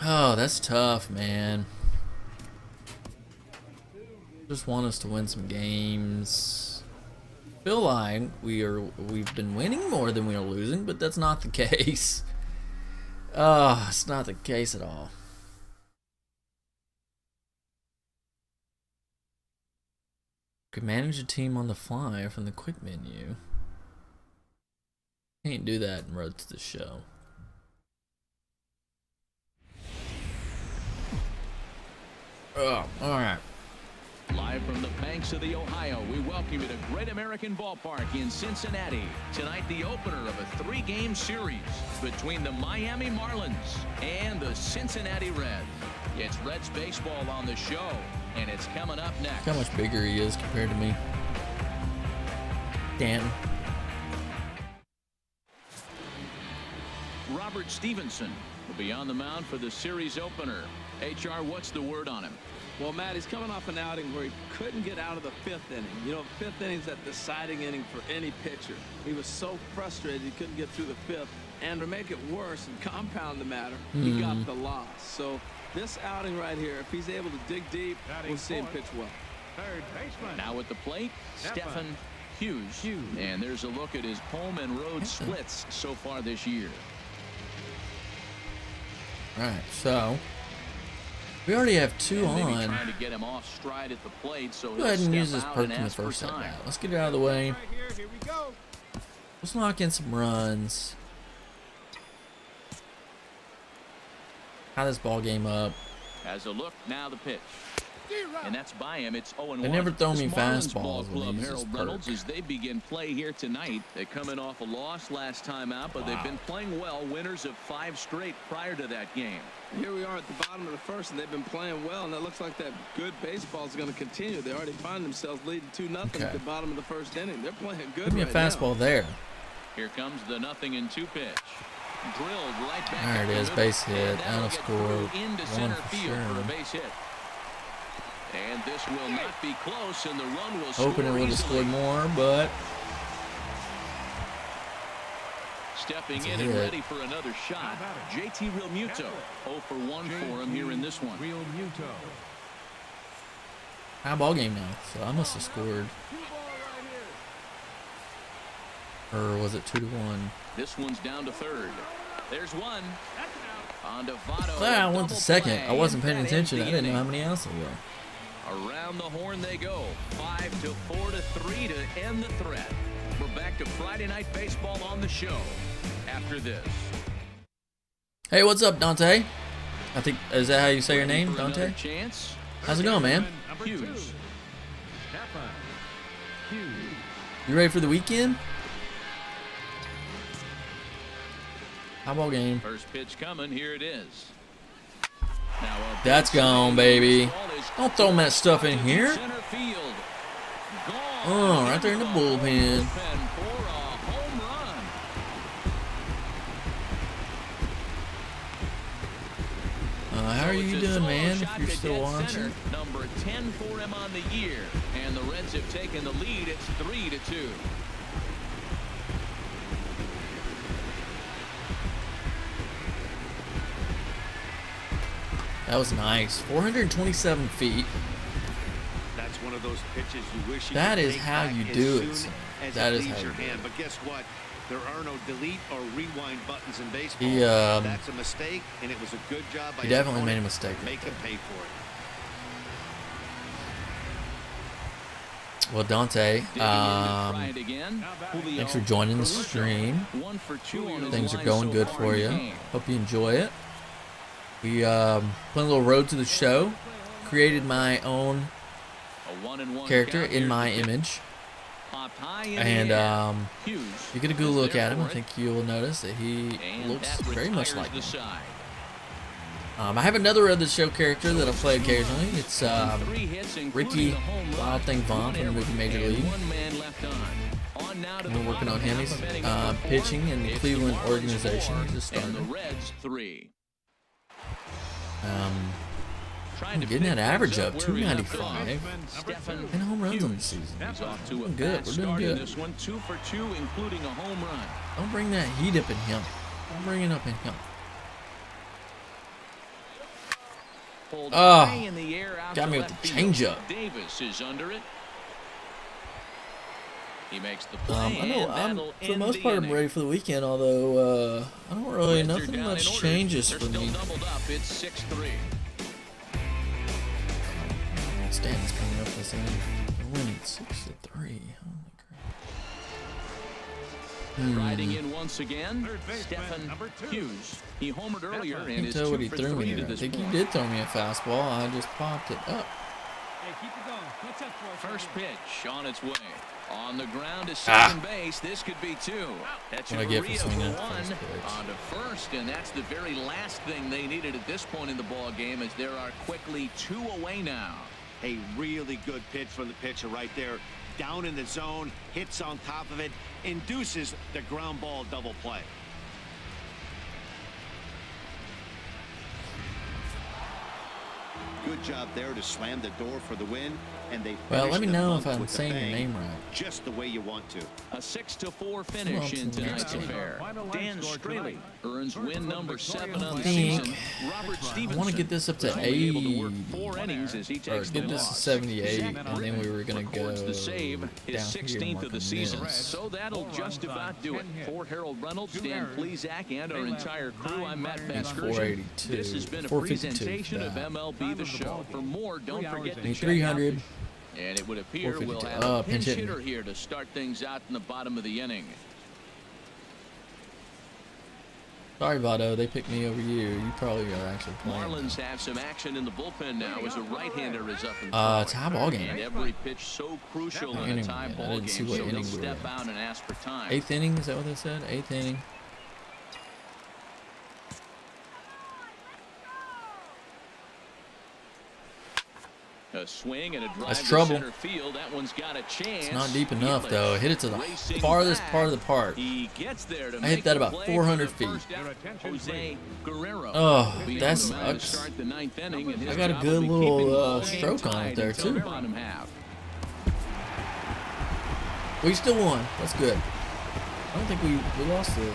Speaker 1: Oh, that's tough, man. Just want us to win some games. Feel like we've been winning more than we are losing, but that's not the case. Oh, it's not the case at all. Could manage a team on the fly from the quick menu. Can't do that in Road to the Show. Oh, alright.
Speaker 2: Live from the banks of the Ohio, we welcome you to Great American Ballpark in Cincinnati. Tonight, the opener of a 3-game series between the Miami Marlins and the Cincinnati Reds. It's Reds baseball on the show, and it's coming up next.
Speaker 1: Look how much bigger he is compared to me. Damn.
Speaker 2: Robert Stevenson will be on the mound for the series opener. HR, what's the word on him?
Speaker 3: Well, Matt, he's coming off an outing where he couldn't get out of the 5th inning. You know, 5th inning's that deciding inning for any pitcher. He was so frustrated he couldn't get through the 5th. And to make it worse and compound the matter, he got the loss. So this outing right here, if he's able to dig deep, we'll see him pitch well.
Speaker 6: Third baseman.
Speaker 2: Now at the plate, Stephen Hughes. And there's a look at his home and road splits so far this year.
Speaker 1: Alright, so we already have 2 on.
Speaker 2: Trying to get him off stride at the plate, so
Speaker 1: go ahead and use this perk in the first at bat. Let's get it out of the way.
Speaker 7: Here we go.
Speaker 1: Let's knock in some runs. Tie this ball game up.
Speaker 2: As a look, now the pitch. And that's by him. It's 0-1.
Speaker 1: They never throw me
Speaker 2: This Marlins
Speaker 1: fastballs
Speaker 2: ball
Speaker 1: when they
Speaker 2: club,
Speaker 1: use this
Speaker 2: Harold
Speaker 1: perk.
Speaker 2: Reynolds, as they begin play here tonight. They're coming off a loss last time out, but they've been playing well. Winners of 5 straight prior to that game.
Speaker 3: Here we are at the bottom of the 1st, and they've been playing well, and it looks like that good baseball is going to continue. They already find themselves leading 2-0 at the bottom of the 1st inning. They're playing good.
Speaker 1: Give me a fastball there.
Speaker 2: Here comes the 0-2 pitch. Drilled right back.
Speaker 1: There it is, base hit, and a score.
Speaker 2: Into center field for a base hit. And this will not be close, and the run will
Speaker 1: hoping it would have scored more, but
Speaker 2: stepping in and ready for another shot. JT Realmuto 0 for 1 for him here in this one.
Speaker 6: Realmuto.
Speaker 1: high ball game now, so I must have scored. Or was it 2-1?
Speaker 2: This one's down to 3rd. There's one. On to Votto.
Speaker 1: I went to 2nd. I wasn't paying attention. I didn't know how many outs there were.
Speaker 2: Around the horn they go. 5-4 to 3 to end the threat. We're back to Friday Night Baseball on the show after this.
Speaker 1: Hey, what's up, Dante? I think, is that how you say your name, Dante? How's it going, man?
Speaker 2: Hughes.
Speaker 1: You ready for the weekend? High ball game.
Speaker 2: First pitch coming. Here it is. Now
Speaker 1: that's gone, baby. Don't throw that stuff in here. Oh, right there in the bullpen. How are you doing, man, if you're still watching?
Speaker 2: Number 10 for him on the year. And the Reds have taken the lead. It's 3-2.
Speaker 1: That was nice. 427 feet.
Speaker 4: That's one of those pitches you wish you
Speaker 1: that
Speaker 4: could
Speaker 1: is
Speaker 4: take
Speaker 1: how
Speaker 4: back
Speaker 1: you
Speaker 4: as
Speaker 1: do
Speaker 4: soon
Speaker 1: it. Son.
Speaker 4: As
Speaker 1: That
Speaker 4: it
Speaker 1: is how
Speaker 4: leaves
Speaker 1: you
Speaker 4: your
Speaker 1: do
Speaker 4: hand.
Speaker 1: it.
Speaker 4: But guess what? There are no delete or rewind buttons in baseball.
Speaker 1: He,
Speaker 4: That's a mistake, and it was a good job by
Speaker 1: he definitely made a mistake.
Speaker 4: Make him pay for it.
Speaker 1: Well, Dante, thanks for joining the stream. Things are going good for you. Hope you enjoy it. We playing a little road to the show. Created my own character in my image. And you get a good look at him. I think you'll notice that he looks very much like me. I have another of the show character that I play occasionally. It's Ricky Wild Thing Vaughn from the movie Major League.
Speaker 2: now to
Speaker 1: We're working on him. He's pitching in the Cleveland organization. He's a starter.
Speaker 2: And the Reds 3.
Speaker 1: Getting that average up, 295 and home runs on the season.
Speaker 2: He's off to a
Speaker 1: Good. We're doing good.
Speaker 2: This one 2 for 2, including a home run.
Speaker 1: Don't bring that heat up in him. Don't bring it up in him. Oh,
Speaker 2: In the air out
Speaker 1: got
Speaker 2: to
Speaker 1: me with
Speaker 2: left
Speaker 1: the
Speaker 2: field.
Speaker 1: changeup.
Speaker 2: Davis is under it. He makes the play.
Speaker 1: I know. For the most part, I'm ready for the weekend. Although I don't really nothing much changes for me.
Speaker 2: Doubled up. It's 6-3.
Speaker 1: Stanton's coming up this inning. They're winning 6-3. Holy crap.
Speaker 2: Riding in once again, Stephen Hughes. He homered earlier and
Speaker 1: Can't
Speaker 2: is
Speaker 1: tell
Speaker 2: 2
Speaker 1: what he
Speaker 2: for
Speaker 1: threw
Speaker 2: 3
Speaker 1: me
Speaker 2: to
Speaker 1: there. I
Speaker 2: this
Speaker 1: think he
Speaker 2: point.
Speaker 1: did throw me a fastball. I just popped it up.
Speaker 7: Hey, keep it going. No touch for us.
Speaker 2: First pitch on its way. On the ground to second base. This could be 2. That's
Speaker 1: What I get for swinging
Speaker 2: for
Speaker 1: that
Speaker 2: 1
Speaker 1: first pitch.
Speaker 2: on to first, and that's the very last thing they needed at this point in the ball game, as there are quickly 2 away now.
Speaker 4: A really good pitch from the pitcher right there. Down in the zone, hits on top of it, induces the ground ball double play. Good job there to slam the door for the win, and they
Speaker 1: Well, let me
Speaker 4: finished the
Speaker 1: know
Speaker 4: month
Speaker 1: if I'm
Speaker 4: with a
Speaker 1: saying your
Speaker 4: bang,
Speaker 1: name right.
Speaker 4: just the way you want to.
Speaker 2: A 6-4 finish in tonight's affair. Dan Straley earns win number 7 on the season. Robert
Speaker 1: I
Speaker 2: Stevenson
Speaker 1: want to get this up to
Speaker 2: only able to
Speaker 1: 80,
Speaker 2: work 4 innings as he
Speaker 1: or
Speaker 2: takes
Speaker 1: get
Speaker 2: the
Speaker 1: this to
Speaker 2: loss.
Speaker 1: 78,
Speaker 2: Zach
Speaker 1: and then we were gonna go
Speaker 2: records the save, his
Speaker 1: down here
Speaker 2: 16th of the
Speaker 1: marking
Speaker 2: season.
Speaker 1: this.
Speaker 2: So that'll just about do it. For Harold Reynolds, Dan Plesac, and our entire crew, I'm Matt Van Scourge.
Speaker 1: 482,
Speaker 2: This has been a
Speaker 1: 452
Speaker 2: presentation of
Speaker 1: bat.
Speaker 2: MLB The Show. For more, don't forget to
Speaker 1: Need
Speaker 2: check out
Speaker 1: 300.
Speaker 2: and it would appear we'll
Speaker 1: 452.
Speaker 2: have a pinch
Speaker 1: pinch
Speaker 2: hitter here to start things out in the bottom of the inning.
Speaker 1: Sorry, Votto. They picked me over you. You probably are actually playing.
Speaker 2: Marlins have some action in the bullpen now as a right-hander is up and
Speaker 1: Tie ball game.
Speaker 2: and every pitch so crucial in a
Speaker 1: Inning,
Speaker 2: tie
Speaker 1: man. I
Speaker 2: ball
Speaker 1: didn't
Speaker 2: game,
Speaker 1: see what
Speaker 2: so he'll
Speaker 1: inning we were
Speaker 2: step
Speaker 1: in.
Speaker 2: out and ask for time.
Speaker 1: 8th inning, is that what they said? 8th inning.
Speaker 2: A swing and a drive
Speaker 1: That's
Speaker 2: to
Speaker 1: trouble.
Speaker 2: center field. That one's got a chance.
Speaker 1: It's not deep enough,
Speaker 2: Yelich
Speaker 1: though. Hit it to the
Speaker 2: racing
Speaker 1: farthest
Speaker 2: back.
Speaker 1: part of the park.
Speaker 2: He gets there to
Speaker 1: I
Speaker 2: make
Speaker 1: hit that
Speaker 2: the
Speaker 1: about
Speaker 2: play
Speaker 1: 400
Speaker 2: for the
Speaker 1: feet.
Speaker 2: first out. Jose Guerrero.
Speaker 1: Oh,
Speaker 2: Being
Speaker 1: that
Speaker 2: the man to
Speaker 1: sucks.
Speaker 2: start the 9th inning, and his
Speaker 1: I got a
Speaker 2: job
Speaker 1: good
Speaker 2: will be
Speaker 1: little,
Speaker 2: keeping the ball game
Speaker 1: stroke on it
Speaker 2: tied
Speaker 1: there,
Speaker 2: until
Speaker 1: too.
Speaker 2: the bottom half.
Speaker 1: We still won. That's good. I don't think we lost the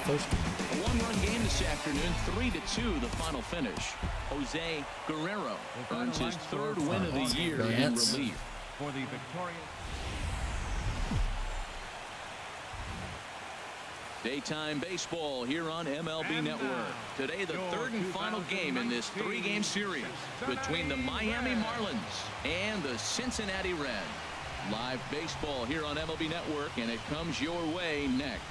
Speaker 1: first game.
Speaker 2: A one-run game this afternoon, 3-2, the final finish. Jose Guerrero earns his 3rd win of the year in
Speaker 1: Vance.
Speaker 2: relief.
Speaker 6: For the victorious.
Speaker 2: Daytime baseball here on MLB Network. Today, the 3rd and final game in this 3-game series between the Miami Marlins and the Cincinnati Reds. Live baseball here on MLB Network, and it comes your way next.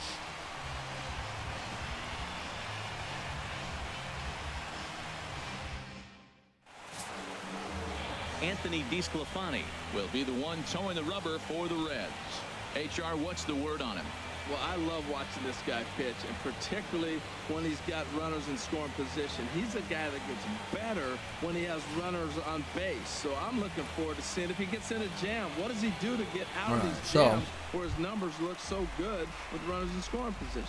Speaker 2: Anthony DeSclafani will be the one towing the rubber for the Reds. HR, what's the word on him?
Speaker 3: Well, I love watching this guy pitch, and particularly when he's got runners in scoring position. He's a guy that gets better when he has runners on base. So I'm looking forward to seeing if he gets in a jam. What does he do to get out of these jams where his numbers look so good with runners in scoring position?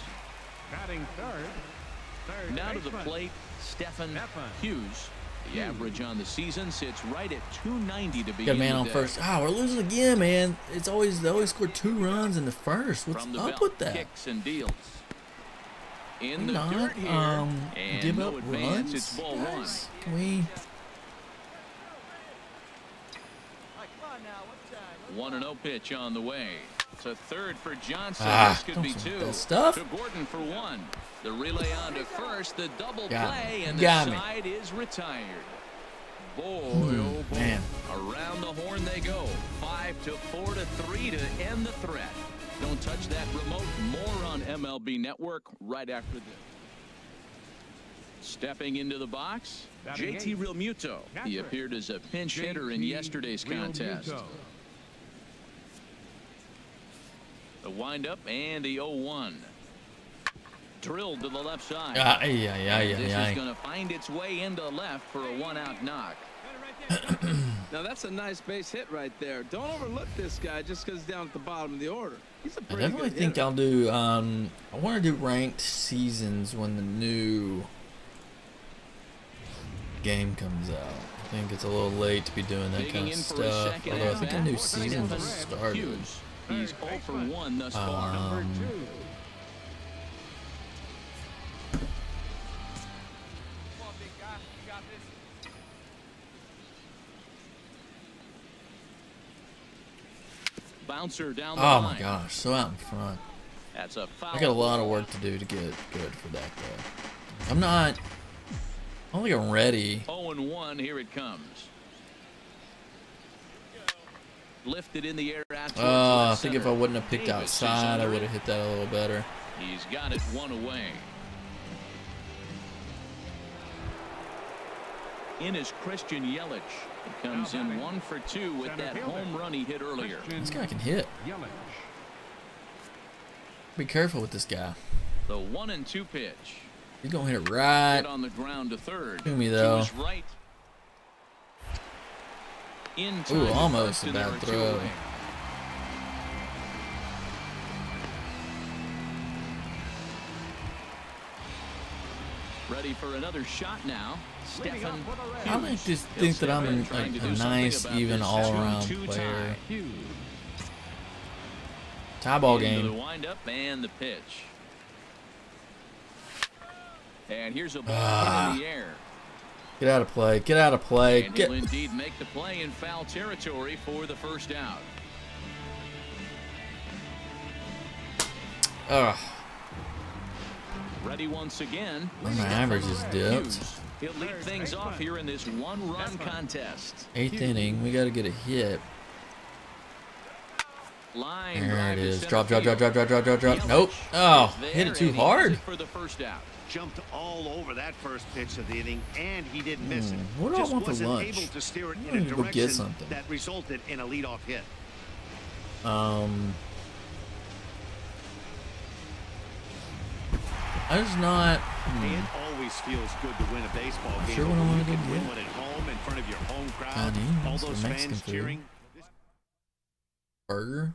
Speaker 6: Batting third
Speaker 2: Now to the plate, Stephen Hughes. The average on the season sits right at 290 to begin
Speaker 1: Got a man
Speaker 2: the
Speaker 1: on
Speaker 2: day.
Speaker 1: first. We're losing again, man. They always score 2 runs in the first. What's
Speaker 2: From the
Speaker 1: up
Speaker 2: belt,
Speaker 1: with that?
Speaker 2: kicks and deals. In the
Speaker 1: Not
Speaker 2: dirt here, and
Speaker 1: give
Speaker 2: no
Speaker 1: up
Speaker 2: advance.
Speaker 1: runs.
Speaker 2: It's ball 1.
Speaker 1: Guys, can we?
Speaker 2: 1-0 pitch on the way. It's a 3rd for Johnson. This could
Speaker 1: don't
Speaker 2: be
Speaker 1: say
Speaker 2: 2.
Speaker 1: that stuff.
Speaker 2: To Gordon for 1. The relay on to first. The double
Speaker 1: Got
Speaker 2: play,
Speaker 1: me.
Speaker 2: and
Speaker 1: Got
Speaker 2: the
Speaker 1: me.
Speaker 2: side is retired. Boy, oh boy.
Speaker 1: Man.
Speaker 2: Around the horn they go. 5-4 to 3 to end the threat. Don't touch that remote. More on MLB Network right after this. Stepping into the box, JT Realmuto. He appeared as a pinch hitter in yesterday's contest. The windup and the 0-1. Drilled to the left side. This is going to find its way into left for a 1-out knock.
Speaker 3: Now that's a nice base hit right there. Don't overlook this guy just because he's down at the bottom of the order. He's a pretty
Speaker 1: I definitely think I'll do. I want to do ranked seasons when the new game comes out. I think it's a little late to be doing that kind of stuff. Although I think a new season just started.
Speaker 2: He's 0 for 1 thus far.
Speaker 6: Number 2.
Speaker 2: Bouncer down the
Speaker 1: Oh
Speaker 2: line.
Speaker 1: my gosh, so out in front.
Speaker 2: That's a foul.
Speaker 1: I got a lot of work to do to get good for that though. I'm not. I don't think I'm ready.
Speaker 2: 0-1, here it comes. Lifted in the air after.
Speaker 1: I think if I wouldn't have picked outside, I would have hit that a little better.
Speaker 2: He's got it one away. In is Christian Yelich. He comes in 1 for 2 with that home run he hit earlier.
Speaker 1: This guy can hit. Be careful with this guy.
Speaker 2: The 1-2 pitch.
Speaker 1: He's gonna hit it right
Speaker 2: on the ground to third.
Speaker 1: To me though.
Speaker 2: To his right.
Speaker 1: Ooh, almost a bad throw.
Speaker 2: Ready for another shot now. Stephen.
Speaker 1: I like to think that I'm a nice, even all-around player. Tie ball game.
Speaker 2: The windup and the pitch. And here's a ball in the air.
Speaker 1: Get out of play. Get out of play.
Speaker 2: And he'll indeed make the play in foul territory for the first out. Ready once again.
Speaker 1: My average is dipped.
Speaker 2: He'll lead things off here in this one-run contest.
Speaker 1: 8th inning. We got to get a hit. There it is. Drop. Nope. Oh, hit it too hard.
Speaker 2: For the first out.
Speaker 4: Jumped all over that first pitch of the inning, and he didn't miss it.
Speaker 1: What do I want for
Speaker 4: wasn't
Speaker 1: lunch?
Speaker 4: able to steer it
Speaker 1: I
Speaker 4: in a
Speaker 1: need to go get
Speaker 4: direction
Speaker 1: something.
Speaker 4: that resulted in a leadoff hit.
Speaker 1: I just not.
Speaker 4: It always feels good to win a baseball game.
Speaker 1: Sure what I want to
Speaker 4: You
Speaker 1: go
Speaker 4: can win
Speaker 1: get.
Speaker 4: one at home in front of your home crowd.
Speaker 1: Chinese
Speaker 4: All
Speaker 1: or
Speaker 4: those
Speaker 1: Mexican
Speaker 4: fans
Speaker 1: food.
Speaker 4: cheering.
Speaker 1: Burger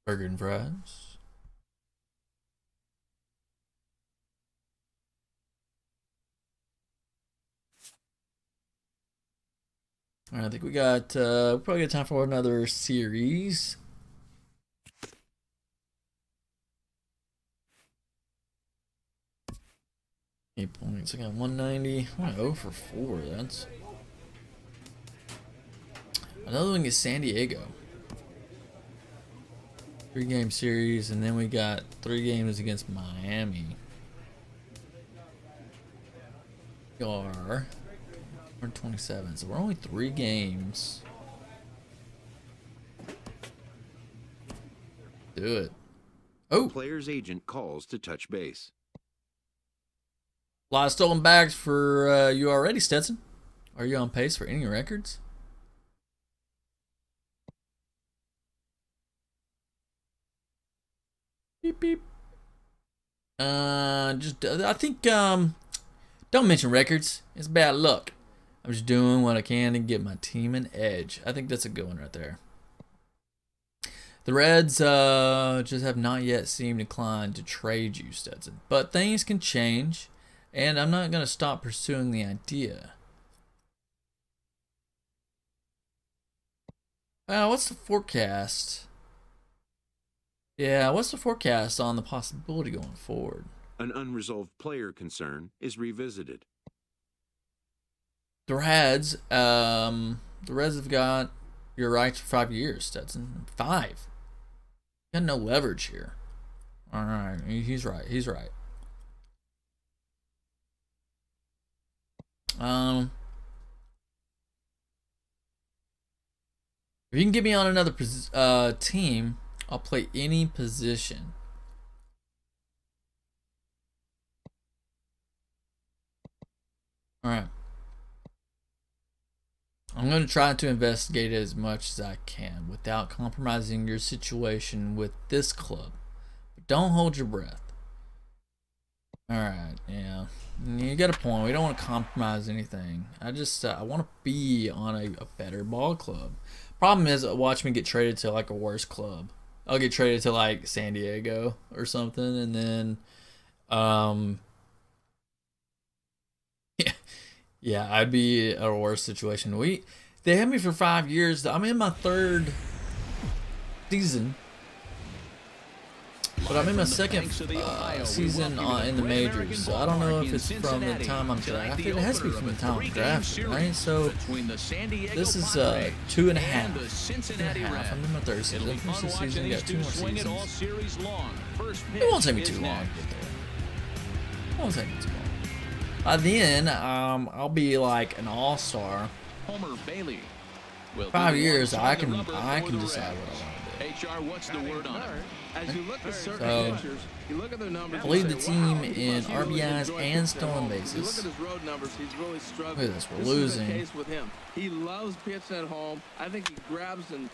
Speaker 1: and fries. All right, I think we got probably got time for another series. Eight points. I got 190. I went 0 for 4. That's another one is San Diego. 3-game series, and then we got 3 games against Miami. We are 127, so we're only 3 games. Do it. Oh!
Speaker 9: Player's agent calls to touch base.
Speaker 1: A lot of stolen bags for you already, Stetson. Are you on pace for any records? Beep beep. I think don't mention records. It's bad luck. I'm just doing what I can to get my team an edge. I think that's a good one right there. The Reds just have not yet seemed inclined to trade you, Stetson. But things can change, and I'm not going to stop pursuing the idea. What's the forecast? Yeah, what's the forecast on the possibility going forward?
Speaker 9: An unresolved player concern is revisited.
Speaker 1: The Reds have got your rights for 5 years, Stetson. 5. Got no leverage here. All right, he's right. He's right. If you can get me on another team, I'll play any position. All right. I'm going to try to investigate it as much as I can without compromising your situation with this club. But don't hold your breath. All right, yeah. You got a point. We don't want to compromise anything. I just I want to be on a better ball club. Problem is, watch me get traded to like a worse club. I'll get traded to like San Diego or something, and then, yeah, I'd be a worse situation. They had me for 5 years. I'm in my 3rd season. But I'm in my 2nd season in the majors, so I don't know if it's from the time I'm drafted. It has to be from the time I'm drafted, right? So this is 2.5. 2.5. I'm in my 3rd season. Finish the season. Got 2 more seasons. It won't take me too long to get there. It won't take me too long. By then, I'll be like an all-star. 5 years, I can decide what I want to do.
Speaker 2: HR, what's the word on it?
Speaker 3: As you look at certain pitchers, you look at their numbers.
Speaker 1: I lead the team in RBIs and stolen bases.
Speaker 3: You look at his road numbers, he's really struggling.
Speaker 1: Look at this, we're losing.
Speaker 3: This is the case with him. He loves pitching at home. I think he grabs an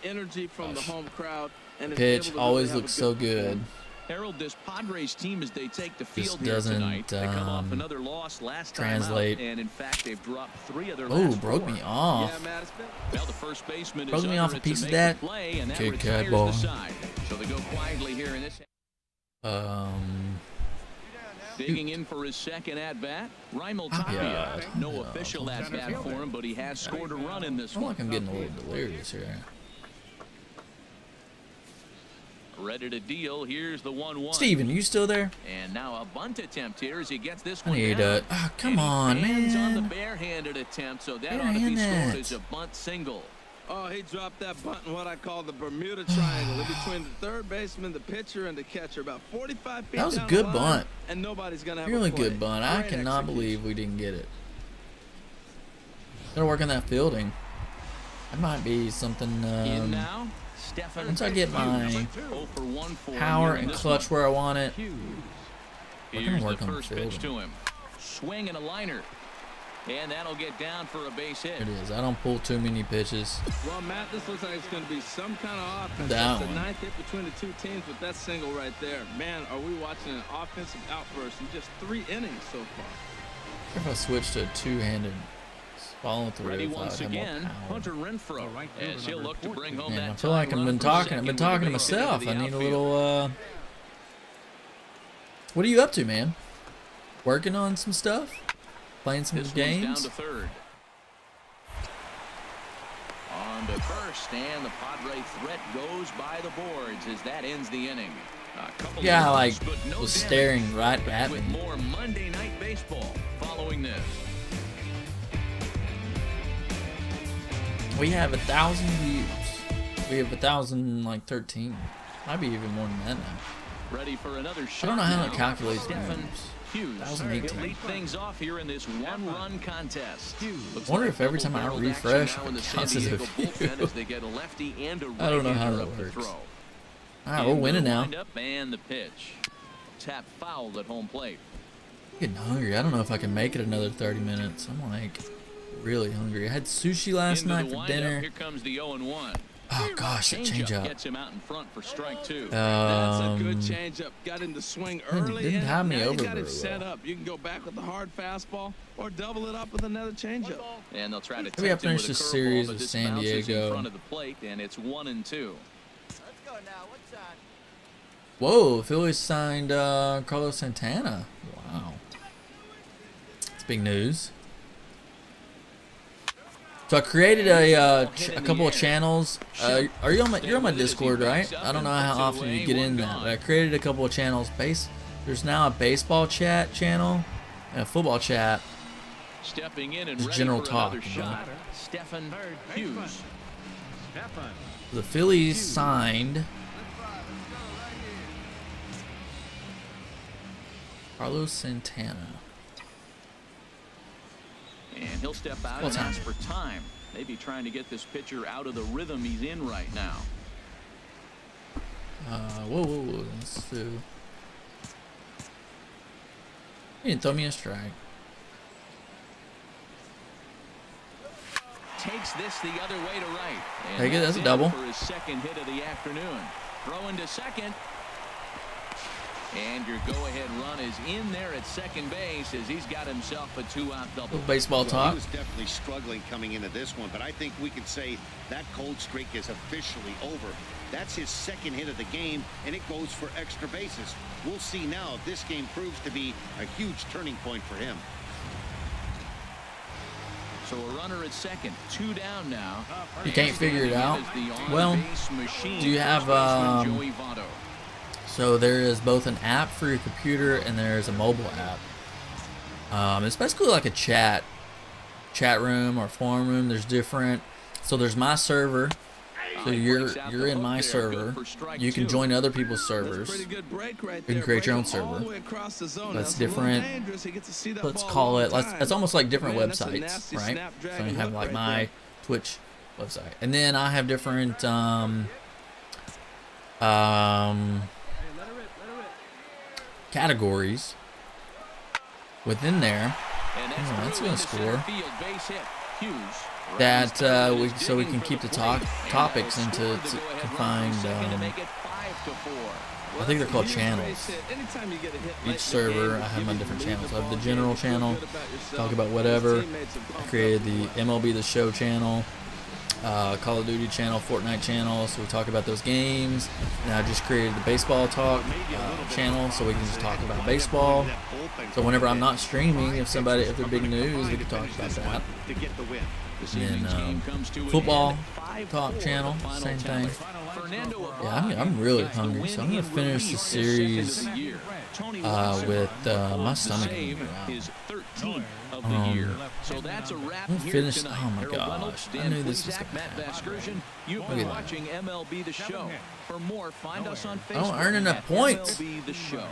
Speaker 3: energy from the home crowd. And
Speaker 1: pitch always looks so good.
Speaker 2: Harold, this Padres team as they take the field
Speaker 1: here
Speaker 2: tonight. They come off another loss last
Speaker 1: translate.
Speaker 2: time out, and in fact they've dropped 3 other.
Speaker 1: Oh, broke me off.
Speaker 2: Well, the first baseman
Speaker 1: broke me off a piece of that. Good cut ball.
Speaker 2: So they go quietly here in this. Digging in for his 2nd at bat, Raimel Tapia. No official at bat for him, but he has scored a run in this
Speaker 1: one.
Speaker 2: one.
Speaker 1: I feel like I'm getting a little delirious here.
Speaker 2: Ready to deal. Here's the 1-1.
Speaker 1: Steven, you still there?
Speaker 2: And now a bunt attempt here as he gets this
Speaker 1: I
Speaker 2: one
Speaker 1: need
Speaker 2: down.
Speaker 1: Oh, come on, man.
Speaker 2: On the barehanded attempt, so that ought to be scored as a bunt single.
Speaker 3: Oh, he dropped that bunt in what I call the Bermuda Triangle, in between the 3rd baseman, the pitcher, and the catcher, about 45 feet.
Speaker 1: That was a good bunt.
Speaker 3: And nobody's gonna have
Speaker 1: really
Speaker 3: a play.
Speaker 1: good bunt. I cannot believe we didn't get it. Gotta work on that fielding. That might be something.
Speaker 2: In now.
Speaker 1: Once I get my power and clutch where I want it, we're going to work on the field.
Speaker 2: To him. Swing and a liner. And that'll get down for a base hit.
Speaker 1: It is. I don't pull too many pitches.
Speaker 3: Well, Matt, this looks like it's going to be some kind of offense.
Speaker 1: That's
Speaker 3: the 9th hit between the 2 teams with that single right there. Man, are we watching an offensive outburst in just 3 innings so far.
Speaker 1: If I switch to a 2-handed follow through,
Speaker 2: ready once again, Hunter Renfroe, as he'll look to bring home that.
Speaker 1: I feel like I've been talking to myself. I need a little. What are you up to, man? Working on some stuff? Playing some games?
Speaker 2: Down to 3rd. On to 1st, and the Padre threat goes by the boards as that ends the inning.
Speaker 1: Yeah, I was staring right at me.
Speaker 2: With more Monday Night Baseball following this.
Speaker 1: We have 1,000 views. We have 1,013. Might be even more than that now.
Speaker 2: Ready for another shot.
Speaker 1: I don't know how to calculate views.
Speaker 2: 1,018. Lead things off here in this 1-run contest.
Speaker 1: I wonder if every time I refresh, it counts as a view. I don't know how that works. All right, we're winning now.
Speaker 2: And the pitch. Tap fouled at home plate.
Speaker 1: I'm getting hungry. I don't know if I can make it another 30 minutes. I'm like really hungry. I had sushi last night for dinner.
Speaker 2: Here comes the 0-1.
Speaker 1: Oh gosh, that changeup.
Speaker 2: Gets him out in front for strike 2.
Speaker 3: That's a good changeup. Got him to swing early.
Speaker 1: Didn't have me over
Speaker 3: got it set up. You can go back with the hard fastball or double it up with another changeup.
Speaker 2: And they'll try to
Speaker 1: maybe I finish this series with San Diego.
Speaker 2: In front of the plate, and it's 1-2.
Speaker 8: Let's go now. What's that?
Speaker 1: Whoa, Phillies signed Carlos Santana. Wow, it's big news. So I created a couple of channels. Are you on my? You're on my Discord, right? I don't know how often you get in that, but I created a couple of channels. There's now a baseball chat channel and a football chat.
Speaker 2: Stepping in and
Speaker 1: general talk.
Speaker 2: Stephen Hughes.
Speaker 1: The Phillies signed Carlos Santana.
Speaker 2: And he'll step out and ask for time. Maybe trying to get this pitcher out of the rhythm he's in right now.
Speaker 1: Whoa. Let's do. You didn't throw me a strike.
Speaker 2: Takes this the other way to right.
Speaker 1: Take it. That's a double.
Speaker 2: For his 2nd hit of the afternoon. Throwing to 2nd. And your go-ahead run is in there at second base as he's got himself a 2-out double.
Speaker 1: Baseball talk.
Speaker 4: He was definitely struggling coming into this one, but I think we can say that cold streak is officially over. That's his second hit of the game, and it goes for extra bases. We'll see now if this game proves to be a huge turning point for him.
Speaker 2: So a runner at second, 2 down now.
Speaker 1: You can't figure it out. Well, do you have so there is both an app for your computer and there is a mobile app. It's basically like a chat room or forum room. There's different. So there's my server. So you're in my server. You can join other people's servers. You can create your own server. That's different. Let's call it. It's almost like different websites, right? So you have like my Twitch website, and then I have different categories within there. Oh, that's gonna score. That so we can keep the topics into confined. I think they're called channels. Each server, I have my different channels. I have the general channel, talk about whatever. I created the MLB The Show channel, Call of Duty channel, Fortnite channel, so we talk about those games. And I just created the baseball talk channel, so we can just talk about baseball. So whenever I'm not streaming, if they're big news, we can talk about that. And then football talk channel, same thing. Yeah, I'm really hungry, so I'm gonna finish the series with my stomach. I'm gonna finish. Oh my gosh! I knew this was gonna happen.
Speaker 2: You've been watching MLB The Show. For more, find us on Facebook.
Speaker 1: I don't earn enough points.
Speaker 2: MLB The Show.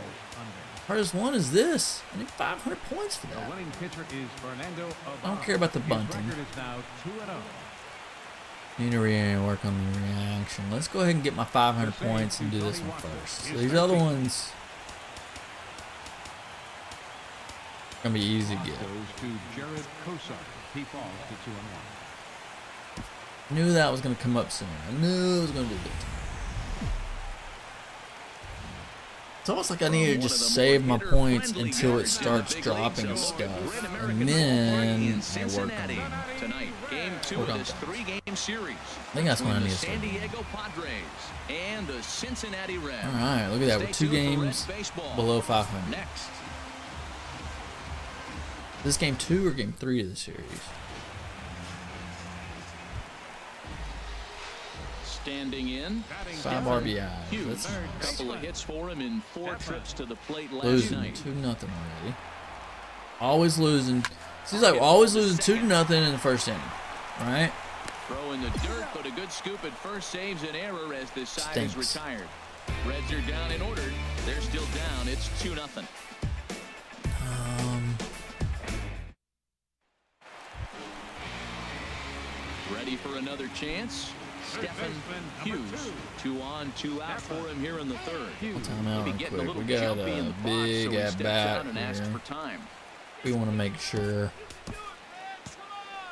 Speaker 1: Hardest one is this. I need 500 points for that. I don't care about the bunting. Need to work on the reaction. Let's go ahead and get my 500 points and do this one first. So these other ones are gonna be easy to get. Knew that was gonna come up soon. I knew it was gonna do good. It's almost like I need to just save my points until it starts dropping stuff, and then I work on them.
Speaker 2: Tonight, game 2 of this 3-game series.
Speaker 1: I think that's what I need to start.
Speaker 2: San Diego Padres and the Cincinnati Reds.
Speaker 1: All right, look at that. We're 2 games below 500.
Speaker 2: Next.
Speaker 1: This game 2 or game 3 of the series?
Speaker 2: Standing in,
Speaker 1: 5 RBI. That's nice.
Speaker 2: Couple of hits for him in 4 trips to the plate last
Speaker 1: losing
Speaker 2: night.
Speaker 1: 2-0 already. Always losing. Seems like we're always losing 2-0 in the first inning. Right?
Speaker 2: Throw in the dirt, but a good scoop at first saves an error as this side is retired. Reds are down in order. They're still down. It's 2-0. Ready for another chance? Stephen Hughes, 2 on, 2 out for him here in the 3rd.
Speaker 1: Timeout real quick. We got a big at bat here. We want to make sure.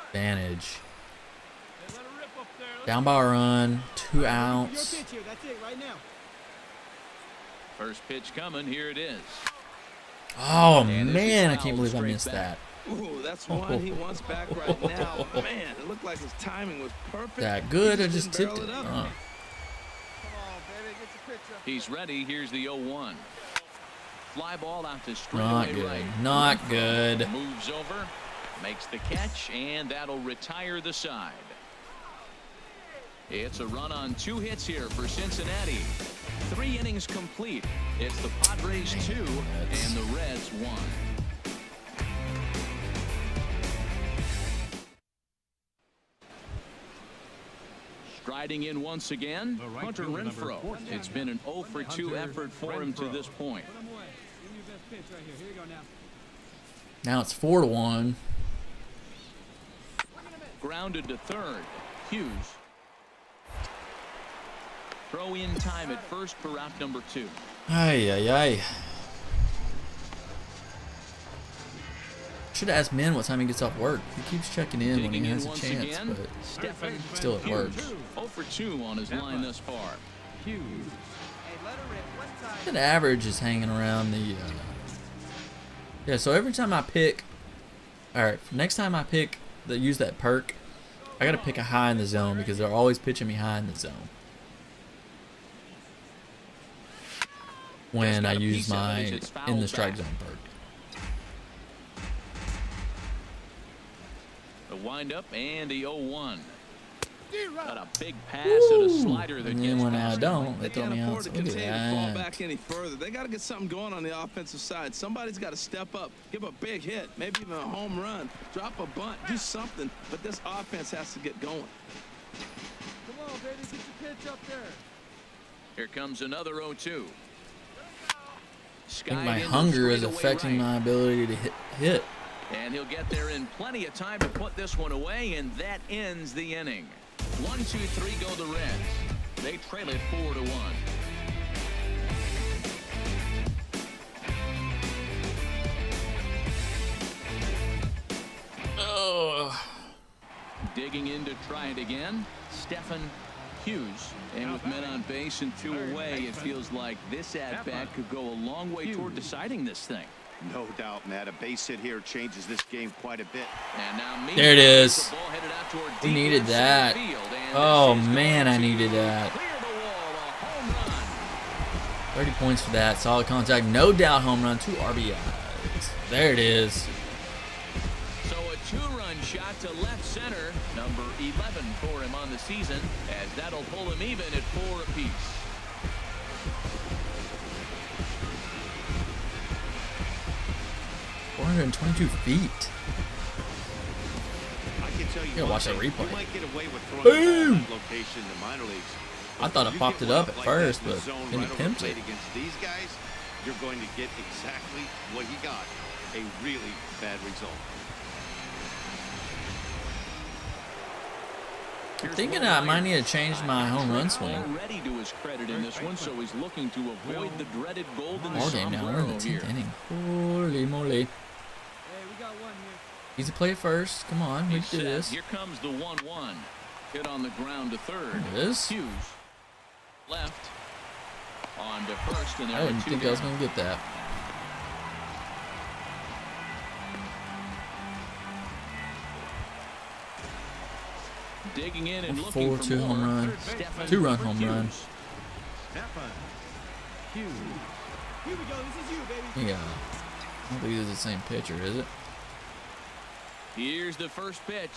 Speaker 1: Advantage. Down by a run, 2 outs.
Speaker 2: First pitch coming. Here it is.
Speaker 1: Oh man, I can't believe I missed that.
Speaker 3: Ooh, that's one he wants back right now. Man, it looked like his timing was perfect.
Speaker 1: That good? I just tipped it.
Speaker 2: He's ready. Here's the 0-1. Fly ball out to straight
Speaker 1: Not good. Right. Not good.
Speaker 2: Moves over, makes the catch, and that'll retire the side. It's a run on 2 hits here for Cincinnati. 3 innings complete. It's the Padres 2 and the Reds 1. Striding in once again, Hunter Renfroe. It's been an 0-for-2 effort for him to this point.
Speaker 1: Now it's 4-1.
Speaker 2: Grounded to 3rd. Hughes. Throw in time at first for route number 2.
Speaker 1: Ay, ay, ay. Should have asked Min what time he gets off work. He keeps checking in when he has a chance, but still at work.
Speaker 2: 0-for-2 on his line thus far.
Speaker 8: Hughes.
Speaker 1: That average is hanging around the. Yeah, so every time I pick. Alright, next time I pick use that perk, I gotta pick a high in the zone because they're always pitching me high in the zone. When I use my in the strike zone perk.
Speaker 2: The windup and the 0-1. Got a big pass and a slider that
Speaker 1: and
Speaker 2: gets
Speaker 1: then when I
Speaker 2: past
Speaker 1: don't, they
Speaker 3: They
Speaker 1: throw
Speaker 3: can't
Speaker 1: me
Speaker 3: afford
Speaker 1: out.
Speaker 3: to
Speaker 1: Look at
Speaker 3: continue to fall
Speaker 1: that.
Speaker 3: back any further. They got to get something going on the offensive side. Somebody's got to step up, give a big hit, maybe even a home run, drop a bunt, do something. But this offense has to get going.
Speaker 7: Come on, baby, get your pitch up there.
Speaker 2: Here comes another 0-2.
Speaker 1: I think my hunger is affecting my ability to hit.
Speaker 2: And he'll get there in plenty of time to put this one away, and that ends the inning. 1-2-3 go the Reds. They trail it 4-1.
Speaker 1: Oh.
Speaker 2: Digging in to try it again, Stephen Hughes. And with men on base and 2 away, it feels like this at-bat could go a long way toward deciding this thing.
Speaker 4: No doubt, Matt. A base hit here changes this game quite a bit.
Speaker 2: And now
Speaker 1: there it is.
Speaker 2: the ball headed out toward
Speaker 1: We
Speaker 2: deep
Speaker 1: needed
Speaker 2: left
Speaker 1: that.
Speaker 2: center field, and
Speaker 1: Oh
Speaker 2: this is
Speaker 1: man,
Speaker 2: going
Speaker 1: I
Speaker 2: to
Speaker 1: needed that.
Speaker 2: clear the wall, a home run.
Speaker 1: 30 points for that. Solid contact. No doubt home run. 2 RBIs. There it is.
Speaker 2: So a 2-run shot to left center, number 11 for him on the season, as that'll pull him even at 4 apiece.
Speaker 1: $422 feet.
Speaker 4: I can tell you,
Speaker 1: gotta watch that replay.
Speaker 4: You might get away with throwing
Speaker 1: Boom!
Speaker 4: the ball that location in the minor leagues.
Speaker 1: I thought I
Speaker 4: You
Speaker 1: popped
Speaker 4: get
Speaker 1: it up
Speaker 4: one
Speaker 1: at
Speaker 4: like
Speaker 1: first,
Speaker 4: that in
Speaker 1: but
Speaker 4: the zone
Speaker 1: then he
Speaker 4: right over
Speaker 1: pimped
Speaker 4: the
Speaker 1: it.
Speaker 4: plate against these guys, you're going to get exactly what he got. A really bad result.
Speaker 1: I'm thinking I might need to change my home run swing.
Speaker 2: Already to his credit in this one, so he's looking to avoid the dreaded golden
Speaker 1: More game now. We're in the 10th inning. Holy moly.
Speaker 7: Hey, we got one here.
Speaker 1: Easy play first. Come on, we
Speaker 2: He's
Speaker 1: can do
Speaker 2: set.
Speaker 1: this.
Speaker 2: Here comes the 1-1. Hit on the ground to third.
Speaker 1: There it is.
Speaker 2: Hughes left on to first, and there
Speaker 1: I didn't
Speaker 2: are 2
Speaker 1: think I was
Speaker 2: down.
Speaker 1: going to get that.
Speaker 2: Digging in and looking for
Speaker 1: 4-2
Speaker 2: more.
Speaker 1: home run.
Speaker 2: Stephen
Speaker 1: 2-run home run.
Speaker 2: Hughes.
Speaker 6: Stephen Hughes.
Speaker 7: Here we go. This is you, baby.
Speaker 1: Yeah. I don't think this is the same pitcher, is it?
Speaker 2: Here's the first pitch.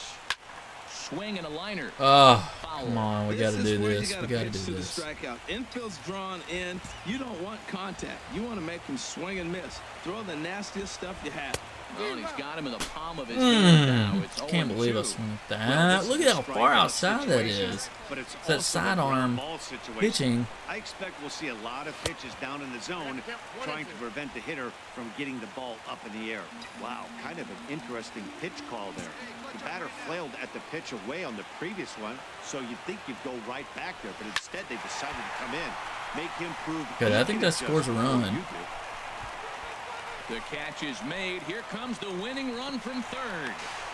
Speaker 2: Swing and a liner.
Speaker 1: Oh,
Speaker 2: Foul.
Speaker 1: come on. We got to
Speaker 3: is
Speaker 1: do
Speaker 3: where you
Speaker 1: this.
Speaker 3: gotta
Speaker 1: We got to
Speaker 3: pitch
Speaker 1: do
Speaker 3: to
Speaker 1: this.
Speaker 3: the strikeout. Infield's drawn in. You don't want contact. You want to make him swing and miss. Throw the nastiest stuff you have.
Speaker 2: Well, he's got him in the palm of his hand now. It's
Speaker 1: Can't believe I
Speaker 2: 0-2.
Speaker 1: swung at
Speaker 4: Well,
Speaker 1: that.
Speaker 4: this
Speaker 1: Look
Speaker 4: is
Speaker 1: at
Speaker 4: a
Speaker 1: how
Speaker 4: strikeout
Speaker 1: far outside that
Speaker 4: situation,
Speaker 1: is.
Speaker 4: But it's
Speaker 1: It's that
Speaker 4: also a
Speaker 1: sidearm
Speaker 4: ground ball situation.
Speaker 1: pitching.
Speaker 4: I expect we'll see a lot of pitches down in the zone trying to prevent the hitter from getting the ball up in the air. Wow, kind of an interesting pitch call there. The batter flailed at the pitch away on the previous one, so you'd think you'd go right back there, but instead they decided to come in, make him prove.
Speaker 1: Good,
Speaker 4: he
Speaker 1: I think
Speaker 4: can
Speaker 1: that scores a
Speaker 4: adjust before
Speaker 1: run.
Speaker 4: you do.
Speaker 2: The catch is made. Here comes the winning run from third.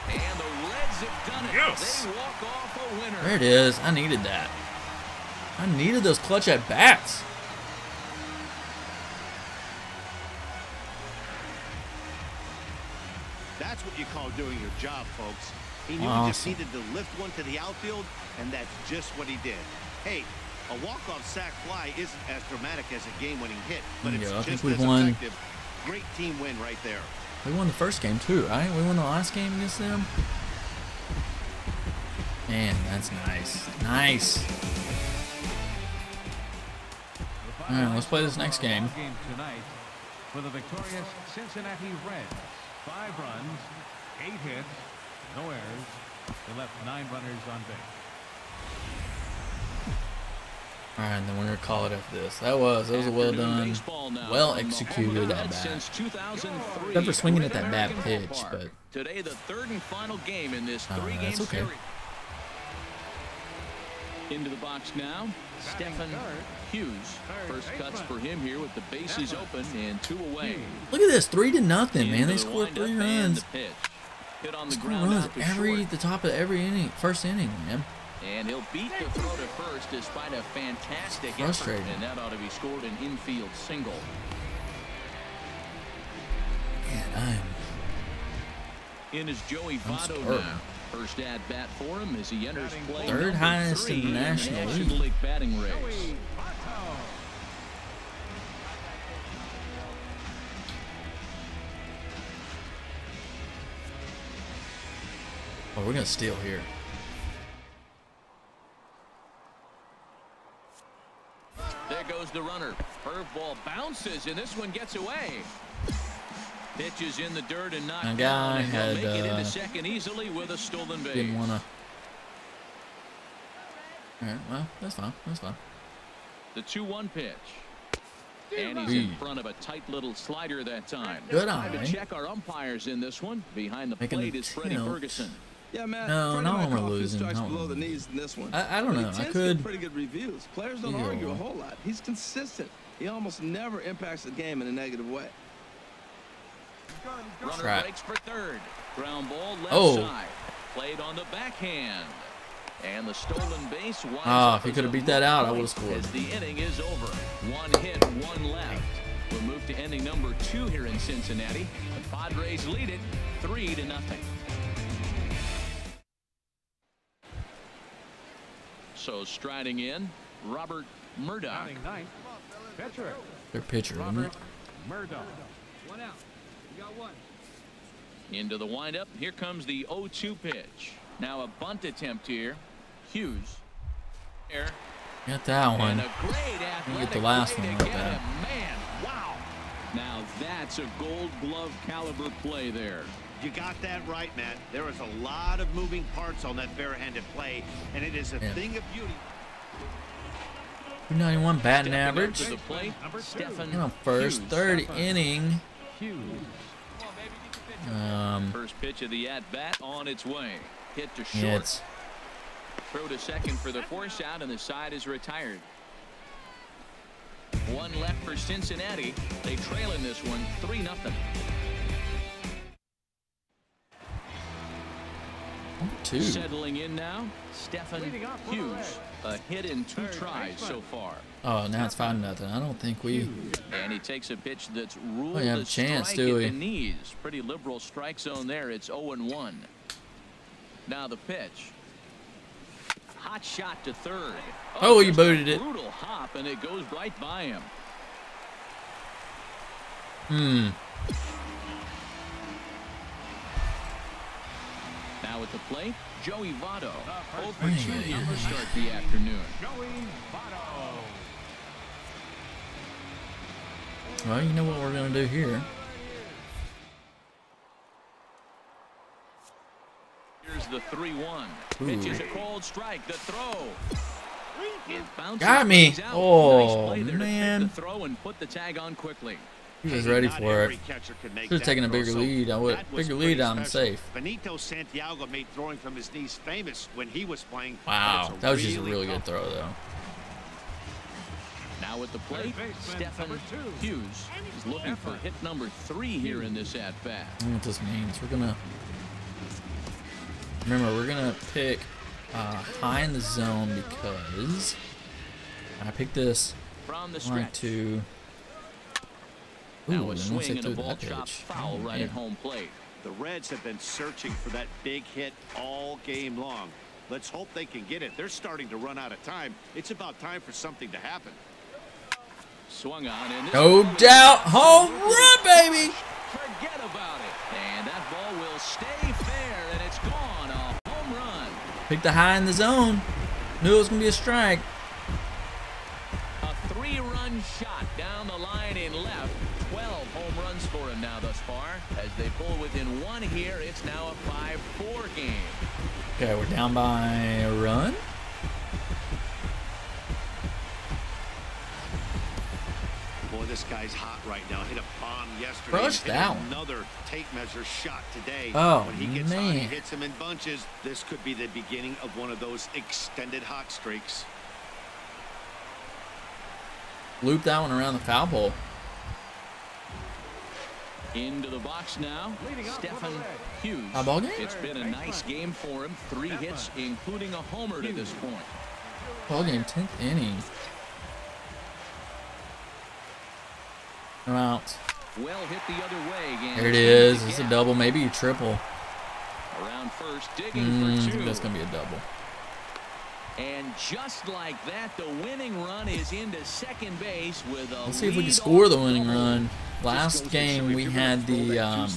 Speaker 2: And the Reds have done it.
Speaker 1: Yes.
Speaker 2: They walk off a winner.
Speaker 1: There it is. I needed that. I needed those clutch at bats.
Speaker 4: That's what you call doing your job, folks. He knew he just
Speaker 1: Awesome.
Speaker 4: needed to lift one to the outfield, and that's just what he did. Hey, a walk-off sac fly isn't as dramatic as a game-winning hit, but it's
Speaker 1: Yeah, I think
Speaker 4: just
Speaker 1: we've
Speaker 4: as
Speaker 1: won.
Speaker 4: effective. Great team win right there.
Speaker 1: We won the first game too, right? We won the last game against them. Man, that's nice. Nice. All right, let's play this next game.
Speaker 6: Game tonight for the victorious Cincinnati Reds. 5 runs, 8 hits, no errors. They left 9 runners on base.
Speaker 1: All right, and then we're gonna call it after this. That was a well done, well executed at bat.
Speaker 2: Since 2003.
Speaker 1: Except for swinging at that bad pitch, but
Speaker 2: Today, the third and final game in this 3-game
Speaker 1: that's okay.
Speaker 2: series. Into the box now, Stephen Hughes. First cuts for him here with the bases open and 2 away.
Speaker 1: look at this, 3-0, man.
Speaker 2: Into
Speaker 1: They
Speaker 2: the
Speaker 1: scored 3
Speaker 2: windup and
Speaker 1: runs.
Speaker 2: the pitch. Hit on the
Speaker 1: Score
Speaker 2: ground
Speaker 1: runs
Speaker 2: out to
Speaker 1: every
Speaker 2: short.
Speaker 1: the top of every inning, first inning, man.
Speaker 2: And he'll beat the throw to first despite a fantastic effort. And that ought to be scored an infield single.
Speaker 1: Man,
Speaker 2: in is Joey Votto now. First at bat for him as he enters play.
Speaker 1: Third highest in the National
Speaker 2: League batting race.
Speaker 1: Oh, we're gonna steal here.
Speaker 2: There goes the runner. Curveball bounces, and this one gets away. Pitch is in the dirt and knocked
Speaker 1: My
Speaker 2: down,
Speaker 1: guy
Speaker 2: and
Speaker 1: had
Speaker 2: make it into second easily with a stolen base.
Speaker 1: Didn't wanna. All right, well, that's fine. That's fine.
Speaker 2: The 2-1 pitch. And he's in front of a tight little slider that time.
Speaker 1: Good eye.
Speaker 2: To check our umpires in this one. Behind the plate is Freddie Ferguson.
Speaker 3: Yeah, man.
Speaker 1: No, we're losing.
Speaker 3: Strikes below the knees in this one.
Speaker 1: I don't know. I could.
Speaker 3: Pretty good reviews. Players don't argue a whole lot. He's consistent. He almost never impacts the game in a negative way.
Speaker 2: Runner breaks for third. Ground ball left side. Played on the backhand. And the stolen base winds up.
Speaker 1: If he could have beat that out, I would have scored.
Speaker 2: As the inning is over. 1 hit, 1 left. We'll move to inning number 2 here in Cincinnati. The Padres lead it 3-0. So striding in, Robert Murdoch.
Speaker 6: Pitcher.
Speaker 1: Their pitcher, isn't it?
Speaker 6: Murdoch.
Speaker 7: 1 out. You got 1.
Speaker 2: Into the windup. Here comes the 0-2 pitch. Now a bunt attempt here. Hughes. There.
Speaker 1: Get that one.
Speaker 2: And a great athletic
Speaker 1: get the last one
Speaker 2: play
Speaker 1: like
Speaker 2: to get
Speaker 1: that.
Speaker 2: him. Man, wow. Now that's a Gold Glove caliber play there.
Speaker 4: You got that right, Matt. There is a lot of moving parts on that barehanded play, and it is a thing of beauty.
Speaker 1: 291 batting average.
Speaker 2: To the plate, Stephen
Speaker 1: In the first, third inning.
Speaker 6: Hughes.
Speaker 2: First pitch of the at-bat on its way. Hit to short.
Speaker 1: Yeah, it's
Speaker 2: Throw to second for the force out, and the side is retired. 1 left for Cincinnati. They trail in this one 3-0.
Speaker 1: number 2.
Speaker 2: Settling in now, Stephen Hughes. A hit in 2 tries so far.
Speaker 1: Oh, now it's 5-0. I don't think we.
Speaker 2: And he takes a pitch that's ruled
Speaker 1: have
Speaker 2: a
Speaker 1: a chance,
Speaker 2: strike
Speaker 1: do
Speaker 2: at
Speaker 1: we?
Speaker 2: the knees. Pretty liberal strike zone there. It's 0-1. Now the pitch. Hot shot to third.
Speaker 1: Oh, you
Speaker 2: just
Speaker 1: booted
Speaker 2: a
Speaker 1: it.
Speaker 2: Brutal hop, and it goes right by him. Now at the plate, Joey Votto. 0 for 2 here to start the afternoon.
Speaker 6: Joey Votto.
Speaker 1: Well, you know what we're going to do here.
Speaker 2: Here's the 3-1. Pitch is a cold strike. The throw. It bounces
Speaker 1: Got me.
Speaker 2: out.
Speaker 1: Oh,
Speaker 2: Nice play there to
Speaker 1: man.
Speaker 2: pick the throw and put the tag on quickly.
Speaker 1: He was ready for it. Should have taken a bigger lead. Bigger lead, I'm safe.
Speaker 4: Benito Santiago made throwing from his knees famous when he was playing.
Speaker 1: Wow, that was just a really good throw, though.
Speaker 2: Now at the plate, Stephen Hughes is looking for hit number 3 here in this at-bat.
Speaker 1: I don't know what this means. We're gonna pick high in the zone because I picked this
Speaker 2: From the
Speaker 1: line
Speaker 2: stretch.
Speaker 1: to.
Speaker 2: Now
Speaker 1: Ooh,
Speaker 2: a
Speaker 1: and
Speaker 2: swing
Speaker 1: once they
Speaker 2: and a
Speaker 1: threw
Speaker 2: ball
Speaker 1: that
Speaker 2: chopped
Speaker 1: pitch.
Speaker 2: foul right at home plate.
Speaker 4: The Reds have been searching for that big hit all game long. Let's hope they can get it. They're starting to run out of time. It's about time for something to happen.
Speaker 2: Swung on, and this
Speaker 1: No
Speaker 2: ball
Speaker 1: doubt,
Speaker 2: is-
Speaker 1: home run, baby!
Speaker 2: Forget about it. And that ball will stay fair, and it's gone. A home run.
Speaker 1: Picked the high in the zone. Knew it was gonna be a strike.
Speaker 2: A 3-run shot down the line in left. 12 home runs for him now thus far. As they pull within 1 here, it's now a 5-4 game.
Speaker 1: Okay, we're down by a run.
Speaker 4: Boy, this guy's hot right now. Hit a bomb yesterday.
Speaker 1: Crushed
Speaker 4: Hit
Speaker 1: that one.
Speaker 4: Another tape measure shot today.
Speaker 1: Oh,
Speaker 4: when he gets hot, he
Speaker 1: man.
Speaker 4: hits him in bunches. This could be the beginning of one of those extended hot streaks.
Speaker 1: Loop that one around the foul pole.
Speaker 2: Into the box now, Stephen Hughes.
Speaker 1: Ball game?
Speaker 2: It's been a nice game for him. 3 hits, including a homer to this point.
Speaker 1: Ball game, 10th inning. I'm out.
Speaker 2: Well hit the other way again.
Speaker 1: There it is. It's a double, maybe a triple.
Speaker 2: Around first, digging for 2.
Speaker 1: That's gonna be a double.
Speaker 2: And just like that, the winning run is into second base with a
Speaker 1: Let's see if we can score the winning run. Last game we had the we had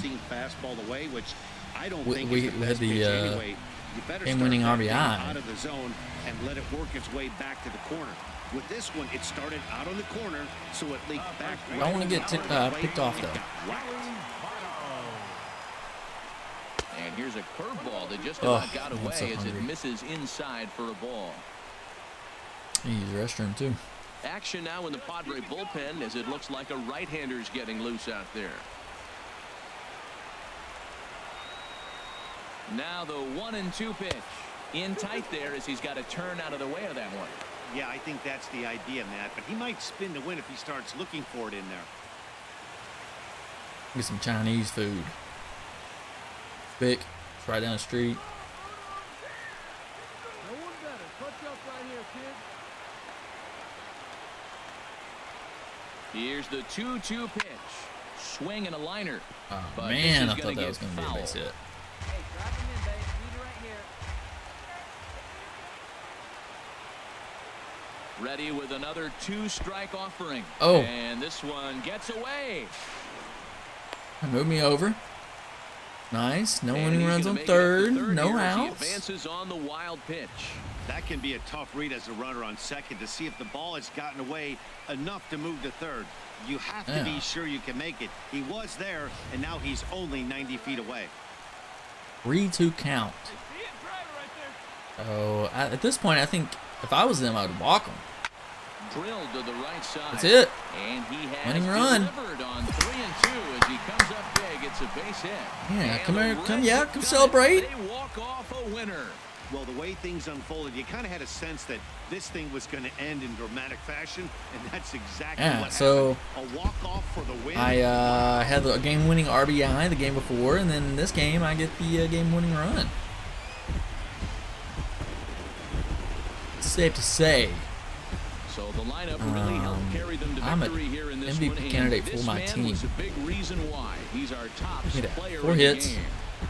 Speaker 1: the game-winning RBI.
Speaker 4: Out of the zone and let it work its way back to the corner. With this one, it started out on the corner, so it leaked back.
Speaker 1: I don't want to get picked off though.
Speaker 2: And here's a curveball that just about got away as it misses inside for a ball.
Speaker 1: He's restroom too.
Speaker 2: Action now in the Padre bullpen as it looks like a right-hander's getting loose out there. Now the 1-2 pitch. In tight there as he's got to turn out of the way of that one.
Speaker 4: Yeah, I think that's the idea, Matt, but he might spin to win if he starts looking for it in there.
Speaker 1: Get some Chinese food. Vic, it's right down the street.
Speaker 7: No one better. Clutch up right here, kid.
Speaker 2: Here's the 2-2 pitch. Swing and a liner.
Speaker 1: Oh,
Speaker 2: but
Speaker 1: man, I thought that was going to be a base hit.
Speaker 8: Hey, drive him in, babe. Lead it right here.
Speaker 2: Ready with another 2-strike offering.
Speaker 1: Oh.
Speaker 2: And this one gets away.
Speaker 1: Move me over. Nice. No winning runs on third. No outs.
Speaker 2: He advances on the wild pitch.
Speaker 4: That can be a tough read as a runner on second to see if the ball has gotten away enough to move to third. You have to be sure you can make it. He was there, and now he's only 90 feet away.
Speaker 1: 3-2 count. Oh, at this point, I think if I was them, I would walk him.
Speaker 2: Drilled to the right side.
Speaker 1: That's it.
Speaker 2: And he has
Speaker 1: winning run.
Speaker 2: Delivered on 3-2 as he comes up big. It's a base hit.
Speaker 1: Yeah,
Speaker 2: and
Speaker 1: come here, come celebrate.
Speaker 2: They walk off a winner.
Speaker 4: Well, the way things unfolded, you kind of had a sense that this thing was going to end in dramatic fashion, and that's exactly what
Speaker 1: so
Speaker 4: happened. A walk-off for the win.
Speaker 1: I had the game-winning RBI the game before, and then this game I get the game-winning run. It's safe to say.
Speaker 2: So the lineup really helped carry them to victory here in this
Speaker 1: MVP
Speaker 2: one.
Speaker 1: candidate
Speaker 2: And
Speaker 1: for my
Speaker 2: this
Speaker 1: team.
Speaker 2: man was a big reason why. He's our top player
Speaker 1: 4
Speaker 2: in
Speaker 1: hits,
Speaker 2: the game.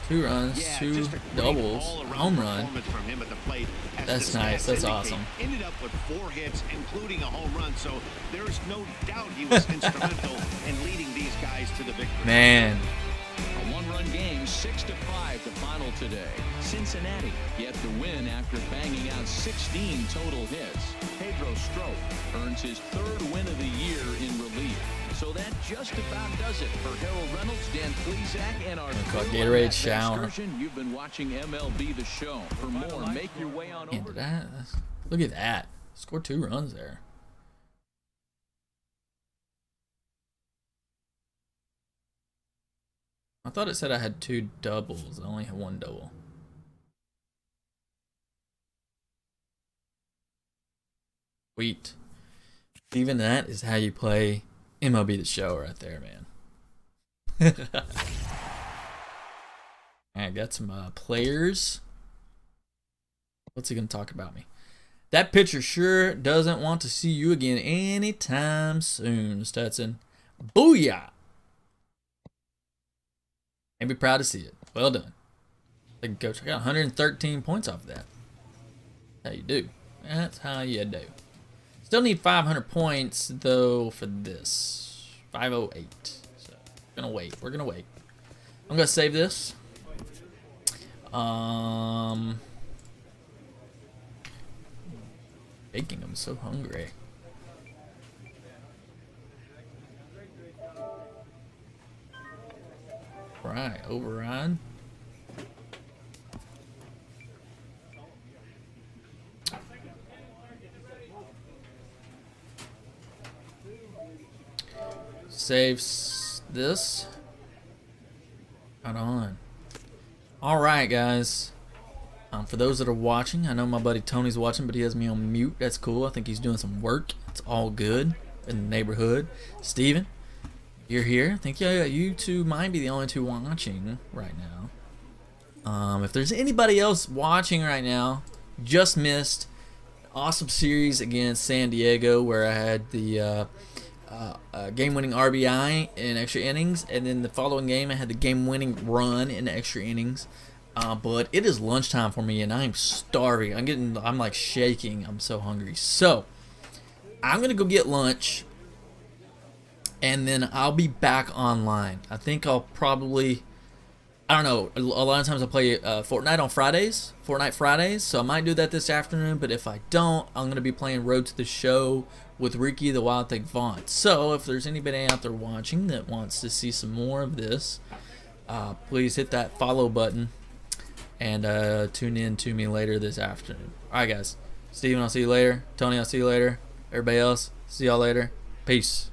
Speaker 1: 2 runs, 2 doubles, home run.
Speaker 4: From him at the plate.
Speaker 1: That's nice. That's awesome.
Speaker 4: Ended up with 4 hits, including a home run. So there's no doubt he was instrumental in leading these guys to the victory.
Speaker 1: Man.
Speaker 2: A 1-run game, 6-5 the final today. Cincinnati get the win after banging out 16 total hits. Pedro Strop earns his 3rd win of the year in relief. So that just about does it for Harold Reynolds, Dan Plesac, and our
Speaker 1: Gatorade shower.
Speaker 2: excursion. You've been watching MLB The Show. For more, make your way on over.
Speaker 1: Look at that. Scored 2 runs there. I thought it said I had 2 doubles. I only had 1 double. Sweet. Even that is how you play MLB The Show right there, man. I got some players. What's he going to talk about me? That pitcher sure doesn't want to see you again anytime soon, Stetson. Booyah! And be proud to see it. Well done. Thank you, Coach. I got 113 points off of that. That's how you do. That's how you do. Still need 500 points, though, for this. 508. So, we're going to wait. We're going to wait. I'm going to save this. Baking, I'm so hungry. Right, override. Saves this. Right on. Alright, guys. For those that are watching, I know my buddy Tony's watching, but he has me on mute. That's cool. I think he's doing some work. It's all good in the neighborhood. Steven, you're here. I think you two might be the only two watching right now. If there's anybody else watching right now, just missed awesome series against San Diego where I had the game-winning RBI in extra innings, and then the following game I had the game-winning run in extra innings. But it is lunchtime for me, and I'm starving. I'm like shaking. I'm so hungry. So I'm gonna go get lunch, and then I'll be back online. I think I'll probably, I don't know, a lot of times I play Fortnite on Fridays, Fortnite Fridays, so I might do that this afternoon, but if I don't, I'm going to be playing Road to the Show with Ricky the Wild Thing Vaughn. So if there's anybody out there watching that wants to see some more of this, please hit that follow button and tune in to me later this afternoon. Alright guys, Steven, I'll see you later. Tony, I'll see you later. Everybody else, see y'all later. Peace.